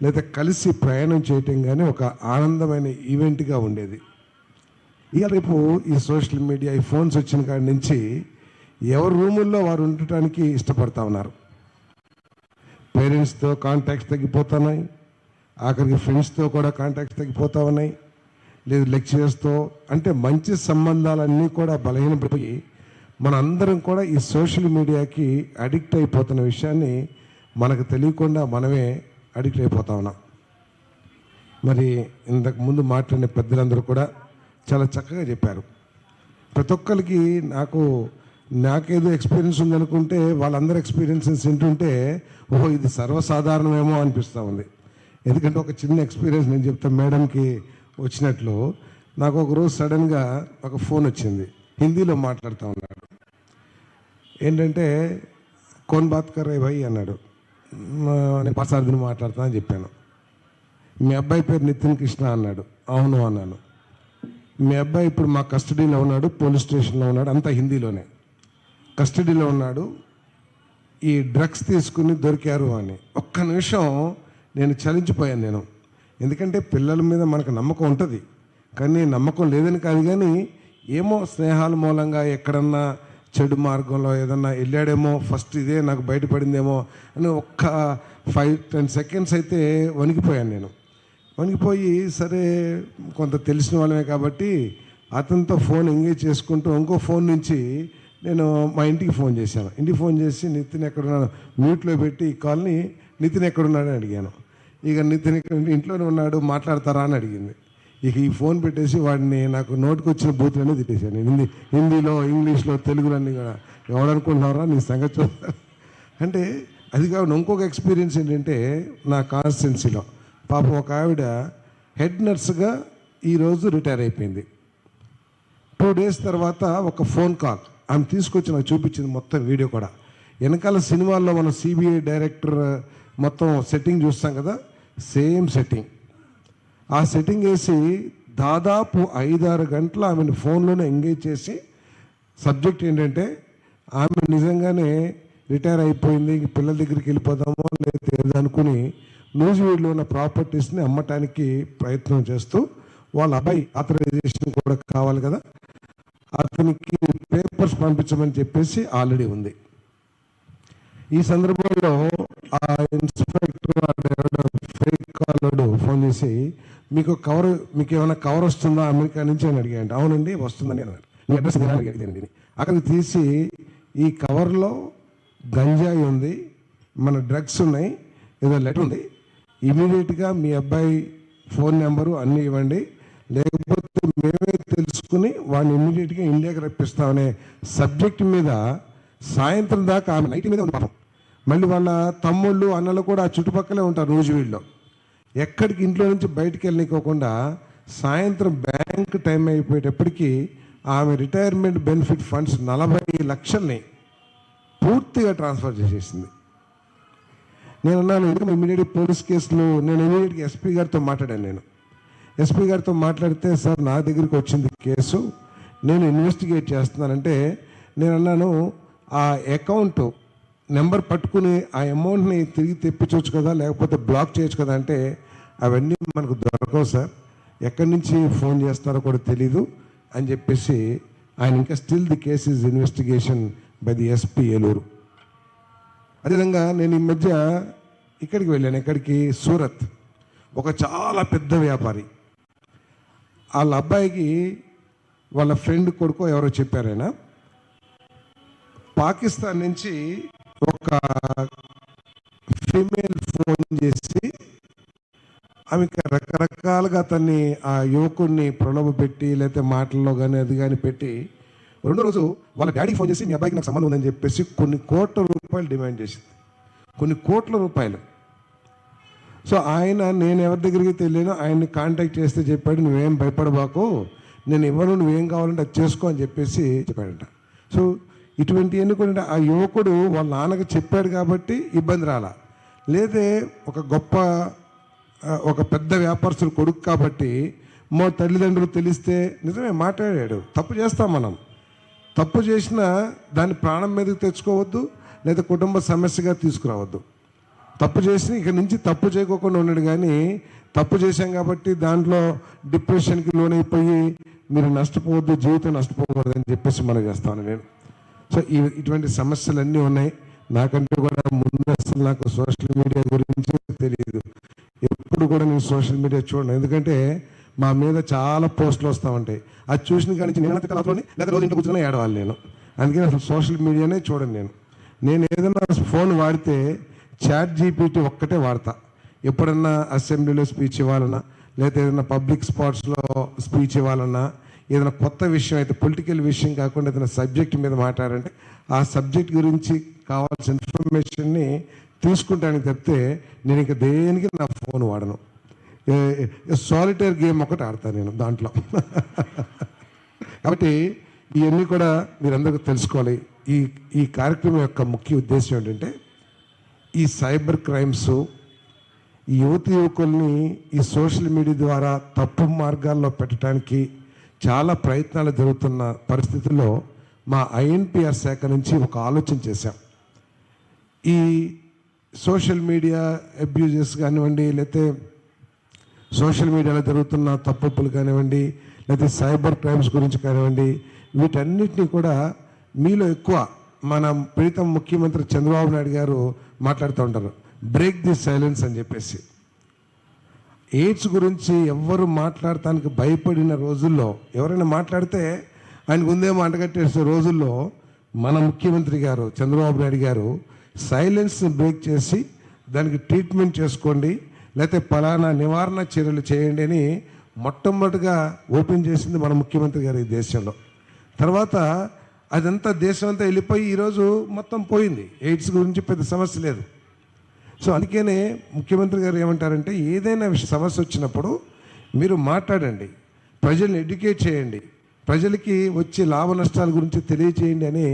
లేదా కలిసి ప్రయాణం చేయటం కానీ ఒక ఆనందమైన ఈవెంట్గా ఉండేది. ఇక రేపు ఈ సోషల్ మీడియా, ఈ ఫోన్స్ వచ్చిన కాడి నుంచి ఎవరి రూముల్లో వారు ఉండటానికి ఇష్టపడతా ఉన్నారు. పేరెంట్స్తో కాంటాక్ట్స్ తగ్గిపోతున్నాయి, ఆఖరికి ఫ్రెండ్స్తో కూడా కాంటాక్ట్స్ తగ్గిపోతూ ఉన్నాయి, లేదు లెక్చరర్స్తో. అంటే మంచి సంబంధాలన్నీ కూడా బలహీనపడిపోయి మనందరం కూడా ఈ సోషల్ మీడియాకి అడిక్ట్ అయిపోతున్న విషయాన్ని మనకు తెలియకుండా మనమే అడిక్ట్ అయిపోతా ఉన్నాం. మరి ఇంతకు ముందు మాట్లాడిన పెద్దలందరూ కూడా చాలా చక్కగా చెప్పారు. ప్రతి ఒక్కరికి నాకేదో ఎక్స్పీరియన్స్ ఉందనుకుంటే వాళ్ళందరూ ఎక్స్పీరియన్సెస్ వింటుంటే ఓహో ఇది సర్వసాధారణమేమో అనిపిస్తూ ఉంది. ఎందుకంటే ఒక చిన్న ఎక్స్పీరియన్స్ నేను చెప్తాను. మేడంకి వచ్చినట్లు నాకు ఒకరోజు సడన్గా ఒక ఫోన్ వచ్చింది, హిందీలో మాట్లాడుతూ ఉన్నాడు. ఏంటంటే కోన్ బాత్ కర్ రే భాయ్ అన్నాడు. నేను పాసార్దిని మాట్లాడుతా అని చెప్పాను. మీ అబ్బాయి పేరు నితిన్ కృష్ణ అన్నాడు. అవును అన్నాను. మీ అబ్బాయి ఇప్పుడు మా కస్టడీలో ఉన్నాడు, పోలీస్ స్టేషన్లో ఉన్నాడు, అంతా హిందీలోనే. కస్టడీలో ఉన్నాడు, ఈ డ్రగ్స్ తీసుకుని దొరికారు అని. ఒక్క నిమిషం నేను చలించిపోయాను నేను. ఎందుకంటే పిల్లల మీద మనకు నమ్మకం ఉంటుంది, కానీ నమ్మకం లేదని కాదు, కానీ ఏమో స్నేహాల మూలంగా ఎక్కడన్నా చెడు మార్గంలో ఏదన్నా వెళ్ళాడేమో, ఫస్ట్ ఇదే నాకు బయటపడిందేమో అని ఒక్క 5-10 సెకండ్స్ అయితే వణికిపోయాను నేను. వణికిపోయి సరే కొంత తెలిసిన వాళ్ళమే కాబట్టి అతనితో ఫోన్ ఎంగేజ్ చేసుకుంటూ ఇంకో ఫోన్ నుంచి నేను మా ఇంటికి ఫోన్ చేశాను. ఇంటికి ఫోన్ చేసి నితిన్ ఎక్కడున్నాడు మ్యూట్లో పెట్టి ఈ కాల్ని నితిన్ ఎక్కడున్నాడని అడిగాను. ఇక నితిన్ ఇంట్లోనే ఉన్నాడు, మాట్లాడతారా అని అడిగింది. ఇక ఈ ఫోన్ పెట్టేసి వాడిని నాకు నోటికి వచ్చిన బూతులన్నీ తిట్టేశాను. హిందీలో, ఇంగ్లీష్లో, తెలుగులో అన్నీ కూడా. ఎవడనుకుంటున్నారా నీ సంగతి చూస్తా అంటే అది కాదు. ఇంకొక ఎక్స్పీరియన్స్ ఏంటంటే నా కాన్స్టిట్యున్సీలో పాపం ఒక ఆవిడ హెడ్ నర్స్గా ఈరోజు రిటైర్ అయిపోయింది. 2 days తర్వాత ఒక ఫోన్ కాల్ ఆమె తీసుకొచ్చి నాకు చూపించింది, మొత్తం వీడియో కూడా. వెనకాల సినిమాల్లో మనం సిబిఐ డైరెక్టర్ మొత్తం సెట్టింగ్ చూస్తాం కదా, సేమ్ సెట్టింగ్. ఆ సెట్టింగ్ వేసి దాదాపు 5-6 గంటలు ఆమెను ఫోన్లోనే ఎంగేజ్ చేసి, సబ్జెక్ట్ ఏంటంటే ఆమె నిజంగానే రిటైర్ అయిపోయింది, పిల్లల దగ్గరికి వెళ్ళిపోదామో లేదా అనుకుని నూజివీడులో ఉన్న ప్రాపర్టీస్ని అమ్మటానికి ప్రయత్నం చేస్తూ, వాళ్ళ అబ్బాయి ఆథరైజేషన్ కూడా కావాలి కదా, అతనికి పేపర్స్ పంపించమని చెప్పేసి ఆల్రెడీ ఉంది. ఈ సందర్భంలో ఆ ఇన్స్పెక్టర్ ఫేక్ కాలర్డు ఫోన్ చేసి మీకు ఏమైనా కవర్ వస్తుందా అమెరికా నుంచి అని అడిగాడు. అవునండి వస్తుందని అన్నాడు. మీ అడ్రస్ అడిగాడు. అక్కడికి తీసి ఈ కవర్లో గంజాయి ఉంది, మన డ్రగ్స్ ఉన్నాయి, ఏదో లెటర్ ఉంది, ఇమీడియట్గా మీ అబ్బాయి ఫోన్ నెంబరు అన్నీ ఇవ్వండి, లేకపోతే మేమే తెలుసుకుని వాడిని ఇమీడియట్గా ఇండియాకి రప్పిస్తామనే సబ్జెక్ట్ మీద సాయంత్రం దాకా ఆమె నైట్ మీద ఉంది పాపం. మళ్ళీ వాళ్ళ తమ్ముళ్ళు అన్నలు కూడా ఆ చుట్టుపక్కలే ఉంటారు నూజివీడులో. ఎక్కడికి ఇంట్లో నుంచి బయటికి వెళ్ళనికోకుండా సాయంత్రం బ్యాంక్ టైం అయిపోయేటప్పటికీ ఆమె రిటైర్మెంట్ బెనిఫిట్ ఫండ్స్ 40 లక్షల్ని పూర్తిగా ట్రాన్స్ఫర్ చేసేసింది. నేను అన్నాను ఎందుకంటే ఇమీడియట్ పోలీస్ కేసులు, నేను ఇమీడియట్గా ఎస్పీ గారితో మాట్లాడాను. ఎస్పీ గారితో మాట్లాడితే సార్ నా దగ్గరికి వచ్చింది కేసు, నేను ఇన్వెస్టిగేట్ చేస్తున్నానంటే, నేను అన్నాను ఆ అకౌంట్ నెంబర్ పట్టుకుని ఆ అమౌంట్ని తిరిగి తెప్పించవచ్చు కదా, లేకపోతే బ్లాక్ చేయొచ్చు కదా అంటే అవన్నీ మనకు దొరకవు సార్, ఎక్కడి నుంచి ఫోన్ చేస్తారో కూడా తెలీదు అని చెప్పేసి ఆయన ఇంకా still the case is investigation by the SP Eluru. అదేవిధంగా నేను ఈ మధ్య ఇక్కడికి వెళ్ళాను, ఎక్కడికి, సూరత్. ఒక చాలా పెద్ద వ్యాపారి, వాళ్ళ అబ్బాయికి వాళ్ళ ఫ్రెండ్ కొడుకో ఎవరో చెప్పారైనా పాకిస్తాన్ నుంచి ఒక ఫీమేల్ ఫోన్ చేసి ఆమెకి రకరకాలుగా అతన్ని, ఆ యువకుడిని ప్రలోభ పెట్టి లేకపోతే మాటల్లో కానీ అది కానీ పెట్టి రెండో రోజు వాళ్ళ డాడీకి ఫోన్ చేసి మీ అబ్బాయికి నాకు సంబంధం ఉందని చెప్పేసి కొన్ని కోట్ల రూపాయలు డిమాండ్ చేసింది, కొన్ని కోట్ల రూపాయలు. సో ఆయన, నేను ఎవరి దగ్గరికి తెలియను, ఆయన్ని కాంటాక్ట్ చేస్తే చెప్పాడు నువ్వేం భయపడబాకు, నేను ఇవ్వను, నువ్వేం కావాలంటే అది చేసుకో అని చెప్పేసి చెప్పాడంట. సో ఇటువంటివన్నీ కూడా ఆ యువకుడు వాళ్ళ నాన్నకి చెప్పాడు కాబట్టి ఇబ్బంది రాలా, లేదే ఒక పెద్ద వ్యాపారస్తుడు కొడుకు కాబట్టి తల్లిదండ్రులు తెలిస్తే నిజమే మాట్లాడాడు. తప్పు చేస్తాం మనం, తప్పు చేసినా దాన్ని ప్రాణం మీదకి తెచ్చుకోవద్దు, లేదా కుటుంబ సమస్యగా తీసుకురావద్దు. తప్పు చేసి ఇక నుంచి తప్పు చేయకోకుండా ఉన్నాడు, కానీ తప్పు చేశాం కాబట్టి దాంట్లో డిప్రెషన్కి లోనైపోయి మీరు నష్టపోవద్దు, జీవితం నష్టపోకూడదు అని చెప్పేసి మనం చేస్తాను నేను. సో ఇటువంటి సమస్యలన్నీ ఉన్నాయి. నాకంటే కూడా ముందు అసలు నాకు సోషల్ మీడియా గురించి తెలియదు, ఎప్పుడు కూడా నేను సోషల్ మీడియా చూడను, ఎందుకంటే మా మీద చాలా పోస్టులు వస్తూ ఉంటాయి. అది చూసిన కానీ నేను తిట్టలోని లేదా రోజు ఇంట్లో కూర్చొని ఏడవాలి నేను. అందుకని అసలు సోషల్ మీడియానే చూడను నేను ఏదైనా ఫోన్ వాడితే చాట్ జీపీటీ ఒక్కటే వాడతా. ఎప్పుడన్నా అసెంబ్లీలో స్పీచ్ ఇవ్వాలన్నా, లేదా ఏదైనా పబ్లిక్ స్పాట్స్లో స్పీచ్ ఇవ్వాలన్నా, ఏదైనా కొత్త విషయం అయితే పొలిటికల్ విషయం కాకుండా ఏదైనా సబ్జెక్ట్ మీద మాట్లాడంటే ఆ సబ్జెక్ట్ గురించి కావాల్సిన ఇన్ఫర్మేషన్ని తీసుకుంటానికి తప్పితే నేను ఇంకా దేనికి నా ఫోన్ వాడను. సాలిటైర్ గేమ్ ఒకటి ఆడతాను నేను దాంట్లో. కాబట్టి ఇవన్నీ కూడా మీరందరికీ తెలుసుకోవాలి. ఈ కార్యక్రమం యొక్క ముఖ్య ఉద్దేశం ఏంటంటే ఈ సైబర్ క్రైమ్స్, ఈ యువకుల్ని ఈ సోషల్ మీడియా ద్వారా తప్పు మార్గాల్లో పెట్టడానికి చాలా ప్రయత్నాలు జరుగుతున్న పరిస్థితుల్లో మా ఐఎన్పిఆర్ శాఖ నుంచి ఒక ఆలోచన చేశాం. ఈ సోషల్ మీడియా అబ్యూజెస్ కానివ్వండి, లేకపోతే సోషల్ మీడియాలో జరుగుతున్న తప్పులు కానివ్వండి, లేకపోతే సైబర్ క్రైమ్స్ గురించి కానివ్వండి, వీటన్నిటినీ కూడా మీలో ఎక్కువ మన ప్రీతం ముఖ్యమంత్రి చంద్రబాబు నాయుడు గారు మాట్లాడుతూ ఉంటారు, బ్రేక్ ది సైలెన్స్ అని చెప్పేసి. ఎయిడ్స్ గురించి ఎవ్వరు మాట్లాడటానికి భయపడిన రోజుల్లో, ఎవరైనా మాట్లాడితే ఆయనకు ఉందేమో అంటగట్టేసే రోజుల్లో మన ముఖ్యమంత్రి గారు చంద్రబాబు నాయుడు గారు సైలెన్స్ని బ్రేక్ చేసి దానికి ట్రీట్మెంట్ చేసుకోండి, లేకపోతే పలానా నివారణ చర్యలు చేయండి అని మొట్టమొదటిగా ఓపెన్ చేసింది మన ముఖ్యమంత్రి గారు ఈ దేశంలో. తర్వాత అదంతా దేశం అంతా వెళ్ళిపోయి ఈరోజు మొత్తం పోయింది, ఎయిడ్స్ గురించి పెద్ద సమస్య లేదు. సో అందుకనే ముఖ్యమంత్రి గారు ఏమంటారంటే ఏదైనా సమస్య వచ్చినప్పుడు మీరు మాట్లాడండి, ప్రజల్ని ఎడ్యుకేట్ చేయండి, ప్రజలకి వచ్చే లాభ నష్టాల గురించి తెలియచేయండి అని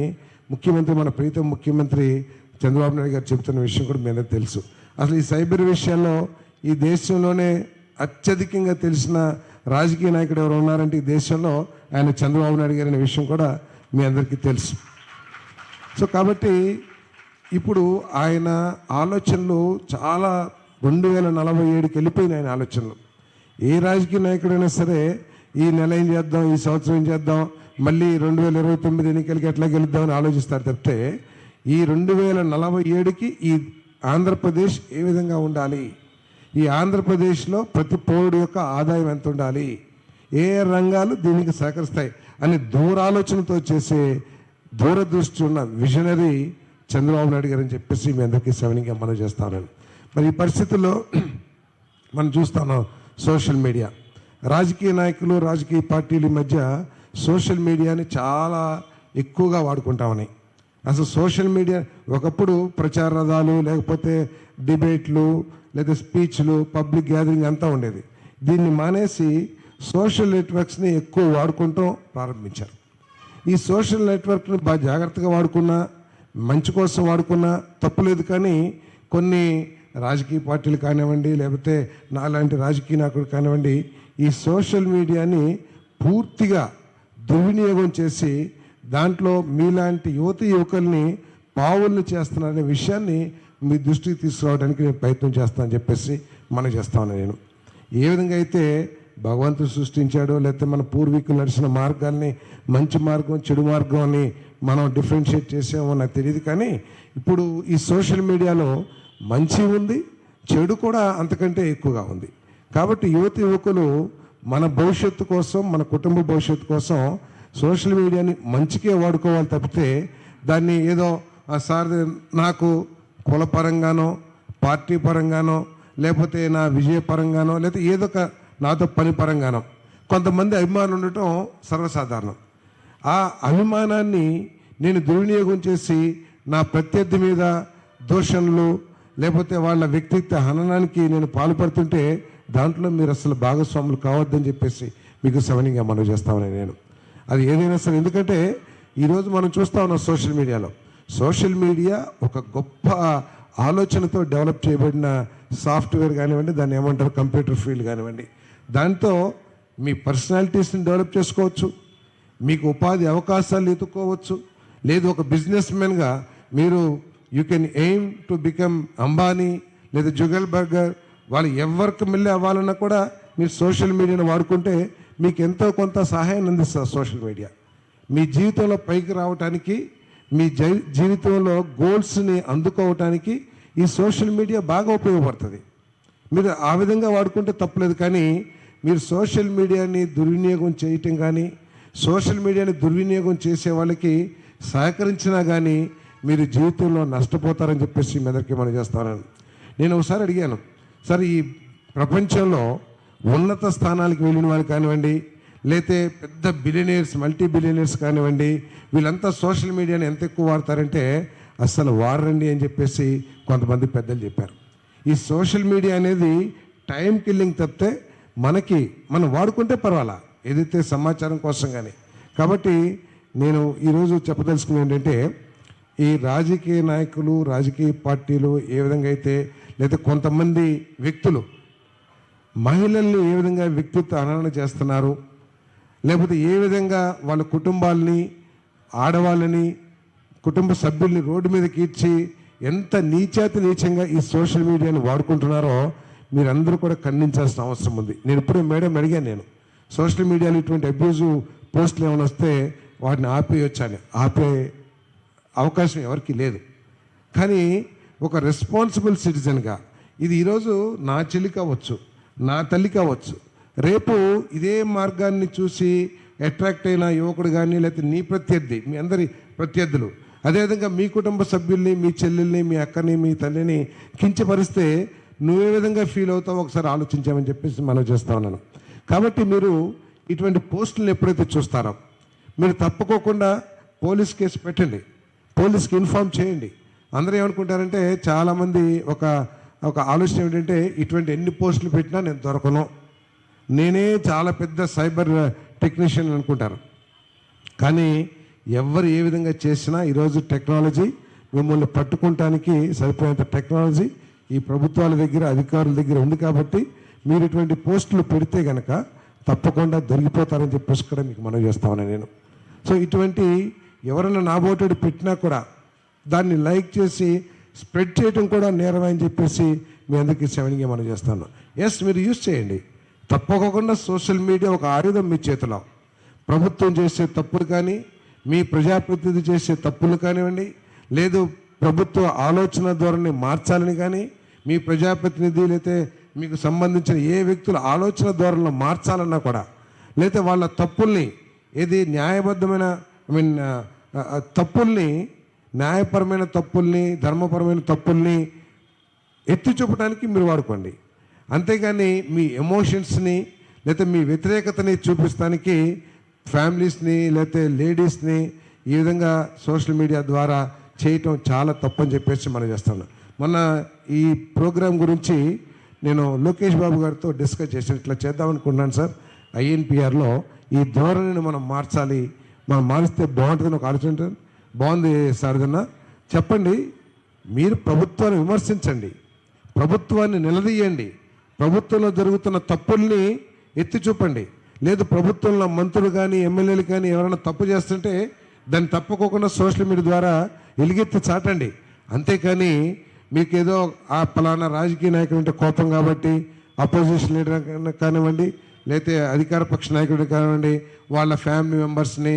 ముఖ్యమంత్రి, మన ప్రీతం ముఖ్యమంత్రి చంద్రబాబు నాయుడు గారు చెబుతున్న విషయం కూడా మీ అందరికీ తెలుసు. అసలు ఈ సైబర్ విషయాల్లో ఈ దేశంలోనే అత్యధికంగా తెలిసిన రాజకీయ నాయకుడు ఎవరు ఉన్నారంటే ఈ దేశంలో ఆయన చంద్రబాబు నాయుడు గారు అనే విషయం కూడా మీ అందరికీ తెలుసు. సో కాబట్టి ఇప్పుడు ఆయన ఆలోచనలు చాలా 2047కి వెళ్ళిపోయిన ఆయన ఆలోచనలు. ఏ రాజకీయ నాయకుడైనా సరే ఈ నెల ఏం చేద్దాం, ఈ సంవత్సరం ఏం చేద్దాం, మళ్ళీ 2029 ఎన్నికలకి ఎట్లా గెలుద్దామని ఆలోచిస్తారు తప్పితే ఈ 2047కి ఈ ఆంధ్రప్రదేశ్ ఏ విధంగా ఉండాలి, ఈ ఆంధ్రప్రదేశ్లో ప్రతి పౌరుడు యొక్క ఆదాయం ఎంత ఉండాలి, ఏ రంగాలు దీనికి సహకరిస్తాయి అని దూరాలోచనతో చేసే దూరదృష్టి ఉన్న విజనరీ చంద్రబాబు నాయుడు గారు అని చెప్పేసి మీ అందరికీ సవినీయంగా మనం చేస్తాను. మరి ఈ పరిస్థితుల్లో మనం చూస్తున్నాం సోషల్ మీడియా, రాజకీయ నాయకులు, రాజకీయ పార్టీల మధ్య సోషల్ మీడియాని చాలా ఎక్కువగా వాడుకుంటామని. అసలు సోషల్ మీడియా ఒకప్పుడు ప్రచార రథాలు, లేకపోతే డిబేట్లు, లేదా స్పీచ్లు, పబ్లిక్ గ్యాదరింగ్ అంతా ఉండేది. దీన్ని మానేసి సోషల్ నెట్వర్క్స్ని ఎక్కువ వాడుకుంటాం ప్రారంభించారు. ఈ సోషల్ నెట్వర్క్ని బాగా జాగ్రత్తగా వాడుకున్నా, మంచి కోసం వాడుకున్నా తప్పులేదు. కానీ కొన్ని రాజకీయ పార్టీలు కానివ్వండి, లేకపోతే నాలాంటి రాజకీయ నాయకులు కానివ్వండి, ఈ సోషల్ మీడియాని పూర్తిగా దుర్వినియోగం చేసి దాంట్లో మీలాంటి యువకుల్ని పావుల్ని చేస్తున్నారనే విషయాన్ని మీ దృష్టికి తీసుకురావడానికి నేను ప్రయత్నం చేస్తానని చెప్పేసి మనం చేస్తాను. నేను ఏ విధంగా అయితే భగవంతుడు సృష్టించాడో, లేకపోతే మన పూర్వీకులు నడిచిన మార్గాల్ని మంచి మార్గం చెడు మార్గం అని మనం డిఫరెన్షియేట్ చేసామో నాకు తెలియదు. కానీ ఇప్పుడు ఈ సోషల్ మీడియాలో మంచి ఉంది, చెడు కూడా అంతకంటే ఎక్కువగా ఉంది. కాబట్టి యువకులు మన భవిష్యత్తు కోసం, మన కుటుంబ భవిష్యత్తు కోసం సోషల్ మీడియాని మంచికే వాడుకోవాలి తప్పితే దాన్ని ఏదో సార్ నాకు కులపరంగానో, పార్టీ పరంగానో, లేకపోతే నా విజయపరంగానో, లేకపోతే ఏదో ఒక నాతో పని పరంగానో కొంతమంది అభిమానులు ఉండటం సర్వసాధారణం. ఆ అభిమానాన్ని నేను దుర్వినియోగం చేసి నా ప్రత్యర్థి మీద దూషణలు లేకపోతే వాళ్ళ వ్యక్తిత్వ హననానికి నేను పాల్పడుతుంటే దాంట్లో మీరు అసలు భాగస్వాములు కావద్దని చెప్పేసి మీకు సవనీయంగా మనం చేస్తామని నేను. అది ఏదైనా సరే, ఎందుకంటే ఈరోజు మనం చూస్తూ ఉన్నాం సోషల్ మీడియా ఒక గొప్ప ఆలోచనతో డెవలప్ చేయబడిన సాఫ్ట్వేర్ కానివ్వండి, దాన్ని ఏమంటారు కంప్యూటర్ ఫీల్డ్ కానివ్వండి. దాంతో మీ పర్సనాలిటీస్ని డెవలప్ చేసుకోవచ్చు, మీకు ఉపాధి అవకాశాలు ఎత్తుకోవచ్చు. లేదు ఒక బిజినెస్ మ్యాన్గా మీరు you can aim to become Ambani లేదా జుగల్ బర్గర్, వాళ్ళు ఎవరికి మళ్ళీ అవ్వాలన్నా కూడా మీరు సోషల్ మీడియాను వాడుకుంటే మీకు ఎంతో కొంత సహాయాన్ని అందిస్తారు సోషల్ మీడియా. మీ జీవితంలో పైకి రావటానికి, మీ జీవితంలో గోల్స్ని అందుకోవటానికి ఈ సోషల్ మీడియా బాగా ఉపయోగపడుతుంది. మీరు ఆ విధంగా వాడుకుంటే తప్పలేదు. కానీ మీరు సోషల్ మీడియాని దుర్వినియోగం చేయటం కానీ, సోషల్ మీడియాని దుర్వినియోగం చేసే వాళ్ళకి సహకరించినా కానీ మీరు జీవితంలో నష్టపోతారని చెప్పేసి మీ అందరికీ మనం చేస్తాను. నేను ఒకసారి అడిగాను, సార్ ఈ ప్రపంచంలో ఉన్నత స్థానాలకు వెళ్ళిన వాళ్ళు కానివ్వండి, లేతే పెద్ద బిలియనీర్స్, మల్టీ బిలియనీర్స్ కానివ్వండి, వీళ్ళంతా సోషల్ మీడియాని ఎంత ఎక్కువ వాడతారంటే అస్సలు వాడరండి అని చెప్పేసి కొంతమంది పెద్దలు చెప్పారు. ఈ సోషల్ మీడియా అనేది టైం కిల్లింగ్ తప్పితే మనం వాడుకుంటే పర్వాలా, ఏదైతే సమాచారం కోసం కానీ. కాబట్టి నేను ఈరోజు చెప్పదలుచుకున్నది ఏంటంటే, ఈ రాజకీయ నాయకులు, రాజకీయ పార్టీలు ఏ విధంగా అయితే, లేదా కొంతమంది వ్యక్తులు మహిళల్ని ఏ విధంగా వ్యక్తిత్వ హనన చేస్తున్నారు, లేకపోతే ఏ విధంగా వాళ్ళ కుటుంబాలని, ఆడవాళ్ళని, కుటుంబ సభ్యుల్ని రోడ్డు మీదకి ఇచ్చి ఎంత నీచంగా ఈ సోషల్ మీడియాని వాడుకుంటున్నారో మీరందరూ కూడా ఖండించాల్సిన అవసరం ఉంది. నేను ఇప్పుడే మేడం అడిగాను, నేను సోషల్ మీడియాలో ఇటువంటి అబ్యూజివ్ పోస్టులు ఏమైనా వస్తే వాటిని ఆపేయొచ్చని. ఆపే అవకాశం ఎవరికి లేదు. కానీ ఒక రెస్పాన్సిబుల్ సిటిజన్గా ఇది ఈరోజు నా చెల్లి కావచ్చు, నా తల్లి కావచ్చు, రేపు ఇదే మార్గాన్ని చూసి అట్రాక్ట్ అయిన యువకుడు కానీ, లేకపోతే నీ ప్రత్యర్థి, మీ అందరి ప్రత్యర్థులు, అదేవిధంగా మీ కుటుంబ సభ్యుల్ని, మీ చెల్లెల్ని, మీ అక్కని, మీ తల్లిని కించపరిస్తే నువ్వే విధంగా ఫీల్ అవుతావు ఒకసారి ఆలోచించామని చెప్పేసి మనం చేస్తా ఉన్నాను. కాబట్టి మీరు ఇటువంటి పోస్టులను ఎప్పుడైతే చూస్తారో మీరు తప్పుకోకుండా పోలీస్ కేసు పెట్టండి, పోలీస్కి ఇన్ఫామ్ చేయండి. అందరూ ఏమనుకుంటారంటే చాలామంది ఒక ఆలోచన ఏమిటంటే ఇటువంటి ఎన్ని పోస్టులు పెట్టినా నేను దొరకను, నేనే చాలా పెద్ద సైబర్ టెక్నీషియన్ అనుకుంటారు. కానీ ఎవరు ఏ విధంగా చేసినా ఈరోజు టెక్నాలజీ మిమ్మల్ని పట్టుకుంటానికి సరిపోయేంత టెక్నాలజీ ఈ ప్రభుత్వాల దగ్గర, అధికారుల దగ్గర ఉంది. కాబట్టి మీరు ఇటువంటి పోస్టులు పెడితే కనుక తప్పకుండా దొరికిపోతారని చెప్పేసి కూడా మీకు మనం చేస్తామని నేను. సో ఇటువంటి ఎవరైనా నాబోటోడు పెట్టినా కూడా దాన్ని లైక్ చేసి స్ప్రెడ్ చేయడం కూడా నేరమే అని చెప్పేసి మీ అందరికీ సెవెన్గా మనం చేస్తాను. ఎస్, మీరు యూజ్ చేయండి, తప్పకుండా సోషల్ మీడియా ఒక ఆయుధం మీ చేతిలో. ప్రభుత్వం చేసే తప్పులు కానీ, మీ ప్రజాప్రతినిధి చేసే తప్పులు కానివ్వండి, లేదు ప్రభుత్వ ఆలోచన ధోరణి మార్చాలని కానీ, మీ ప్రజాప్రతినిధి లేతే మీకు సంబంధించిన ఏ వ్యక్తుల ఆలోచన ధోరణిలో మార్చాలన్నా కూడా, లేతే వాళ్ళ తప్పుల్ని ఏది న్యాయబద్ధమైన తప్పుల్ని, న్యాయపరమైన తప్పుల్ని, ధర్మపరమైన తప్పుల్ని ఎత్తి చూపడానికి మీరు వాడుకోండి. అంతేగాని మీ ఎమోషన్స్ని లేకపోతే మీ వ్యతిరేకతని చూపిస్తానికి ఫ్యామిలీస్ని లేకపోతే లేడీస్ని ఈ విధంగా సోషల్ మీడియా ద్వారా చేయటం చాలా తప్పని చెప్పేసి మనం చేస్తాను. మొన్న ఈ ప్రోగ్రాం గురించి నేను లోకేష్ బాబు గారితో డిస్కస్ చేసి ఇట్లా చేద్దామనుకున్నాను సార్. ఐఎన్పిఆర్లో ఈ ధోరణిని మనం మార్చాలి, మనం మారిస్తే బాగుంటుందని ఒక ఆలోచన. బాగుంది సార్, ఏదన్నా చెప్పండి. మీరు ప్రభుత్వాన్ని విమర్శించండి, ప్రభుత్వాన్ని నిలదీయండి, ప్రభుత్వంలో జరుగుతున్న తప్పుల్ని ఎత్తి చూపండి. లేదు ప్రభుత్వంలో మంత్రులు కానీ ఎమ్మెల్యేలు కానీ ఎవరైనా తప్పు చేస్తుంటే దాన్ని తప్పుకోకుండా సోషల్ మీడియా ద్వారా ఎలుగెత్తి చాటండి. అంతేకాని మీకు ఏదో ఆ పలానా రాజకీయ నాయకుడు అంటే కోపం కాబట్టి అపోజిషన్ లీడర్ కానివ్వండి, లేకపోతే అధికార పక్ష నాయకుడు కానివ్వండి, వాళ్ళ ఫ్యామిలీ మెంబర్స్ని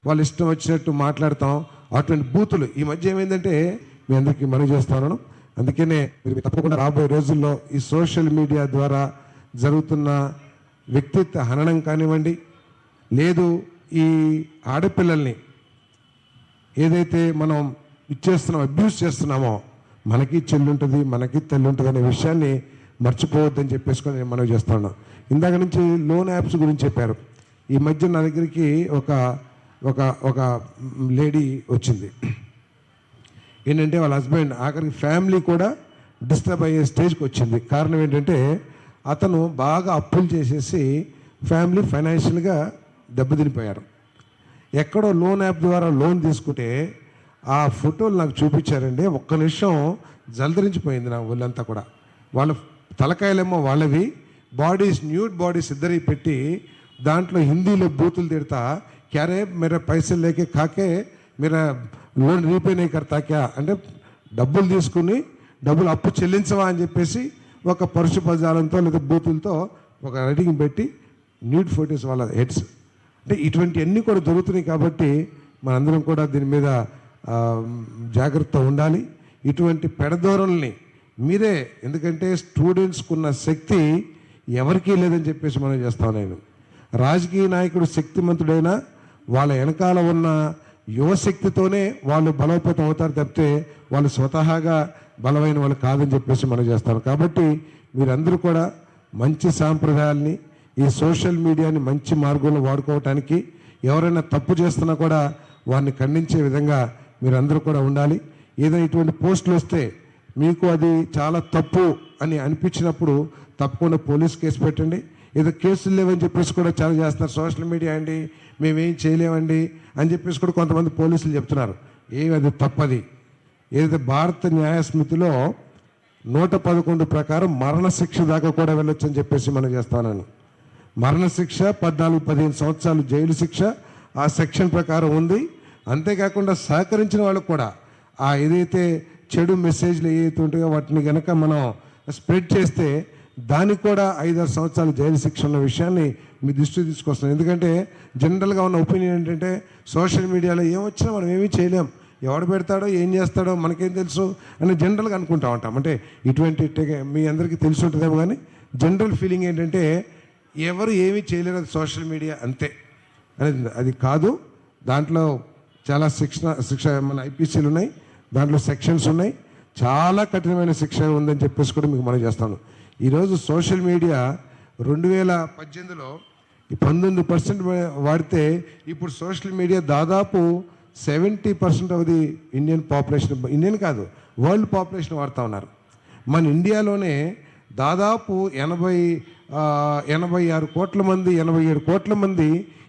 వాళ్ళ ఇష్టం వచ్చినట్టు మాట్లాడతాం. అటువంటి బూతులు ఈ మధ్య ఏమైందంటే మీ అందరికీ మనవి చేస్తున్నాను. అందుకనే మీరు తప్పకుండా రాబోయే రోజుల్లో ఈ సోషల్ మీడియా ద్వారా జరుగుతున్న వ్యక్తిత్వ హననం కానివ్వండి, లేదు ఈ ఆడపిల్లల్ని ఏదైతే మనం ఇచ్చేస్తున్నామో, అబ్యూస్ చేస్తున్నామో, మనకి చెల్లి ఉంటుంది, మనకి తల్లి ఉంటుంది అనే విషయాన్ని మర్చిపోవద్దని చెప్పేసుకొని నేను మనవి చేస్తున్నాను. ఇందాక నుంచి లోన్ యాప్స్ గురించి చెప్పారు. ఈ మధ్య నా దగ్గరికి ఒక ఒక ఒక లేడీ వచ్చింది. ఏంటంటే వాళ్ళ హస్బెండ్ ఆఖరికి ఫ్యామిలీ కూడా డిస్టర్బ్ అయ్యే స్టేజ్కి వచ్చింది. కారణం ఏంటంటే అతను బాగా అప్పులు చేసేసి ఫ్యామిలీ ఫైనాన్షియల్గా దెబ్బతినిపోయారు. ఎక్కడో లోన్ యాప్ ద్వారా లోన్ తీసుకుంటే ఆ ఫోటోలు నాకు చూపించారండి. ఒక్క నిమిషం జలదరించిపోయింది నా ఒళ్ళంతా కూడా. వాళ్ళ తలకాయలేమో వాళ్ళవి, బాడీస్ న్యూడ్ బాడీస్ ఇద్దరి పెట్టి దాంట్లో హిందీలో బూతులు తిడతా, క్యారే మేరా పైసలు లేకే కాకే మీరా లోన్ రీపే नहीं करता क्या అంటే డబ్బులు తీసుకుని డబ్బులు అప్పు చెల్లించవా అని చెప్పేసి ఒక పరుష పదాలంతో లేదా బూతులతో ఒక రైటింగ్ పెట్టి న్యూడ్ ఫోటోస్ వాళ్ళ హెడ్స్. అంటే ఇటువంటివన్నీ కూడా దొరుకుతున్నాయి. కాబట్టి మనందరం కూడా దీని మీద జాగ్రత్త ఉండాలి. ఇటువంటి పెడధోరణుల్ని మీరే, ఎందుకంటే స్టూడెంట్స్కున్న శక్తి ఎవరికీ లేదని చెప్పేసి మనం చేస్తాను. నేను రాజకీయ నాయకుడు శక్తిమంతుడైనా వాళ్ళ వెనకాల ఉన్న యువశక్తితోనే వాళ్ళు బలోపేతం అవుతారు తప్పితే వాళ్ళు స్వతహాగా బలమైన వాళ్ళు కాదని చెప్పేసి మనం చేస్తాను. కాబట్టి మీరందరూ కూడా మంచి సాంప్రదాయాల్ని, ఈ సోషల్ మీడియాని మంచి మార్గంలో వాడుకోవటానికి, ఎవరైనా తప్పు చేస్తున్నా కూడా వారిని ఖండించే విధంగా మీరందరూ కూడా ఉండాలి. ఏదైనా ఇటువంటి పోస్టులు వస్తే మీకు అది చాలా తప్పు అని అనిపించినప్పుడు తప్పకుండా పోలీస్ కేసు పెట్టండి. ఏదో కేసులు లేవని చెప్పేసి కూడా చాలా చేస్తున్నారు. సోషల్ మీడియా అండి మేమేం చేయలేమండి అని చెప్పేసి కూడా కొంతమంది పోలీసులు చెప్తున్నారు. అది తప్పది. ఏదైతే భారత న్యాయస్మృతిలో 111 ప్రకారం మరణశిక్ష దాకా కూడా వెళ్ళొచ్చు అని చెప్పేసి మనం చేస్తానని. మరణశిక్ష, 14-15 సంవత్సరాలు జైలు శిక్ష ఆ సెక్షన్ ప్రకారం ఉంది. అంతేకాకుండా సహకరించిన వాళ్ళకు కూడా ఆ ఏదైతే చెడు మెసేజ్లు ఏవైతే ఉంటాయో వాటిని కనుక మనం స్ప్రెడ్ చేస్తే దానికి కూడా 5-6 సంవత్సరాలు జైలు శిక్ష ఉన్న విషయాన్ని మీ దృష్టికి తీసుకొస్తున్నాను. ఎందుకంటే జనరల్గా ఉన్న ఒపీనియన్ ఏంటంటే సోషల్ మీడియాలో ఏమొచ్చినా మనం ఏమీ చేయలేం, ఎవడు పెడతాడో ఏం చేస్తాడో మనకేం తెలుసు అని జనరల్గా అనుకుంటా ఉంటాం. అంటే ఇటువంటి మీ అందరికీ తెలిసి ఉంటుందేమో, కానీ జనరల్ ఫీలింగ్ ఏంటంటే ఎవరు ఏమీ చేయలేరు, అది సోషల్ మీడియా అంతే అనేది. అది కాదు. దాంట్లో చాలా శిక్ష మన ఐపీసీలు ఉన్నాయి, దాంట్లో సెక్షన్స్ ఉన్నాయి, చాలా కఠినమైన శిక్ష ఉందని చెప్పేసి కూడా మీకు మనం చేస్తాను. ఈరోజు సోషల్ మీడియా 2018లో 19% వాడితే ఇప్పుడు సోషల్ మీడియా దాదాపు 70% of the Indian population, Indian కాదు వరల్డ్ పాపులేషన్ వాడుతూ ఉన్నారు. మన ఇండియాలోనే దాదాపు 86 కోట్ల మంది, 87 కోట్ల మంది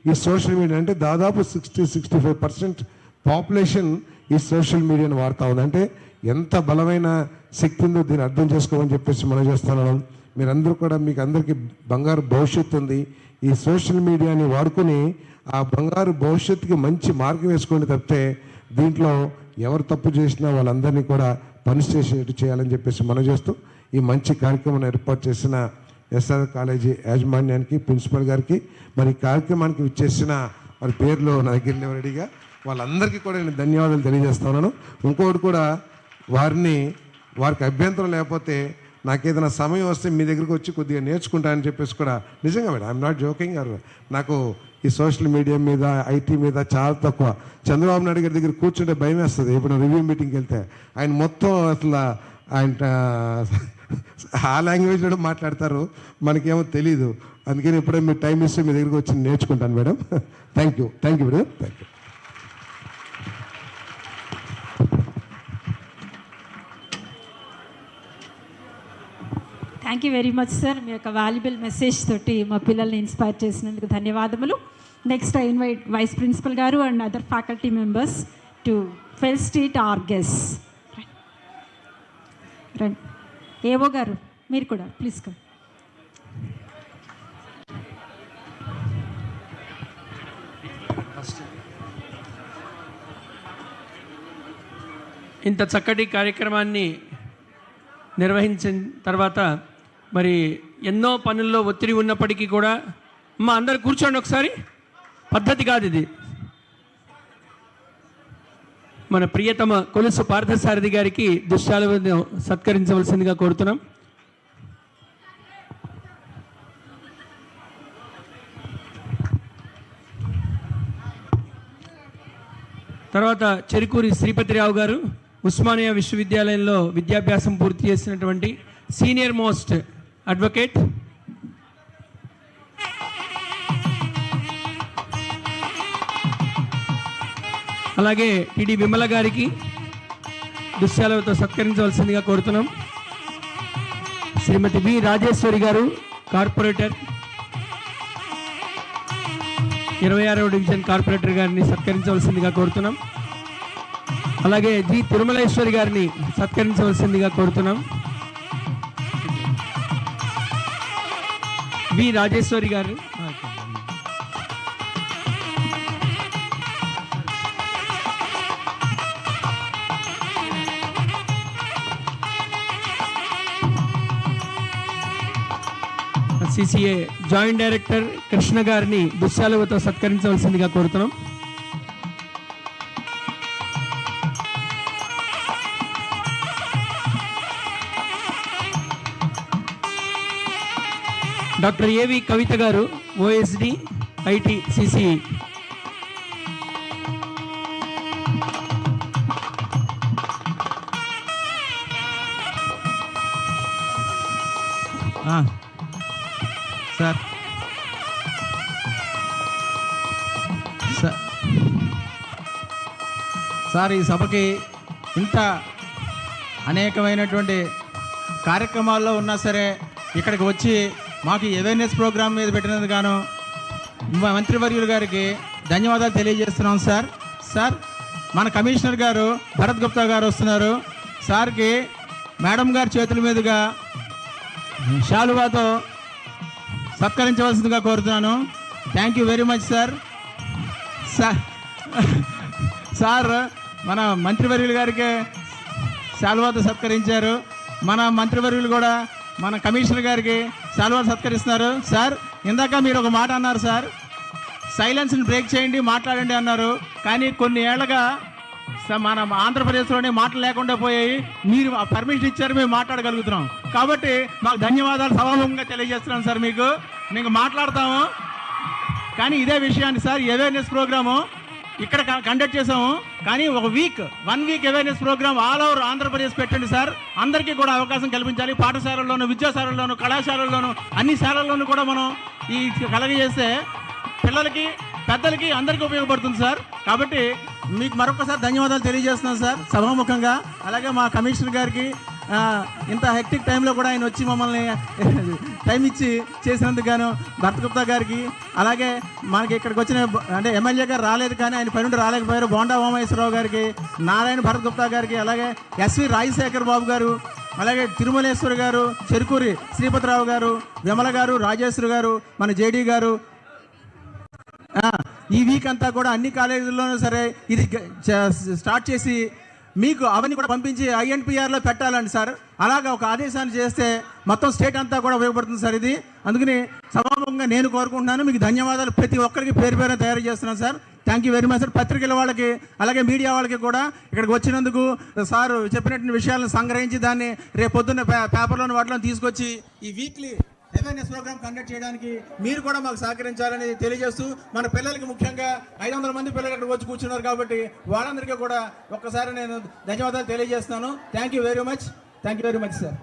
ఈ సోషల్ మీడియా, అంటే దాదాపు 60-65% పాపులేషన్ ఈ సోషల్ మీడియాను వాడుతూ ఉంది. అంటే ఎంత బలమైన శక్తి ఉందో దీన్ని అర్థం చేసుకోమని చెప్పేసి మనం చేస్తున్నాం. మీరందరూ కూడా, మీకు అందరికీ బంగారు భవిష్యత్తు ఉంది. ఈ సోషల్ మీడియాని వాడుకొని ఆ బంగారు భవిష్యత్తుకి మంచి మార్గం వేసుకోండి తప్పితే దీంట్లో ఎవరు తప్పు చేసినా వాళ్ళందరినీ కూడా పనిష్ చేసేట్టు చేయాలని చెప్పేసి మనం చేస్తూ ఈ మంచి కార్యక్రమాన్ని ఏర్పాటు చేసిన ఎస్ఆర్ కాలేజీ యాజమాన్యానికి, ప్రిన్సిపల్ గారికి, మరి ఈ కార్యక్రమానికి ఇచ్చేసిన వారి పేర్లు నా దగ్గర లేవు రెడీగా, వాళ్ళందరికీ కూడా నేను ధన్యవాదాలు తెలియజేస్తున్నాను. ఇంకోటి కూడా, వారికి అభ్యంతరం లేకపోతే నాకేదైనా సమయం వస్తే మీ దగ్గరికి వచ్చి కొద్దిగా నేర్చుకుంటానని చెప్పేసి కూడా, నిజంగా మేడం ఐఎమ్ నాట్ జోకింగ్. నాకు ఈ సోషల్ మీడియా మీద, ఐటీ మీద చాలా తక్కువ. చంద్రబాబు నాయుడు గారి దగ్గర కూర్చుంటే భయం వేస్తుంది. ఇప్పుడు రివ్యూ మీటింగ్కి వెళ్తే ఆయన మొత్తం అసలు ఆయన ఆ లాంగ్వేజ్లో మాట్లాడతారు, మనకేమో తెలీదు. అందుకని ఎప్పుడైనా మీరు టైం ఇస్తే మీ దగ్గరికి వచ్చి నేర్చుకుంటాను madam. Thank you madam, thank you. Thank you very much sir. మీ యొక్క వాల్యుబుల్ మెసేజ్ తోటి మా పిల్లల్ని ఇన్స్పైర్ చేసినందుకు ధన్యవాదములు. Next I invite vice principal గారు and other faculty members to felicitate our guests. రండి. ఏవో గారు మీరు కూడా ప్లీజ్ కమ్. ఇంత చక్కటి కార్యక్రమాన్ని నిర్వహించిన తర్వాత మరి ఎన్నో పనుల్లో ఒత్తిడి ఉన్నప్పటికీ కూడా అందరు కూర్చోండి ఒకసారి, పద్ధతి కాదు ఇది. మన ప్రియతమ కొలుసు పార్థసారథి గారికి దుశ్శాలువను సత్కరించవలసిందిగా కోరుతున్నాం. తర్వాత చెరుకూరి శ్రీపతిరావు గారు ఉస్మానియా విశ్వవిద్యాలయంలో విద్యాభ్యాసం పూర్తి చేసినటువంటి సీనియర్ మోస్ట్ అడ్వకేట్. అలాగే టిడి విమల గారికి దుశ్శాలతో సత్కరించవలసిందిగా కోరుతున్నాం. శ్రీమతి బి రాజేశ్వరి గారు కార్పొరేటర్, 26వ డివిజన్ కార్పొరేటర్ గారిని సత్కరించవలసిందిగా కోరుతున్నాం. అలాగే జి తిరుమలేశ్వరి గారిని సత్కరించవలసిందిగా కోరుతున్నాం. బి రాజేశ్వరి గారు, సిసిఏ జాయింట్ డైరెక్టర్ కృష్ణ గారిని దుశ్శాలువతో సత్కరించవలసిందిగా కోరుతున్నాం. డాక్టర్ ఏవి కవిత గారు ఓఎస్డి ఐటి సిసిఈ. సార్ ఈ సభకి ఇంత అనేకమైనటువంటి కార్యక్రమాల్లో ఉన్నా సరే ఇక్కడికి వచ్చి మాకు అవేర్నెస్ ప్రోగ్రామ్ మీద పెట్టినందుకు గాను మంత్రివర్యులు గారికి ధన్యవాదాలు తెలియజేస్తున్నాం సార్. సార్ మన కమిషనర్ గారు భరత్ గుప్తా గారు వస్తున్నారు. సార్కి మేడం గారి చేతుల మీదుగా శాలువాతో సత్కరించవలసిందిగా కోరుతున్నాను. Thank you very much sir. Sir మన మంత్రివర్యులు గారికి శాలువాతో సత్కరించారు. మన మంత్రివర్యులు కూడా మన కమిషనర్ గారికి శాలువాతో సత్కరిస్తున్నారు. సార్ ఇందాక మీరు ఒక మాట అన్నారు సార్, సైలెన్స్ని బ్రేక్ చేయండి మాట్లాడండి అన్నారు. కానీ కొన్ని ఏళ్ళగా మన ఆంధ్రప్రదేశ్లోనే మాటలు లేకుండా పోయాయి. మీరు పర్మిషన్ ఇచ్చారు, మేము మాట్లాడగలుగుతున్నాం. కాబట్టి మాకు ధన్యవాదాలు సభాముఖంగా తెలియజేస్తున్నాం సార్. మీకు మాట్లాడతాము. కానీ ఇదే విషయాన్ని సార్ అవేర్నెస్ ప్రోగ్రాము ఇక్కడ కండక్ట్ చేసాము. కానీ 1 week awareness programme all over Andhra Pradesh పెట్టండి సార్. అందరికీ కూడా అవకాశం కల్పించాలి. పాఠశాలల్లోనూ, విద్యాశాలల్లోనూ, కళాశాలల్లోనూ, అన్ని శాలల్లోనూ కూడా మనం ఈ కలగజేస్తే పిల్లలకి, పెద్దలకి, అందరికీ ఉపయోగపడుతుంది సార్. కాబట్టి మీకు మరొకసారి ధన్యవాదాలు తెలియజేస్తున్నాను సార్ సభాముఖంగా. అలాగే మా కమిషనర్ గారికి ఇంత హెక్టిక్ టైంలో కూడా ఆయన వచ్చి మమ్మల్ని టైం ఇచ్చి చేసినందుకు గాను భరత్ గుప్తా గారికి, అలాగే మనకి ఇక్కడికి వచ్చిన అంటే ఎమ్మెల్యే గారు రాలేదు కానీ ఆయన పని నుండి రాలేకపోయారు, బోండా ఉమామేశ్వరరావు గారికి, నారాయణ భరత్ గుప్తా గారికి, అలాగే ఎస్వి రాజశేఖర్ బాబు గారు, అలాగే తిరుమలేశ్వరి గారు, చెరుకూరి శ్రీపతిరావు గారు, విమల గారు, రాజేశ్వరి గారు, మన జేడీ గారు, ఈ వీక్ అంతా కూడా అన్ని కాలేజీల్లోనూ సరే ఇది స్టార్ట్ చేసి మీకు అవన్నీ కూడా పంపించి INPRలో పెట్టాలండి సార్. అలాగా ఒక ఆదేశాన్ని చేస్తే మొత్తం స్టేట్ అంతా కూడా ఉపయోగపడుతుంది సార్ ఇది. అందుకని సభాముఖంగా నేను కోరుకుంటున్నాను. మీకు ధన్యవాదాలు ప్రతి ఒక్కరికి పేరు పేరున తయారు చేస్తున్నాను sir. Thank you very much sir. పత్రికల వాళ్ళకి అలాగే మీడియా వాళ్ళకి కూడా ఇక్కడికి వచ్చినందుకు సార్ చెప్పినటువంటి విషయాలను సంగ్రహించి దాన్ని రేపు పొద్దున్న పేపర్లోని వాటిలో తీసుకొచ్చి ఈ వీక్లీ అవేర్నెస్ ప్రోగ్రామ్ కండక్ట్ చేయడానికి మీరు కూడా మాకు సహకరించాలని తెలియజేస్తూ, మన పిల్లలకి ముఖ్యంగా 500 మంది పిల్లలు ఇక్కడ వచ్చి కూర్చున్నారు కాబట్టి వాళ్ళందరికీ కూడా ఒక్కసారి నేను ధన్యవాదాలు తెలియజేస్తున్నాను. Thank you very much sir.